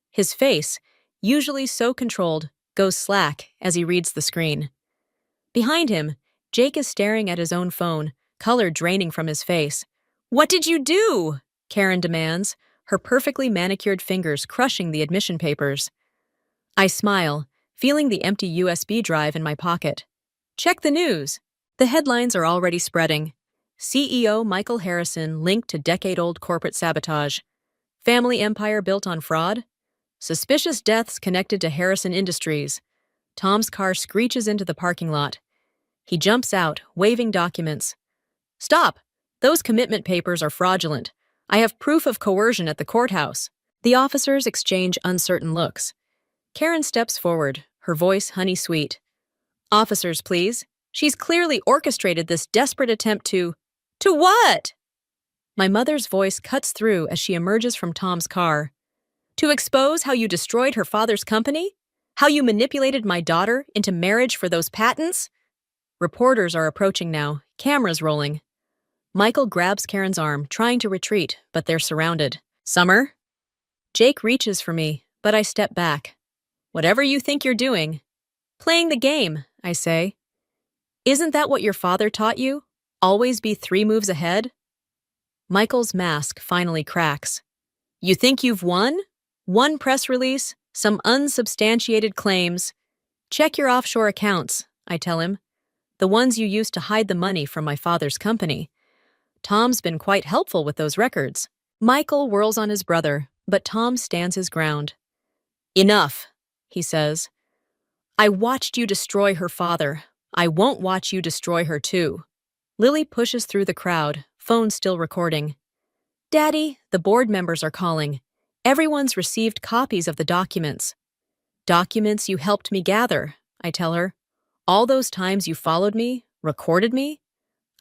His face, usually so controlled, goes slack as he reads the screen. Behind him, Jake is staring at his own phone, color draining from his face. What did you do? Karen demands, her perfectly manicured fingers crushing the admission papers. I smile, feeling the empty USB drive in my pocket. Check the news. The headlines are already spreading. CEO Michael Harrison linked to decade-old corporate sabotage. Family empire built on fraud. Suspicious deaths connected to Harrison Industries. Tom's car screeches into the parking lot. He jumps out, waving documents. Stop! Those commitment papers are fraudulent. I have proof of coercion at the courthouse. The officers exchange uncertain looks. Karen steps forward, her voice honey-sweet. Officers, please. She's clearly orchestrated this desperate attempt to... To what? My mother's voice cuts through as she emerges from Tom's car. To expose how you destroyed her father's company? How you manipulated my daughter into marriage for those patents? Reporters are approaching now, cameras rolling. Michael grabs Karen's arm, trying to retreat, but they're surrounded. Summer? Jake reaches for me, but I step back. Whatever you think you're doing. Playing the game, I say. Isn't that what your father taught you? Always be 3 moves ahead? Michael's mask finally cracks. You think you've won? One press release, some unsubstantiated claims. Check your offshore accounts, I tell him. The ones you used to hide the money from my father's company. Tom's been quite helpful with those records. Michael whirls on his brother, but Tom stands his ground. Enough, he says. I watched you destroy her father. I won't watch you destroy her too. Lily pushes through the crowd, phone still recording. Daddy, the board members are calling. Everyone's received copies of the documents. Documents you helped me gather, I tell her. All those times you followed me, recorded me.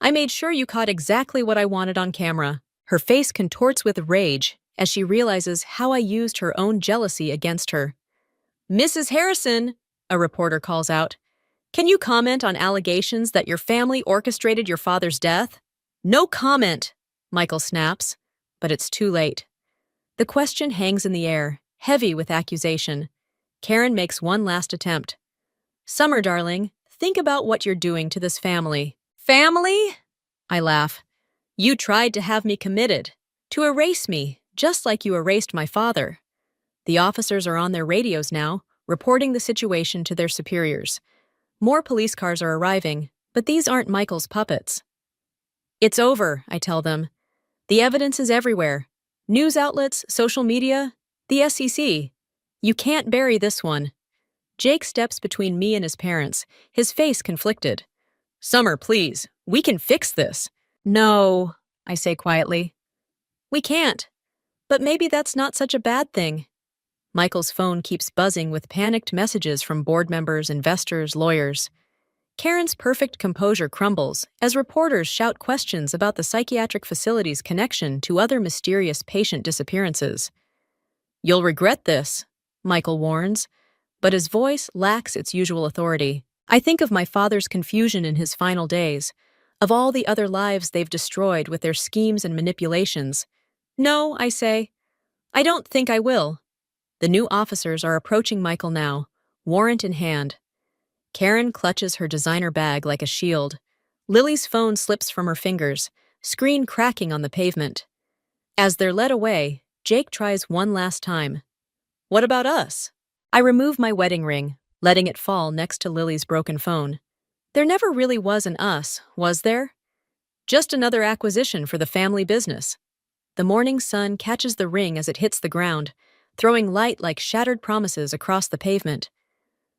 I made sure you caught exactly what I wanted on camera. Her face contorts with rage as she realizes how I used her own jealousy against her. Mrs. Harrison, a reporter calls out, can you comment on allegations that your family orchestrated your father's death? No comment, Michael snaps, but it's too late. The question hangs in the air, heavy with accusation. Karen makes one last attempt. Summer, darling, think about what you're doing to this family. Family? I laugh. You tried to have me committed, to erase me, just like you erased my father. The officers are on their radios now, reporting the situation to their superiors. More police cars are arriving, but these aren't Michael's puppets. It's over, I tell them. The evidence is everywhere. News outlets, social media, the SEC. You can't bury this one. Jake steps between me and his parents, his face conflicted. Summer, please, we can fix this. No, I say quietly. We can't. But maybe that's not such a bad thing. Michael's phone keeps buzzing with panicked messages from board members, investors, lawyers. Karen's perfect composure crumbles as reporters shout questions about the psychiatric facility's connection to other mysterious patient disappearances. You'll regret this, Michael warns, but his voice lacks its usual authority. I think of my father's confusion in his final days, of all the other lives they've destroyed with their schemes and manipulations. No, I say. I don't think I will. The new officers are approaching Michael now, warrant in hand. Karen clutches her designer bag like a shield. Lily's phone slips from her fingers, screen cracking on the pavement. As they're led away, Jake tries one last time. What about us? I remove my wedding ring, letting it fall next to Lily's broken phone. There never really was an us, was there? Just another acquisition for the family business. The morning sun catches the ring as it hits the ground, throwing light like shattered promises across the pavement.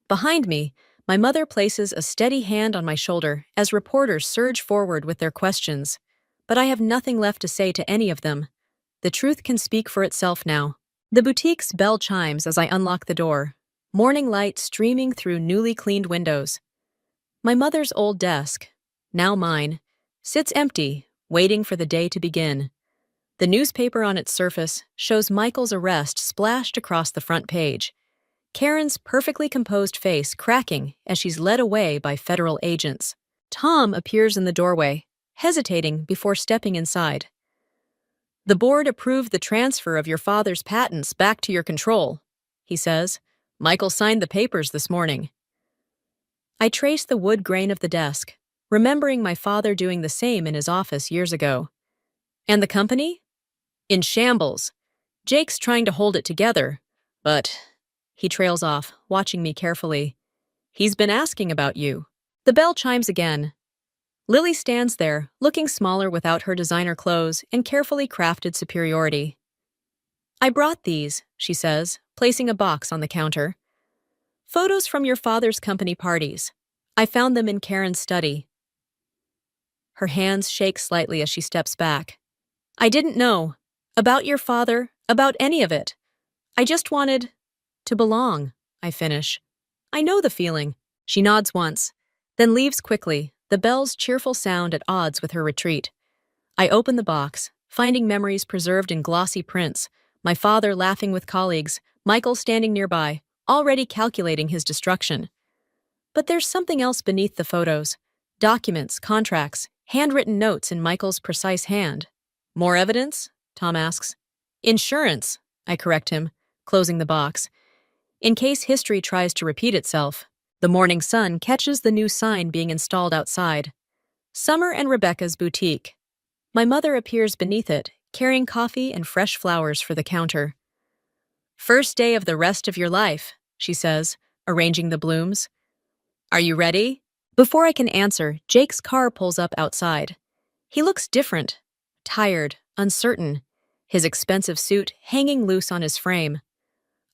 Behind me, my mother places a steady hand on my shoulder as reporters surge forward with their questions. But I have nothing left to say to any of them. The truth can speak for itself now. The boutique's bell chimes as I unlock the door, morning light streaming through newly cleaned windows. My mother's old desk, now mine, sits empty, waiting for the day to begin. The newspaper on its surface shows Michael's arrest splashed across the front page. Karen's perfectly composed face cracking as she's led away by federal agents. Tom appears in the doorway, hesitating before stepping inside. The board approved the transfer of your father's patents back to your control, he says. Michael signed the papers this morning. I trace the wood grain of the desk, remembering my father doing the same in his office years ago. And the company? In shambles. Jake's trying to hold it together, but... He trails off, watching me carefully. He's been asking about you. The bell chimes again. Lily stands there, looking smaller without her designer clothes and carefully crafted superiority. I brought these, she says, placing a box on the counter. Photos from your father's company parties. I found them in Karen's study. Her hands shake slightly as she steps back. I didn't know. About your father, about any of it. I just wanted to belong, I finish. I know the feeling. She nods once, then leaves quickly, the bell's cheerful sound at odds with her retreat. I open the box, finding memories preserved in glossy prints, my father laughing with colleagues, Michael standing nearby, already calculating his destruction. But there's something else beneath the photos. Documents, contracts, handwritten notes in Michael's precise hand. More evidence? Tom asks. Insurance, I correct him, closing the box. In case history tries to repeat itself, the morning sun catches the new sign being installed outside. Summer and Rebecca's boutique. My mother appears beneath it, carrying coffee and fresh flowers for the counter. First day of the rest of your life, she says, arranging the blooms. Are you ready? Before I can answer, Jake's car pulls up outside. He looks different, tired, uncertain, his expensive suit hanging loose on his frame.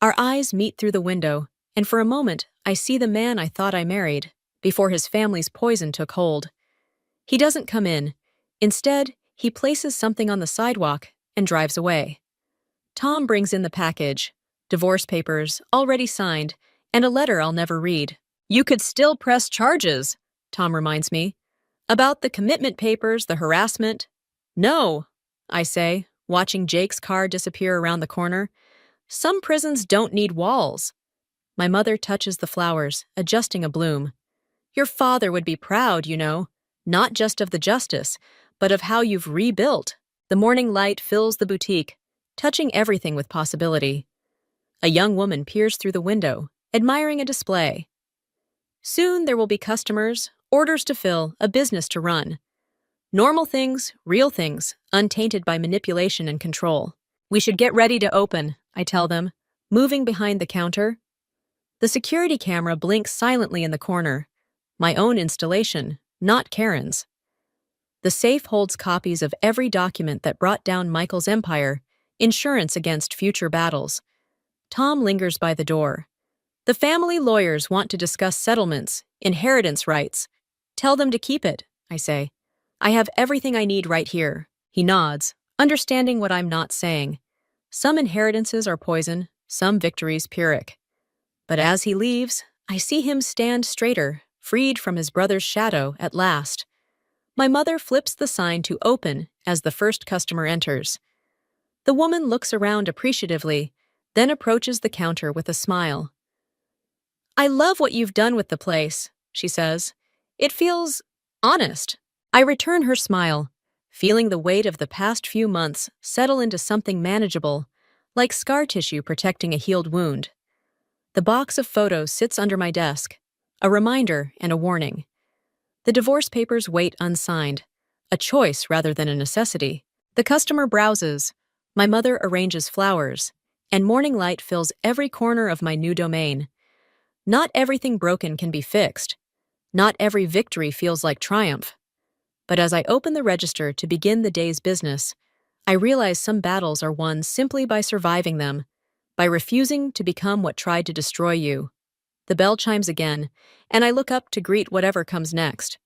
Our eyes meet through the window, and for a moment, I see the man I thought I married, before his family's poison took hold. He doesn't come in. Instead, he places something on the sidewalk and drives away. Tom brings in the package, divorce papers, already signed, and a letter I'll never read. You could still press charges, Tom reminds me. About the commitment papers, the harassment. No, I say, watching Jake's car disappear around the corner. Some prisons don't need walls. My mother touches the flowers, adjusting a bloom. Your father would be proud, you know, not just of the justice, but of how you've rebuilt. The morning light fills the boutique, touching everything with possibility. A young woman peers through the window, admiring a display. Soon there will be customers, orders to fill, a business to run. Normal things, real things, untainted by manipulation and control. We should get ready to open, I tell them, moving behind the counter. The security camera blinks silently in the corner. My own installation, not Karen's. The safe holds copies of every document that brought down Michael's empire, insurance against future battles. Tom lingers by the door. The family lawyers want to discuss settlements, inheritance rights. Tell them to keep it, I say. I have everything I need right here. He nods, understanding what I'm not saying. Some inheritances are poison, some victories Pyrrhic. But as he leaves, I see him stand straighter, freed from his brother's shadow at last. My mother flips the sign to open as the first customer enters. The woman looks around appreciatively, then approaches the counter with a smile. I love what you've done with the place, she says. It feels honest. I return her smile, feeling the weight of the past few months settle into something manageable, like scar tissue protecting a healed wound. The box of photos sits under my desk, a reminder and a warning. The divorce papers wait unsigned, a choice rather than a necessity. The customer browses, my mother arranges flowers, and morning light fills every corner of my new domain. Not everything broken can be fixed. Not every victory feels like triumph. But as I open the register to begin the day's business, I realize some battles are won simply by surviving them, by refusing to become what tried to destroy you. The bell chimes again, and I look up to greet whatever comes next.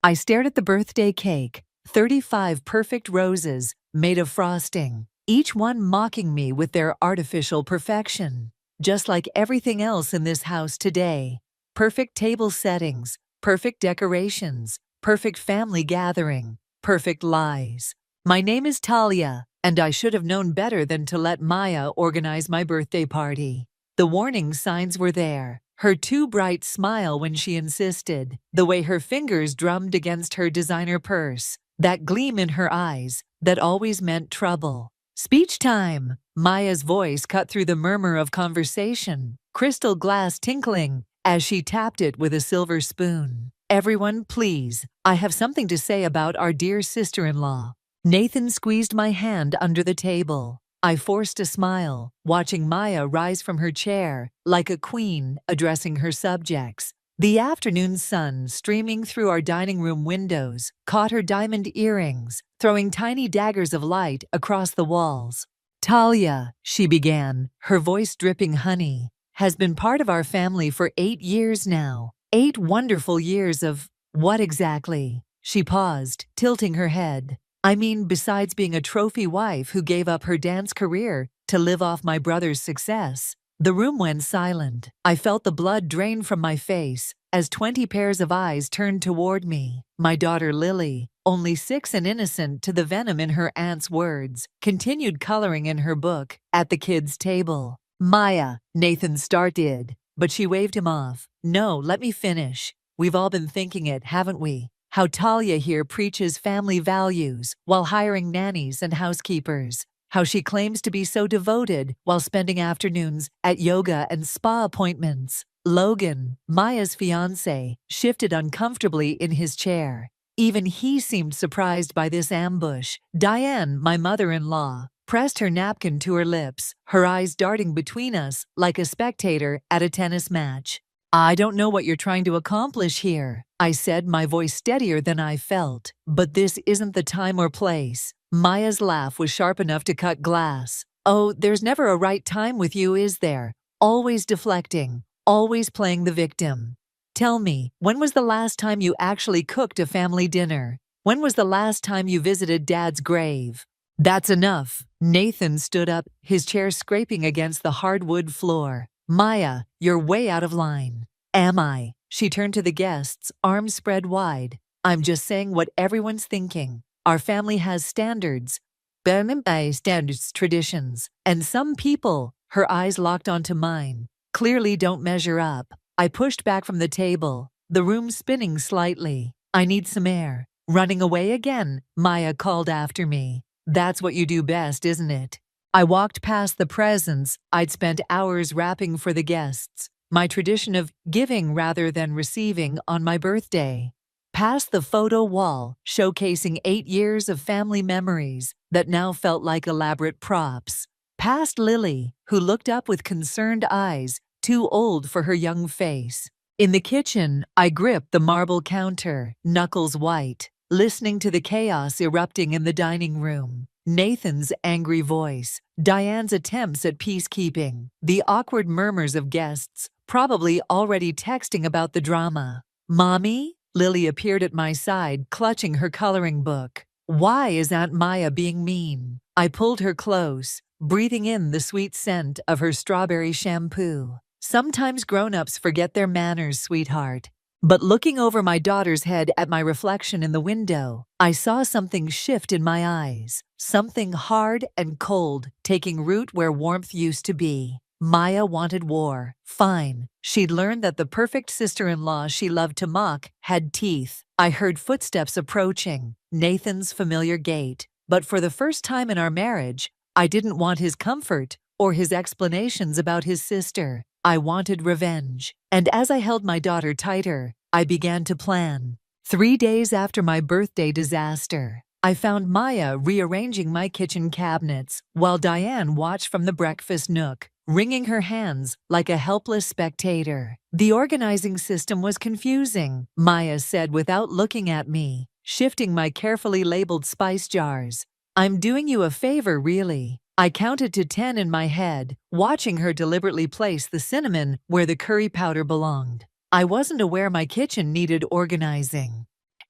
I stared at the birthday cake, 35 perfect roses made of frosting, each one mocking me with their artificial perfection. Just like everything else in this house today. Perfect table settings, perfect decorations, perfect family gathering, perfect lies. My name is Talia, and I should have known better than to let Maya organize my birthday party. The warning signs were there. Her too bright smile when she insisted, the way her fingers drummed against her designer purse, that gleam in her eyes that always meant trouble. Speech time! Maya's voice cut through the murmur of conversation, crystal glass tinkling as she tapped it with a silver spoon. Everyone, please, I have something to say about our dear sister-in-law. Nathan squeezed my hand under the table. I forced a smile, watching Maya rise from her chair, like a queen addressing her subjects. The afternoon sun, streaming through our dining room windows, caught her diamond earrings, throwing tiny daggers of light across the walls. Talia, she began, her voice dripping honey, has been part of our family for 8 years now. 8 wonderful years of what exactly? She paused, tilting her head. I mean, besides being a trophy wife who gave up her dance career to live off my brother's success. The room went silent. I felt the blood drain from my face as 20 pairs of eyes turned toward me. My daughter Lily, only 6 and innocent to the venom in her aunt's words, continued coloring in her book at the kids' table. Maya, Nathan started, but she waved him off. No, let me finish. We've all been thinking it, haven't we? How Talia here preaches family values while hiring nannies and housekeepers. How she claims to be so devoted while spending afternoons at yoga and spa appointments. Logan, Maya's fiancé, shifted uncomfortably in his chair. Even he seemed surprised by this ambush. Diane, my mother-in-law, pressed her napkin to her lips, her eyes darting between us like a spectator at a tennis match. I don't know what you're trying to accomplish here, I said, my voice steadier than I felt. But this isn't the time or place. Maya's laugh was sharp enough to cut glass. Oh, there's never a right time with you, is there? Always deflecting, always playing the victim. Tell me, when was the last time you actually cooked a family dinner? When was the last time you visited Dad's grave? That's enough. Nathan stood up, his chair scraping against the hardwood floor. Maya, you're way out of line. Am I? She turned to the guests, arms spread wide. I'm just saying what everyone's thinking. Our family has standards. Standards, traditions. And some people, her eyes locked onto mine, clearly don't measure up. I pushed back from the table, the room spinning slightly. I need some air. Running away again, Maya called after me. That's what you do best, isn't it? I walked past the presents I'd spent hours wrapping for the guests, my tradition of giving rather than receiving on my birthday. Past the photo wall, showcasing 8 years of family memories that now felt like elaborate props. Past Lily, who looked up with concerned eyes, too old for her young face. In the kitchen, I gripped the marble counter, knuckles white, listening to the chaos erupting in the dining room. Nathan's angry voice, Diane's attempts at peacekeeping, the awkward murmurs of guests, probably already texting about the drama. Mommy? Lily appeared at my side, clutching her coloring book. Why is Aunt Maya being mean? I pulled her close, breathing in the sweet scent of her strawberry shampoo. Sometimes grown-ups forget their manners, sweetheart. But looking over my daughter's head at my reflection in the window, I saw something shift in my eyes. Something hard and cold, taking root where warmth used to be. Maya wanted war. Fine. She'd learned that the perfect sister-in-law she loved to mock had teeth. I heard footsteps approaching, Nathan's familiar gait. But for the first time in our marriage, I didn't want his comfort or his explanations about his sister. I wanted revenge. And as I held my daughter tighter, I began to plan. 3 days after my birthday disaster, I found Maya rearranging my kitchen cabinets while Diane watched from the breakfast nook, wringing her hands like a helpless spectator. The organizing system was confusing, Maya said without looking at me, shifting my carefully labeled spice jars. I'm doing you a favor, really. I counted to 10 in my head, watching her deliberately place the cinnamon where the curry powder belonged. I wasn't aware my kitchen needed organizing.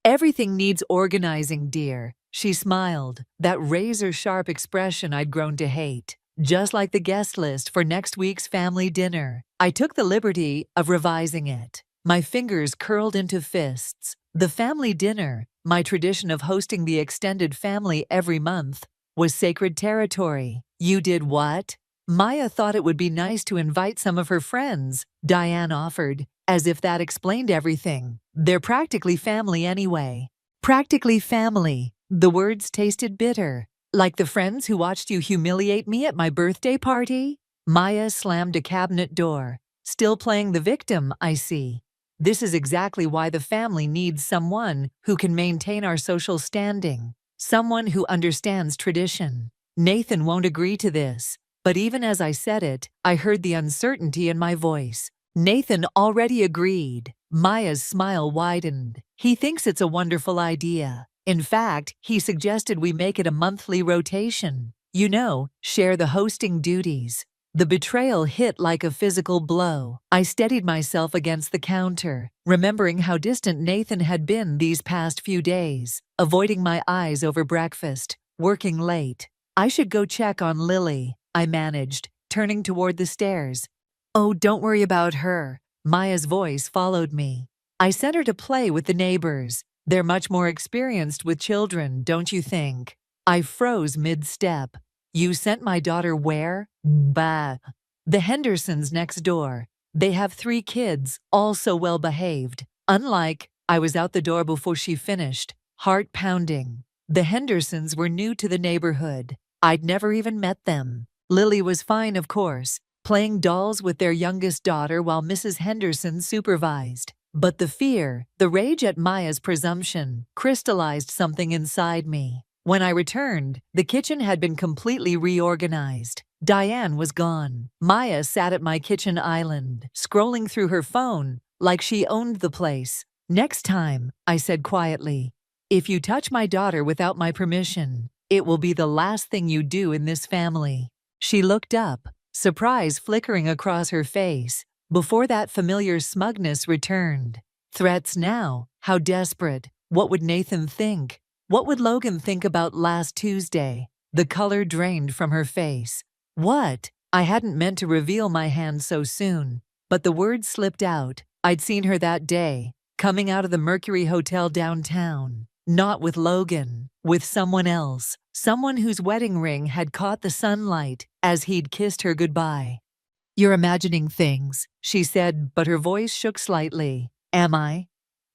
Everything needs organizing, dear. She smiled, that razor-sharp expression I'd grown to hate. Just like the guest list for next week's family dinner, I took the liberty of revising it. My fingers curled into fists. The family dinner, my tradition of hosting the extended family every month, was sacred territory. You did what? Maya thought it would be nice to invite some of her friends, Diane offered, as if that explained everything. They're practically family anyway. Practically family. The words tasted bitter. Like the friends who watched you humiliate me at my birthday party? Maya slammed a cabinet door. Still playing the victim, I see. This is exactly why the family needs someone who can maintain our social standing. Someone who understands tradition. Nathan won't agree to this, but even as I said it, I heard the uncertainty in my voice. Nathan already agreed. Maya's smile widened. He thinks it's a wonderful idea. In fact, he suggested we make it a monthly rotation. You know, share the hosting duties. The betrayal hit like a physical blow. I steadied myself against the counter, remembering how distant Nathan had been these past few days, avoiding my eyes over breakfast, working late. I should go check on Lily, I managed, turning toward the stairs. Oh, don't worry about her. Maya's voice followed me. I sent her to play with the neighbors. They're much more experienced with children, don't you think? I froze mid-step. You sent my daughter where? Bah. The Hendersons next door. They have 3 kids, all so well behaved. Unlike, I was out the door before she finished, heart pounding. The Hendersons were new to the neighborhood. I'd never even met them. Lily was fine, of course, playing dolls with their youngest daughter while Mrs. Henderson supervised. But the fear, the rage at Maya's presumption, crystallized something inside me. When I returned, the kitchen had been completely reorganized. Diane was gone. Maya sat at my kitchen island, scrolling through her phone like she owned the place. Next time, I said quietly, if you touch my daughter without my permission, it will be the last thing you do in this family. She looked up, surprise flickering across her face, before that familiar smugness returned. Threats now? How desperate. What would Nathan think? What would Logan think about last Tuesday? The color drained from her face. What? I hadn't meant to reveal my hand so soon, but the words slipped out. I'd seen her that day, coming out of the Mercury Hotel downtown. Not with Logan, with someone else, someone whose wedding ring had caught the sunlight as he'd kissed her goodbye. "You're imagining things," she said, but her voice shook slightly. "Am I?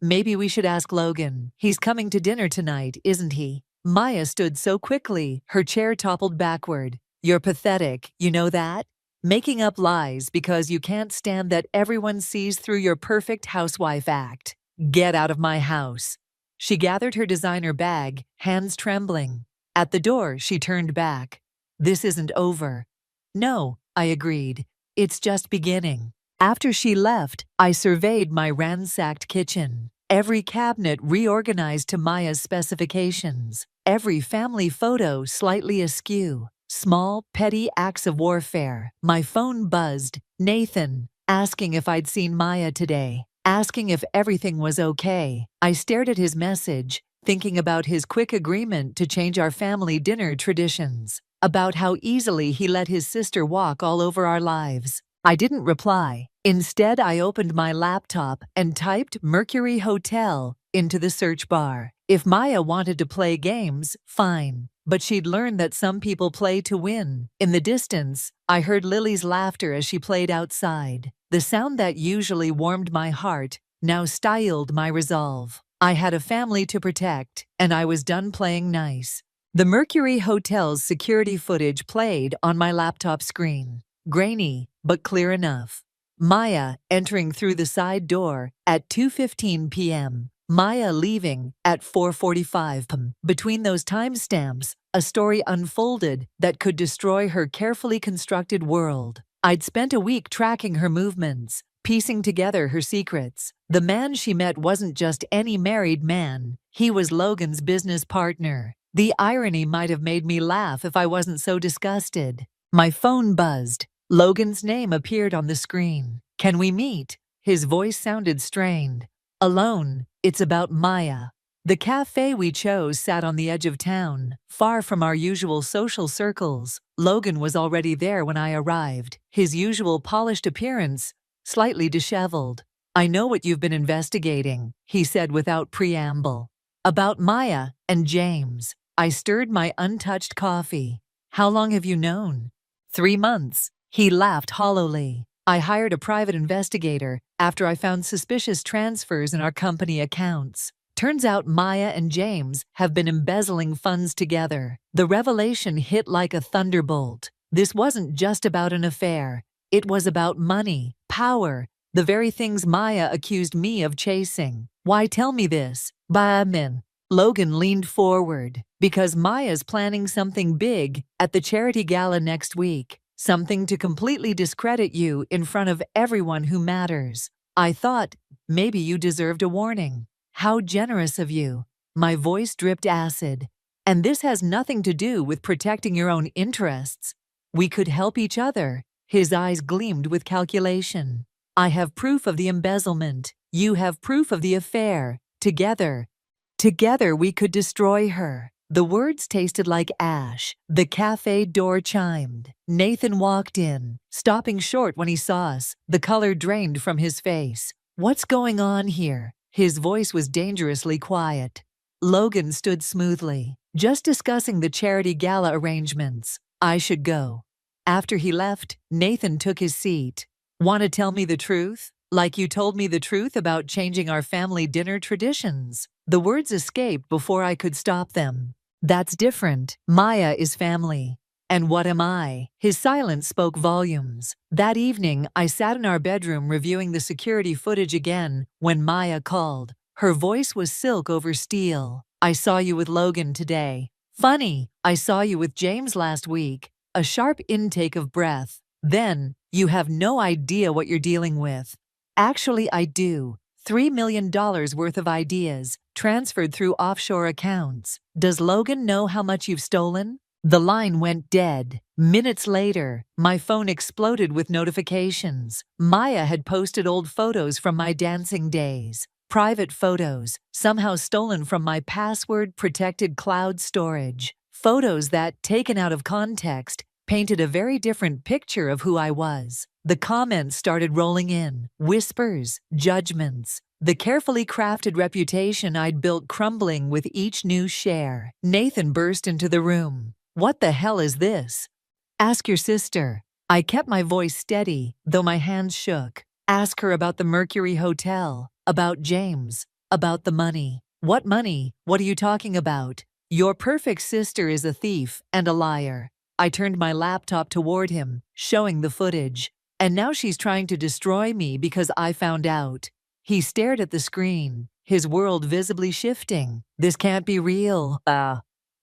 Maybe we should ask Logan. He's coming to dinner tonight, isn't he?" Maya stood so quickly, her chair toppled backward. "You're pathetic, you know that? Making up lies because you can't stand that everyone sees through your perfect housewife act. Get out of my house." She gathered her designer bag, hands trembling. At the door, she turned back. "This isn't over." "No," I agreed. "It's just beginning." After she left, I surveyed my ransacked kitchen. Every cabinet reorganized to Maya's specifications. Every family photo slightly askew. Small, petty acts of warfare. My phone buzzed. Nathan, asking if I'd seen Maya today. Asking if everything was okay. I stared at his message, thinking about his quick agreement to change our family dinner traditions. About how easily he let his sister walk all over our lives. I didn't reply. Instead, I opened my laptop and typed Mercury Hotel into the search bar. If Maya wanted to play games, fine. But she'd learned that some people play to win. In the distance, I heard Lily's laughter as she played outside. The sound that usually warmed my heart now styled my resolve. I had a family to protect, and I was done playing nice. The Mercury Hotel's security footage played on my laptop screen. Grainy, but clear enough. Maya entering through the side door at 2:15 p.m. Maya leaving at 4:45 p.m. Between those timestamps, a story unfolded that could destroy her carefully constructed world. I'd spent a week tracking her movements, piecing together her secrets. The man she met wasn't just any married man. He was Logan's business partner. The irony might have made me laugh if I wasn't so disgusted. My phone buzzed. Logan's name appeared on the screen. "Can we meet?" His voice sounded strained. "Alone. It's about Maya." The cafe we chose sat on the edge of town, far from our usual social circles. Logan was already there when I arrived, his usual polished appearance slightly disheveled. "I know what you've been investigating," he said without preamble. "About Maya and James." I stirred my untouched coffee. "How long have you known?" 3 months. He laughed hollowly. "I hired a private investigator after I found suspicious transfers in our company accounts. Turns out Maya and James have been embezzling funds together." The revelation hit like a thunderbolt. This wasn't just about an affair. It was about money, power, the very things Maya accused me of chasing. "Why tell me this, Bamin?" Logan leaned forward. "Because Maya's planning something big at the charity gala next week. Something to completely discredit you in front of everyone who matters. I thought maybe you deserved a warning." "How generous of you." My voice dripped acid. "And this has nothing to do with protecting your own interests. We could help each other." His eyes gleamed with calculation. "I have proof of the embezzlement. You have proof of the affair. Together we could destroy her." The words tasted like ash. The cafe door chimed. Nathan walked in, stopping short when he saw us. The color drained from his face. "What's going on here?" His voice was dangerously quiet. Logan stood smoothly. "Just discussing the charity gala arrangements. I should go." After he left, Nathan took his seat. "Want to tell me the truth? Like you told me the truth about changing our family dinner traditions." The words escaped before I could stop them. "That's different. Maya is family. And what am I?" His silence spoke volumes. That evening, I sat in our bedroom reviewing the security footage again when Maya called. Her voice was silk over steel. "I saw you with Logan today. Funny, I saw you with James last week." A sharp intake of breath. Then, "You have no idea what you're dealing with." "Actually, I do. $3 million worth of ideas, transferred through offshore accounts. Does Logan know how much you've stolen?" The line went dead. Minutes later, my phone exploded with notifications. Maya had posted old photos from my dancing days. Private photos, somehow stolen from my password-protected cloud storage. Photos that, taken out of context, painted a very different picture of who I was. The comments started rolling in, whispers, judgments, the carefully crafted reputation I'd built crumbling with each new share. Nathan burst into the room. "What the hell is this? Ask your sister." I kept my voice steady, though my hands shook. "Ask her about the Mercury Hotel, about James, about the money." "What money? What are you talking about? Your perfect sister is a thief and a liar." I turned my laptop toward him, showing the footage. "And now she's trying to destroy me because I found out." He stared at the screen, his world visibly shifting. "This can't be real."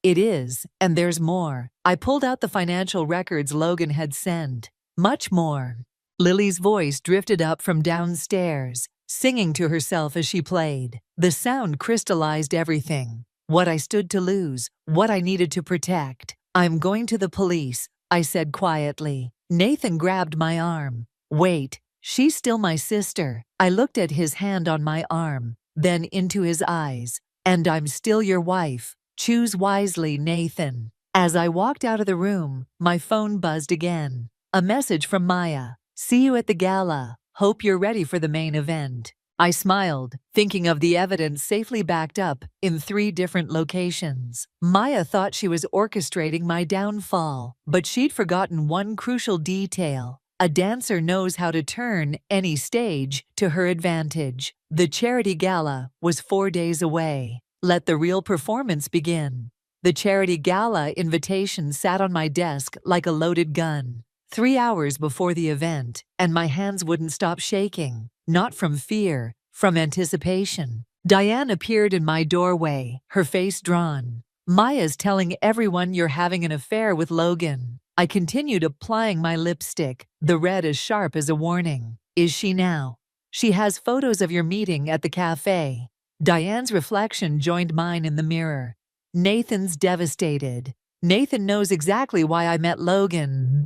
It is, and there's more." I pulled out the financial records Logan had sent. "Much more." Lily's voice drifted up from downstairs, singing to herself as she played. The sound crystallized everything. What I stood to lose, what I needed to protect. "I'm going to the police," I said quietly. Nathan grabbed my arm. "Wait, she's still my sister." I looked at his hand on my arm, then into his eyes. "And I'm still your wife. Choose wisely, Nathan." As I walked out of the room, my phone buzzed again. A message from Maya. "See you at the gala. Hope you're ready for the main event." I smiled, thinking of the evidence safely backed up in 3 different locations. Maya thought she was orchestrating my downfall, but she'd forgotten one crucial detail. A dancer knows how to turn any stage to her advantage. The charity gala was 4 days away. Let the real performance begin. The charity gala invitation sat on my desk like a loaded gun. 3 hours before the event, and my hands wouldn't stop shaking. Not from fear, from anticipation. Diane appeared in my doorway, her face drawn. "Maya's telling everyone you're having an affair with Logan." I continued applying my lipstick, the red as sharp as a warning. "Is she now? She has photos of your meeting at the cafe." Diane's reflection joined mine in the mirror. "Nathan's devastated. Nathan knows exactly why I met Logan."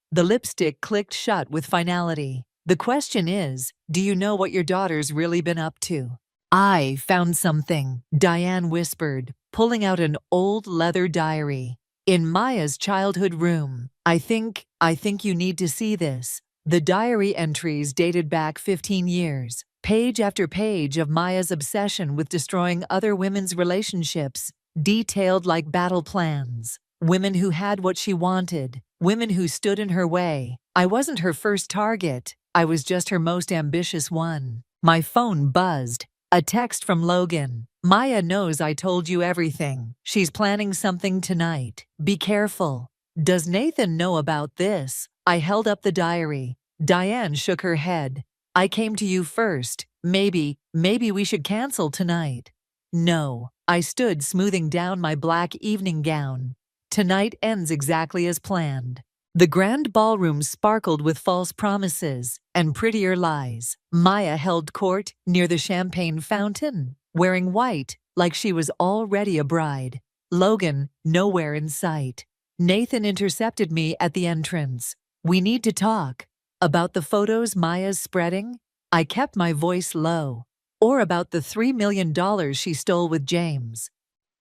The lipstick clicked shut with finality. "The question is, do you know what your daughter's really been up to?" "I found something," Diane whispered, pulling out an old leather diary. "In Maya's childhood room. I think you need to see this." The diary entries dated back 15 years. Page after page of Maya's obsession with destroying other women's relationships, detailed like battle plans. Women who had what she wanted, women who stood in her way. I wasn't her first target, I was just her most ambitious one. My phone buzzed. A text from Logan. "Maya knows I told you everything. She's planning something tonight. Be careful." "Does Nathan know about this?" I held up the diary. Diane shook her head. "I came to you first. Maybe we should cancel tonight." "No." I stood smoothing down my black evening gown. "Tonight ends exactly as planned." The grand ballroom sparkled with false promises and prettier lies. Maya held court near the champagne fountain, wearing white like she was already a bride. Logan nowhere in sight. Nathan intercepted me at the entrance. "We need to talk." "About the photos Maya's spreading?" I kept my voice low. "Or about the $3 million she stole with James?"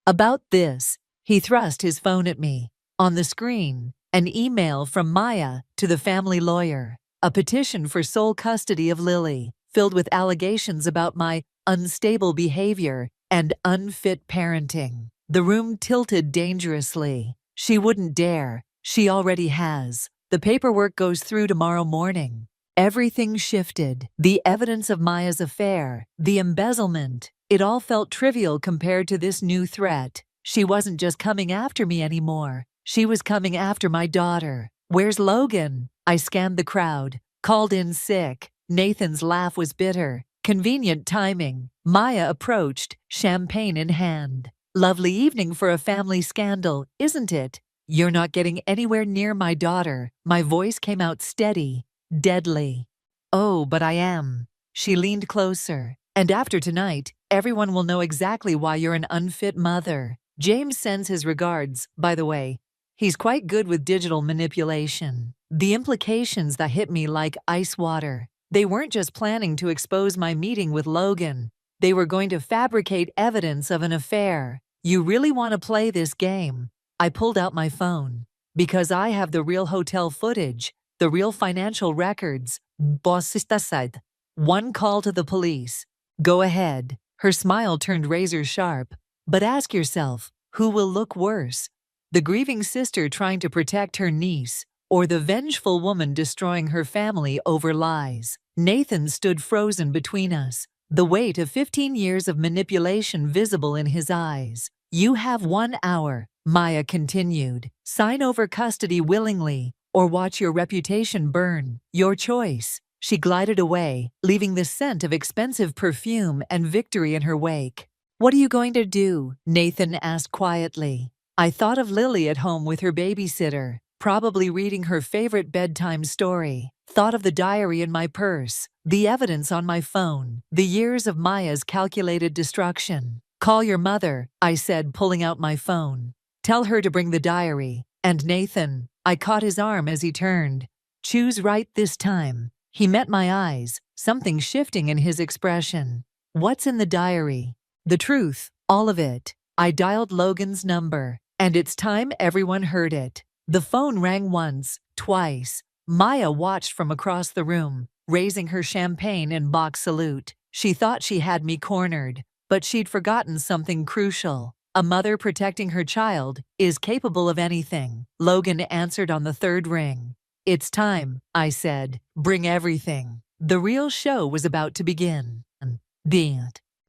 "About this." He thrust his phone at me. On the screen, an email from Maya to the family lawyer. A petition for sole custody of Lily, filled with allegations about my unstable behavior and unfit parenting. The room tilted dangerously. "She wouldn't dare. She already has. The paperwork goes through tomorrow morning." Everything shifted. The evidence of Maya's affair, the embezzlement, it all felt trivial compared to this new threat. She wasn't just coming after me anymore. She was coming after my daughter. "Where's Logan?" I scanned the crowd. "Called in sick." Nathan's laugh was bitter. Convenient timing. Maya approached, champagne in hand. "Lovely evening for a family scandal, isn't it?" "You're not getting anywhere near my daughter." My voice came out steady, deadly. "Oh, but I am." She leaned closer. "And after tonight, everyone will know exactly why you're an unfit mother. James sends his regards, by the way. He's quite good with digital manipulation." The implications that hit me like ice water. They weren't just planning to expose my meeting with Logan. They were going to fabricate evidence of an affair. You really want to play this game? I pulled out my phone. Because I have the real hotel footage, the real financial records. Boss said. One call to the police. Go ahead. Her smile turned razor sharp. But ask yourself, who will look worse? The grieving sister trying to protect her niece, or the vengeful woman destroying her family over lies? Nathan stood frozen between us, the weight of 15 years of manipulation visible in his eyes. You have 1 hour, Maya continued. Sign over custody willingly, or watch your reputation burn. Your choice. She glided away, leaving the scent of expensive perfume and victory in her wake. What are you going to do? Nathan asked quietly. I thought of Lily at home with her babysitter, probably reading her favorite bedtime story. Thought of the diary in my purse, the evidence on my phone, the years of Maya's calculated destruction. Call your mother, I said, pulling out my phone. Tell her to bring the diary. And Nathan, I caught his arm as he turned. Choose right this time. He met my eyes, something shifting in his expression. What's in the diary? The truth, all of it. I dialed Logan's number, and it's time everyone heard it. The phone rang once, twice. Maya watched from across the room, raising her champagne in mock salute. She thought she had me cornered, but she'd forgotten something crucial. A mother protecting her child is capable of anything. Logan answered on the third ring. It's time, I said. Bring everything. The real show was about to begin.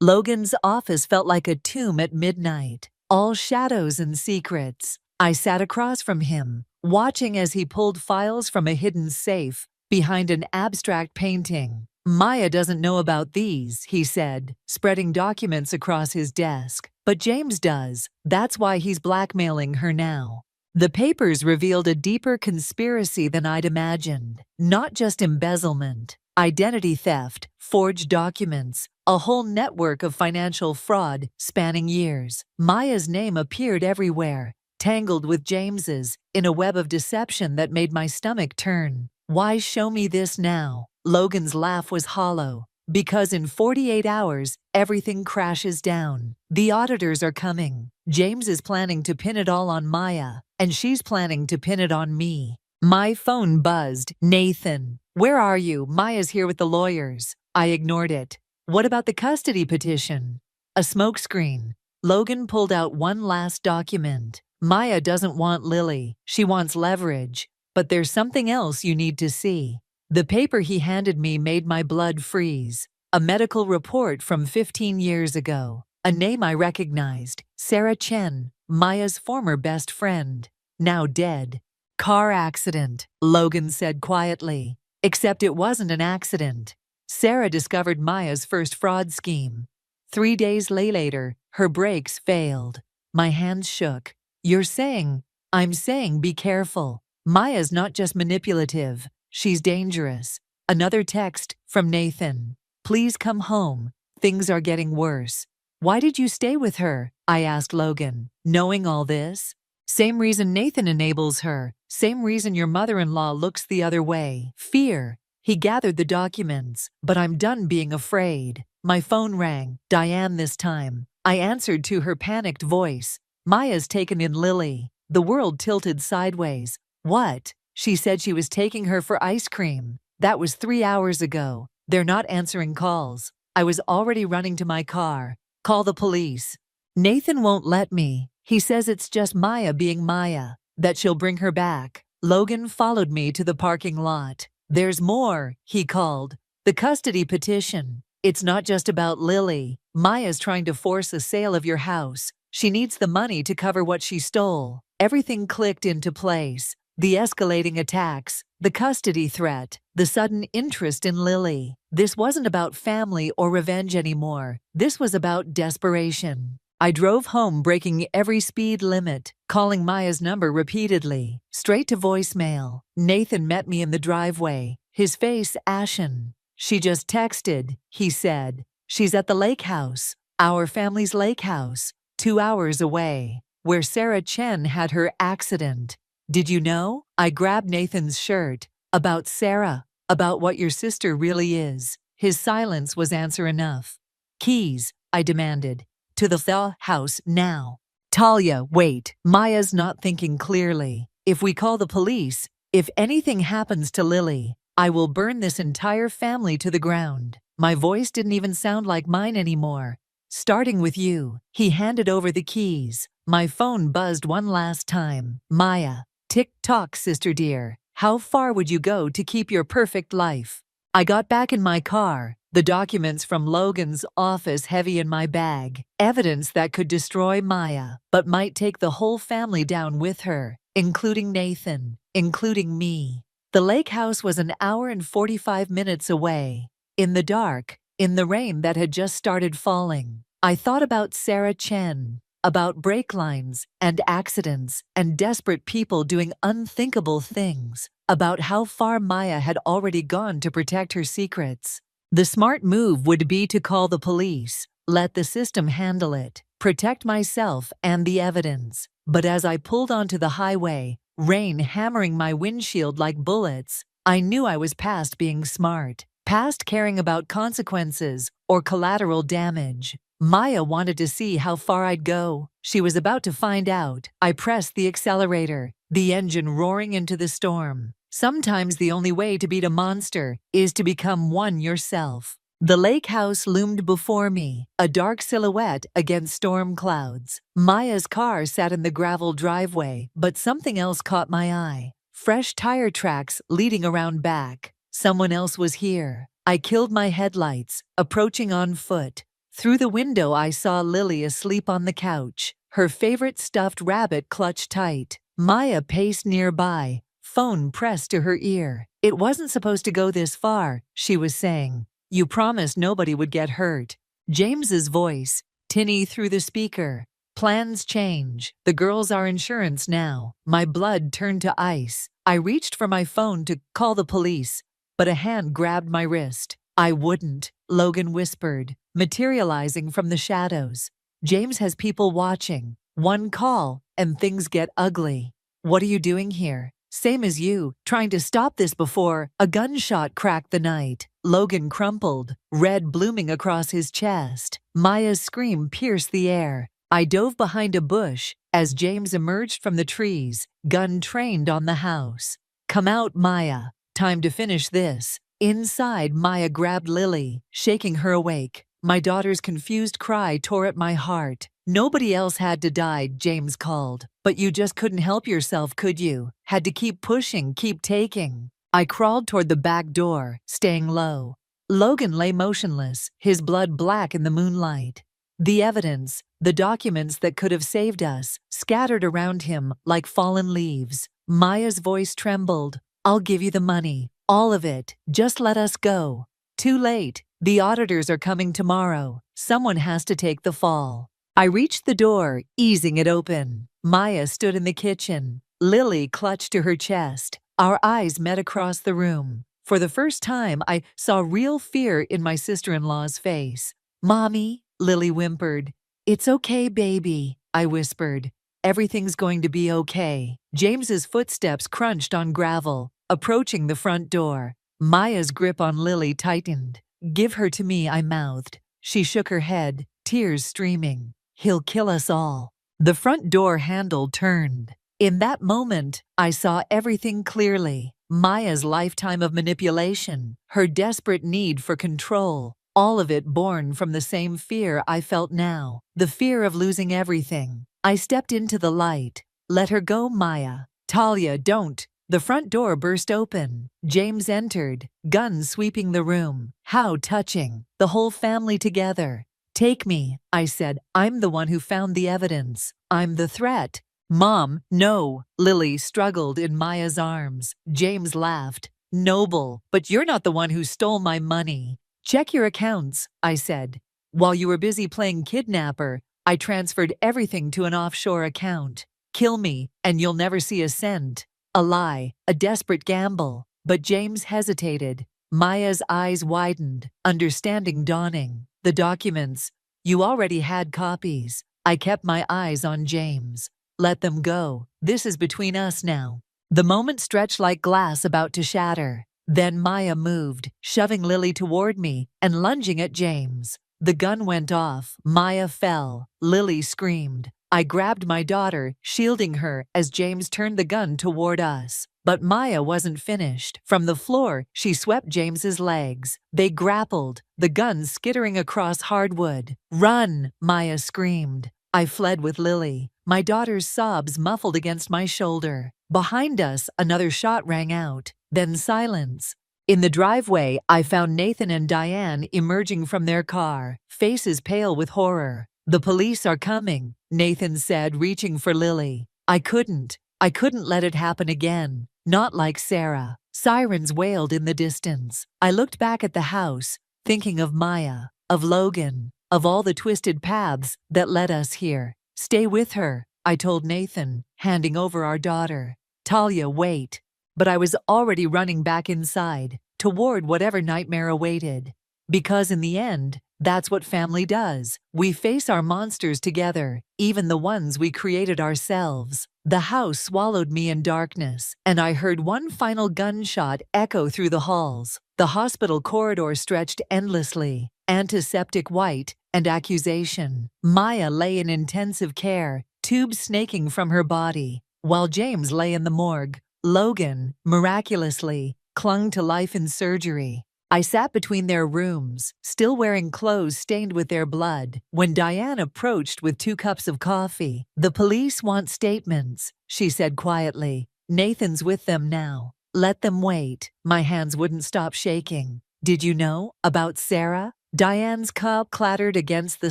Logan's office felt like a tomb at midnight, all shadows and secrets. I sat across from him, watching as he pulled files from a hidden safe behind an abstract painting. Maya doesn't know about these, he said, spreading documents across his desk. But James does. That's why he's blackmailing her now. The papers revealed a deeper conspiracy than I'd imagined. Not just embezzlement, identity theft, forged documents, a whole network of financial fraud spanning years. Maya's name appeared everywhere, tangled with James's, in a web of deception that made my stomach turn. Why show me this now? Logan's laugh was hollow. Because in 48 hours, everything crashes down. The auditors are coming. James is planning to pin it all on Maya, and she's planning to pin it on me. My phone buzzed. Nathan, where are you? Maya's here with the lawyers. I ignored it. What about the custody petition? A smokescreen. Logan pulled out one last document. Maya doesn't want Lily. She wants leverage. But there's something else you need to see. The paper he handed me made my blood freeze. A medical report from 15 years ago. A name I recognized. Sarah Chen, Maya's former best friend. Now dead. Car accident, Logan said quietly. Except it wasn't an accident. Sarah discovered Maya's first fraud scheme. 3 days later, her brakes failed. My hands shook. You're saying? I'm saying be careful. Maya's not just manipulative. She's dangerous. Another text from Nathan. Please come home. Things are getting worse. Why did you stay with her? I asked Logan. Knowing all this? Same reason Nathan enables her. Same reason your mother-in-law looks the other way. Fear. He gathered the documents. But I'm done being afraid. My phone rang. Diane this time. I answered to her panicked voice. Maya's taken in Lily. The world tilted sideways. What? She said she was taking her for ice cream. That was 3 hours ago. They're not answering calls. I was already running to my car. Call the police. Nathan won't let me. He says it's just Maya being Maya, that she'll bring her back. Logan followed me to the parking lot. There's more, he called. The custody petition. It's not just about Lily. Maya's trying to force a sale of your house. She needs the money to cover what she stole. Everything clicked into place. The escalating attacks, the custody threat, the sudden interest in Lily. This wasn't about family or revenge anymore. This was about desperation. I drove home breaking every speed limit, calling Maya's number repeatedly, straight to voicemail. Nathan met me in the driveway, his face ashen. She just texted, he said. She's at the lake house, our family's lake house, 2 hours away, where Sarah Chen had her accident. Did you know? I grabbed Nathan's shirt. About Sarah. About what your sister really is. His silence was answer enough. Keys, I demanded. To the house now. Talia, wait. Maya's not thinking clearly. If we call the police, if anything happens to Lily, I will burn this entire family to the ground. My voice didn't even sound like mine anymore. Starting with you. He handed over the keys. My phone buzzed one last time. Maya. Tick-tock, sister dear. How far would you go to keep your perfect life? I got back in my car, the documents from Logan's office heavy in my bag. Evidence that could destroy Maya, but might take the whole family down with her, including Nathan, including me. The lake house was an hour and 45 minutes away. In the dark, in the rain that had just started falling, I thought about Sarah Chen, about brake lines and accidents and desperate people doing unthinkable things, about how far Maya had already gone to protect her secrets. The smart move would be to call the police, let the system handle it, protect myself and the evidence. But as I pulled onto the highway, rain hammering my windshield like bullets, I knew I was past being smart, past caring about consequences or collateral damage. Maya wanted to see how far I'd go. She was about to find out. I pressed the accelerator, the engine roaring into the storm. Sometimes the only way to beat a monster is to become one yourself. The lake house loomed before me, a dark silhouette against storm clouds. Maya's car sat in the gravel driveway, but something else caught my eye. Fresh tire tracks leading around back. Someone else was here. I killed my headlights, approaching on foot. Through the window I saw Lily asleep on the couch, her favorite stuffed rabbit clutched tight. Maya paced nearby, phone pressed to her ear. It wasn't supposed to go this far, she was saying. You promised nobody would get hurt. James's voice, tinny through the speaker. Plans change. The girls are insurance now. My blood turned to ice. I reached for my phone to call the police, but a hand grabbed my wrist. I wouldn't, Logan whispered, materializing from the shadows. James has people watching. One call, and things get ugly. What are you doing here? Same as you, trying to stop this before a gunshot cracked the night. Logan crumpled, red blooming across his chest. Maya's scream pierced the air. I dove behind a bush as James emerged from the trees, gun trained on the house. Come out, Maya. Time to finish this. Inside, Maya grabbed Lily, shaking her awake. My daughter's confused cry tore at my heart. Nobody else had to die, James called. But you just couldn't help yourself, could you? Had to keep pushing, keep taking. I crawled toward the back door, staying low. Logan lay motionless, his blood black in the moonlight. The evidence, the documents that could have saved us, scattered around him like fallen leaves. Maya's voice trembled. I'll give you the money. All of it. Just let us go. Too late. The auditors are coming tomorrow. Someone has to take the fall. I reached the door, easing it open. Maya stood in the kitchen. Lily clutched to her chest. Our eyes met across the room. For the first time, I saw real fear in my sister-in-law's face. Mommy, Lily whimpered. It's okay, baby, I whispered. Everything's going to be okay. James's footsteps crunched on gravel, approaching the front door. Maya's grip on Lily tightened. Give her to me, I mouthed. She shook her head, tears streaming. He'll kill us all. The front door handle turned. In that moment, I saw everything clearly. Maya's lifetime of manipulation, her desperate need for control, all of it born from the same fear I felt now, the fear of losing everything. I stepped into the light. Let her go, Maya. Talia, don't. The front door burst open. James entered, gun sweeping the room. How touching. The whole family together. Take me, I said. I'm the one who found the evidence. I'm the threat. Mom, no. Lily struggled in Maya's arms. James laughed. Noble, but you're not the one who stole my money. Check your accounts, I said. While you were busy playing kidnapper, I transferred everything to an offshore account. Kill me, and you'll never see a cent. A lie, a desperate gamble. But James hesitated. Maya's eyes widened, understanding dawning. The documents. You already had copies. I kept my eyes on James. Let them go. This is between us now. The moment stretched like glass about to shatter. Then Maya moved, shoving Lily toward me and lunging at James. The gun went off. Maya fell. Lily screamed. I grabbed my daughter, shielding her as James turned the gun toward us. But Maya wasn't finished. From the floor, she swept James's legs. They grappled, the gun skittering across hardwood. Run! Maya screamed. I fled with Lily, my daughter's sobs muffled against my shoulder. Behind us, another shot rang out. Then silence. In the driveway, I found Nathan and Diane emerging from their car, faces pale with horror. The police are coming, Nathan said, reaching for Lily. I couldn't let it happen again. Not like Sarah. Sirens wailed in the distance. I looked back at the house, thinking of Maya, of Logan, of all the twisted paths that led us here. Stay with her, I told Nathan, handing over our daughter. Talia, wait. But I was already running back inside, toward whatever nightmare awaited. Because in the end, that's what family does. We face our monsters together, even the ones we created ourselves. The house swallowed me in darkness, and I heard one final gunshot echo through the halls. The hospital corridor stretched endlessly, antiseptic white and accusation. Maya lay in intensive care, tubes snaking from her body, while James lay in the morgue. Logan, miraculously, clung to life in surgery. I sat between their rooms, still wearing clothes stained with their blood, when Diane approached with 2 cups of coffee. The police want statements, she said quietly. Nathan's with them now. Let them wait. My hands wouldn't stop shaking. Did you know about Sarah? Diane's cup clattered against the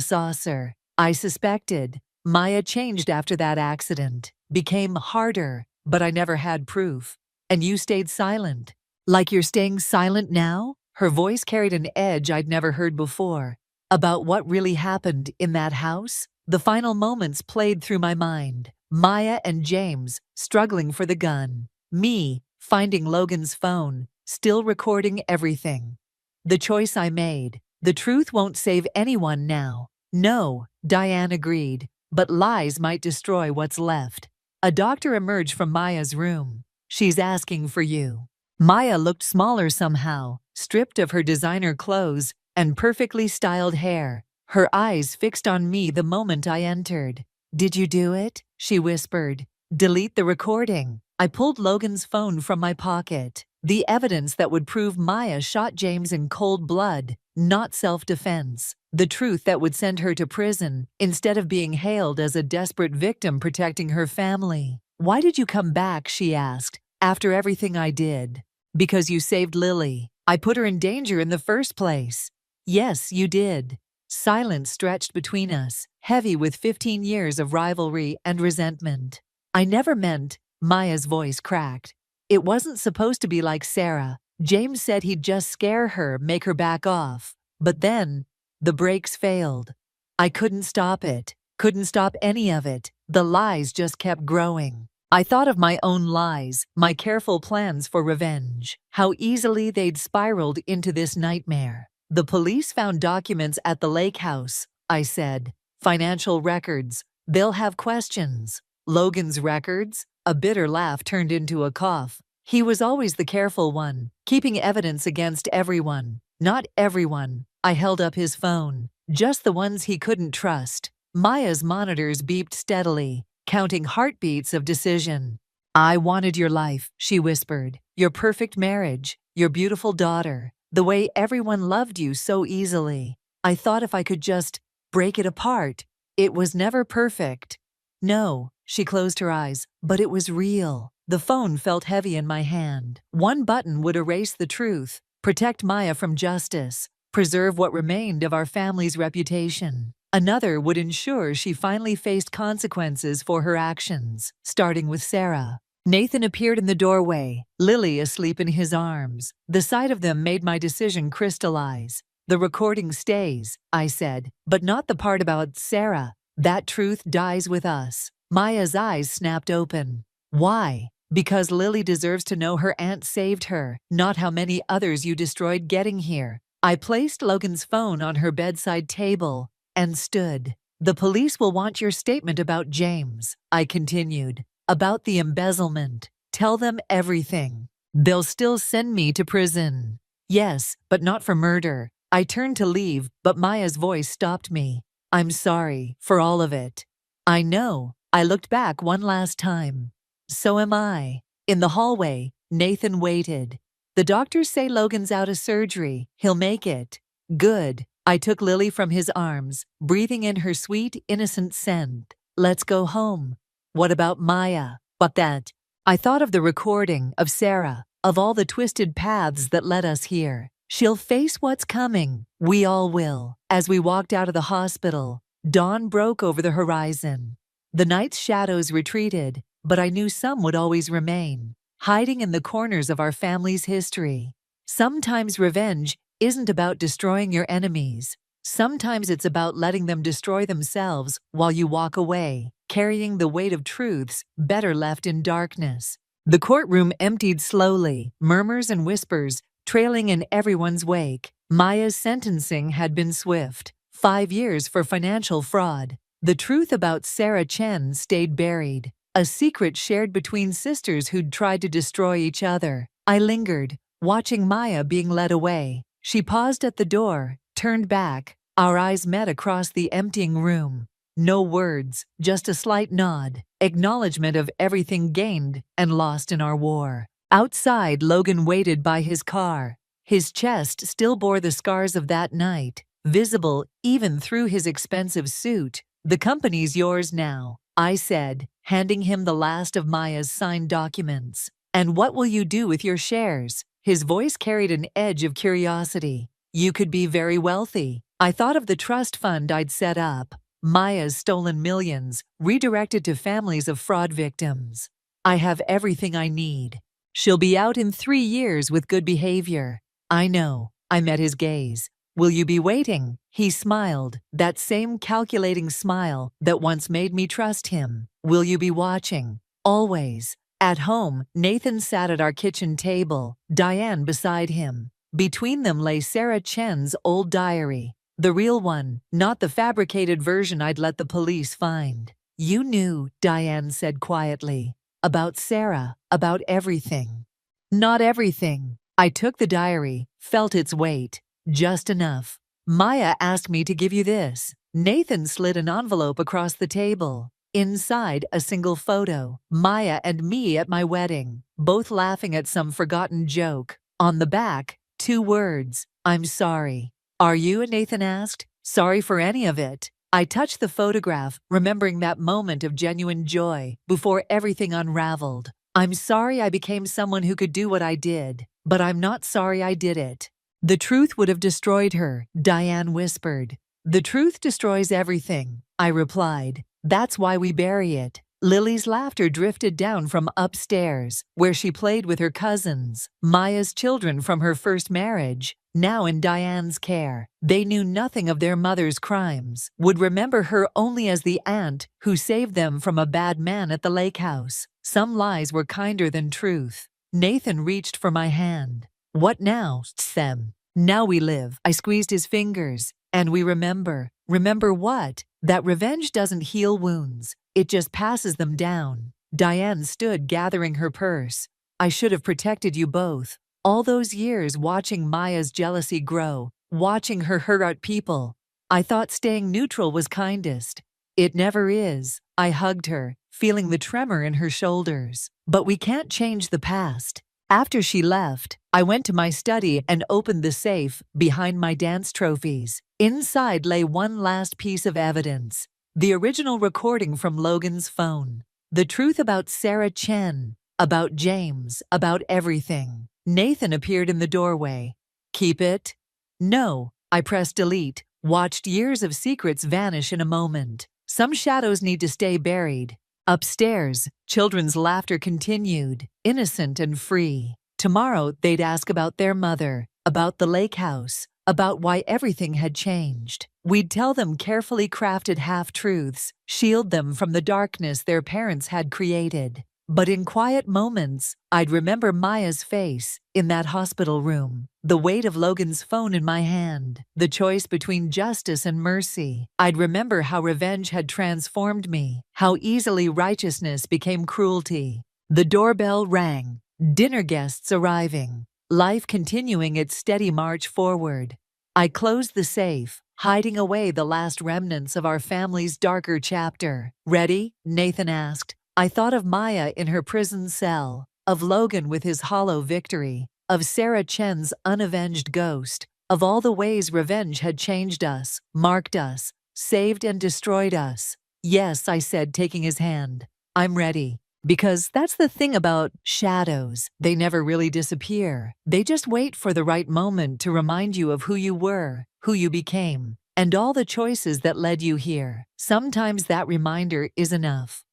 saucer. I suspected. Maya changed after that accident, became harder, but I never had proof. And you stayed silent. Like you're staying silent now? Her voice carried an edge I'd never heard before. About what really happened in that house? The final moments played through my mind. Maya and James struggling for the gun. Me finding Logan's phone, still recording everything. The choice I made. The truth won't save anyone now. No, Diane agreed, but lies might destroy what's left. A doctor emerged from Maya's room. She's asking for you. Maya looked smaller somehow, stripped of her designer clothes and perfectly styled hair, her eyes fixed on me the moment I entered. Did you do it? She whispered. Delete the recording. I pulled Logan's phone from my pocket. The evidence that would prove Maya shot James in cold blood, not self-defense. The truth that would send her to prison instead of being hailed as a desperate victim protecting her family. Why did you come back? She asked. After everything I did. Because you saved Lily. I put her in danger in the first place. Yes, you did. Silence stretched between us, heavy with 15 years of rivalry and resentment. I never meant, Maya's voice cracked. It wasn't supposed to be like Sarah. James said he'd just scare her, make her back off. But then, the brakes failed. I couldn't stop it. Couldn't stop any of it. The lies just kept growing. I thought of my own lies, my careful plans for revenge, how easily they'd spiraled into this nightmare. The police found documents at the lake house, I said. Financial records. They'll have questions. Logan's records? A bitter laugh turned into a cough. He was always the careful one, keeping evidence against everyone. Not everyone. I held up his phone. Just the ones he couldn't trust. Maya's monitors beeped steadily, counting heartbeats of decision. I wanted your life, she whispered. Your perfect marriage, your beautiful daughter, the way everyone loved you so easily. I thought if I could just break it apart. It was never perfect. No, she closed her eyes, but it was real. The phone felt heavy in my hand. One button would erase the truth, protect Maya from justice, preserve what remained of our family's reputation. Another would ensure she finally faced consequences for her actions, starting with Sarah. Nathan appeared in the doorway, Lily asleep in his arms. The sight of them made my decision crystallize. The recording stays, I said, but not the part about Sarah. That truth dies with us. Maya's eyes snapped open. Why? Because Lily deserves to know her aunt saved her, not how many others you destroyed getting here. I placed Logan's phone on her bedside table and stood. The police will want your statement about James, I continued. About the embezzlement. Tell them everything. They'll still send me to prison. Yes, but not for murder. I turned to leave, but Maya's voice stopped me. I'm sorry for all of it. I know. I looked back one last time. So am I. In the hallway, Nathan waited. The doctors say Logan's out of surgery. He'll make it. Good. I took Lily from his arms, breathing in her sweet, innocent scent. Let's go home. What about Maya? What that? I thought of the recording, of Sarah, of all the twisted paths that led us here. She'll face what's coming. We all will. As we walked out of the hospital, dawn broke over the horizon. The night's shadows retreated, but I knew some would always remain, hiding in the corners of our family's history. Sometimes revenge isn't about destroying your enemies. Sometimes it's about letting them destroy themselves while you walk away, carrying the weight of truths better left in darkness. The courtroom emptied slowly, murmurs and whispers trailing in everyone's wake. Maya's sentencing had been swift. 5 years for financial fraud. The truth about Sarah Chen stayed buried, a secret shared between sisters who'd tried to destroy each other. I lingered, watching Maya being led away. She paused at the door, turned back. Our eyes met across the emptying room. No words, just a slight nod, acknowledgement of everything gained and lost in our war. Outside, Logan waited by his car. His chest still bore the scars of that night, visible even through his expensive suit. The company's yours now, I said, handing him the last of Maya's signed documents. And what will you do with your shares? His voice carried an edge of curiosity. You could be very wealthy. I thought of the trust fund I'd set up. Maya's stolen millions, redirected to families of fraud victims. I have everything I need. She'll be out in 3 years with good behavior. I know. I met his gaze. Will you be waiting? He smiled, that same calculating smile that once made me trust him. Will you be watching? Always. At home, Nathan sat at our kitchen table, Diane beside him. Between them lay Sarah Chen's old diary. The real one, not the fabricated version I'd let the police find. You knew, Diane said quietly. About Sarah, about everything. Not everything. I took the diary, felt its weight. Just enough. Maya asked me to give you this. Nathan slid an envelope across the table. Inside, a single photo. Maya and me at my wedding, both laughing at some forgotten joke. On the back, 2 words. I'm sorry. Are you? Nathan asked. Sorry for any of it. I touched the photograph, remembering that moment of genuine joy before everything unraveled. I'm sorry I became someone who could do what I did, but I'm not sorry I did it. The truth would have destroyed her, Diane whispered. The truth destroys everything, I replied. That's why we bury it. Lily's laughter drifted down from upstairs, where she played with her cousins, Maya's children from her first marriage, now in Diane's care. They knew nothing of their mother's crimes, would remember her only as the aunt who saved them from a bad man at the lake house. Some lies were kinder than truth. Nathan reached for my hand. What now, Sam? Now we live. I squeezed his fingers. And we remember. Remember what? That revenge doesn't heal wounds. It just passes them down. Diane stood gathering her purse. I should have protected you both. All those years watching Maya's jealousy grow, watching her hurt out people. I thought staying neutral was kindest. It never is. I hugged her, feeling the tremor in her shoulders. But we can't change the past. After she left, I went to my study and opened the safe behind my dance trophies. Inside lay one last piece of evidence. The original recording from Logan's phone. The truth about Sarah Chen, about James, about everything. Nathan appeared in the doorway. Keep it? No. I pressed delete, watched years of secrets vanish in a moment. Some shadows need to stay buried. Upstairs, children's laughter continued, innocent and free. Tomorrow, they'd ask about their mother, about the lake house, about why everything had changed. We'd tell them carefully crafted half-truths, shield them from the darkness their parents had created. But in quiet moments, I'd remember Maya's face in that hospital room, the weight of Logan's phone in my hand, the choice between justice and mercy. I'd remember how revenge had transformed me, how easily righteousness became cruelty. The doorbell rang, dinner guests arriving, life continuing its steady march forward. I closed the safe, hiding away the last remnants of our family's darker chapter. Ready? Nathan asked. I thought of Maya in her prison cell, of Logan with his hollow victory, of Sarah Chen's unavenged ghost, of all the ways revenge had changed us, marked us, saved and destroyed us. Yes, I said, taking his hand. I'm ready. Because that's the thing about shadows. They never really disappear. They just wait for the right moment to remind you of who you were, who you became, and all the choices that led you here. Sometimes that reminder is enough.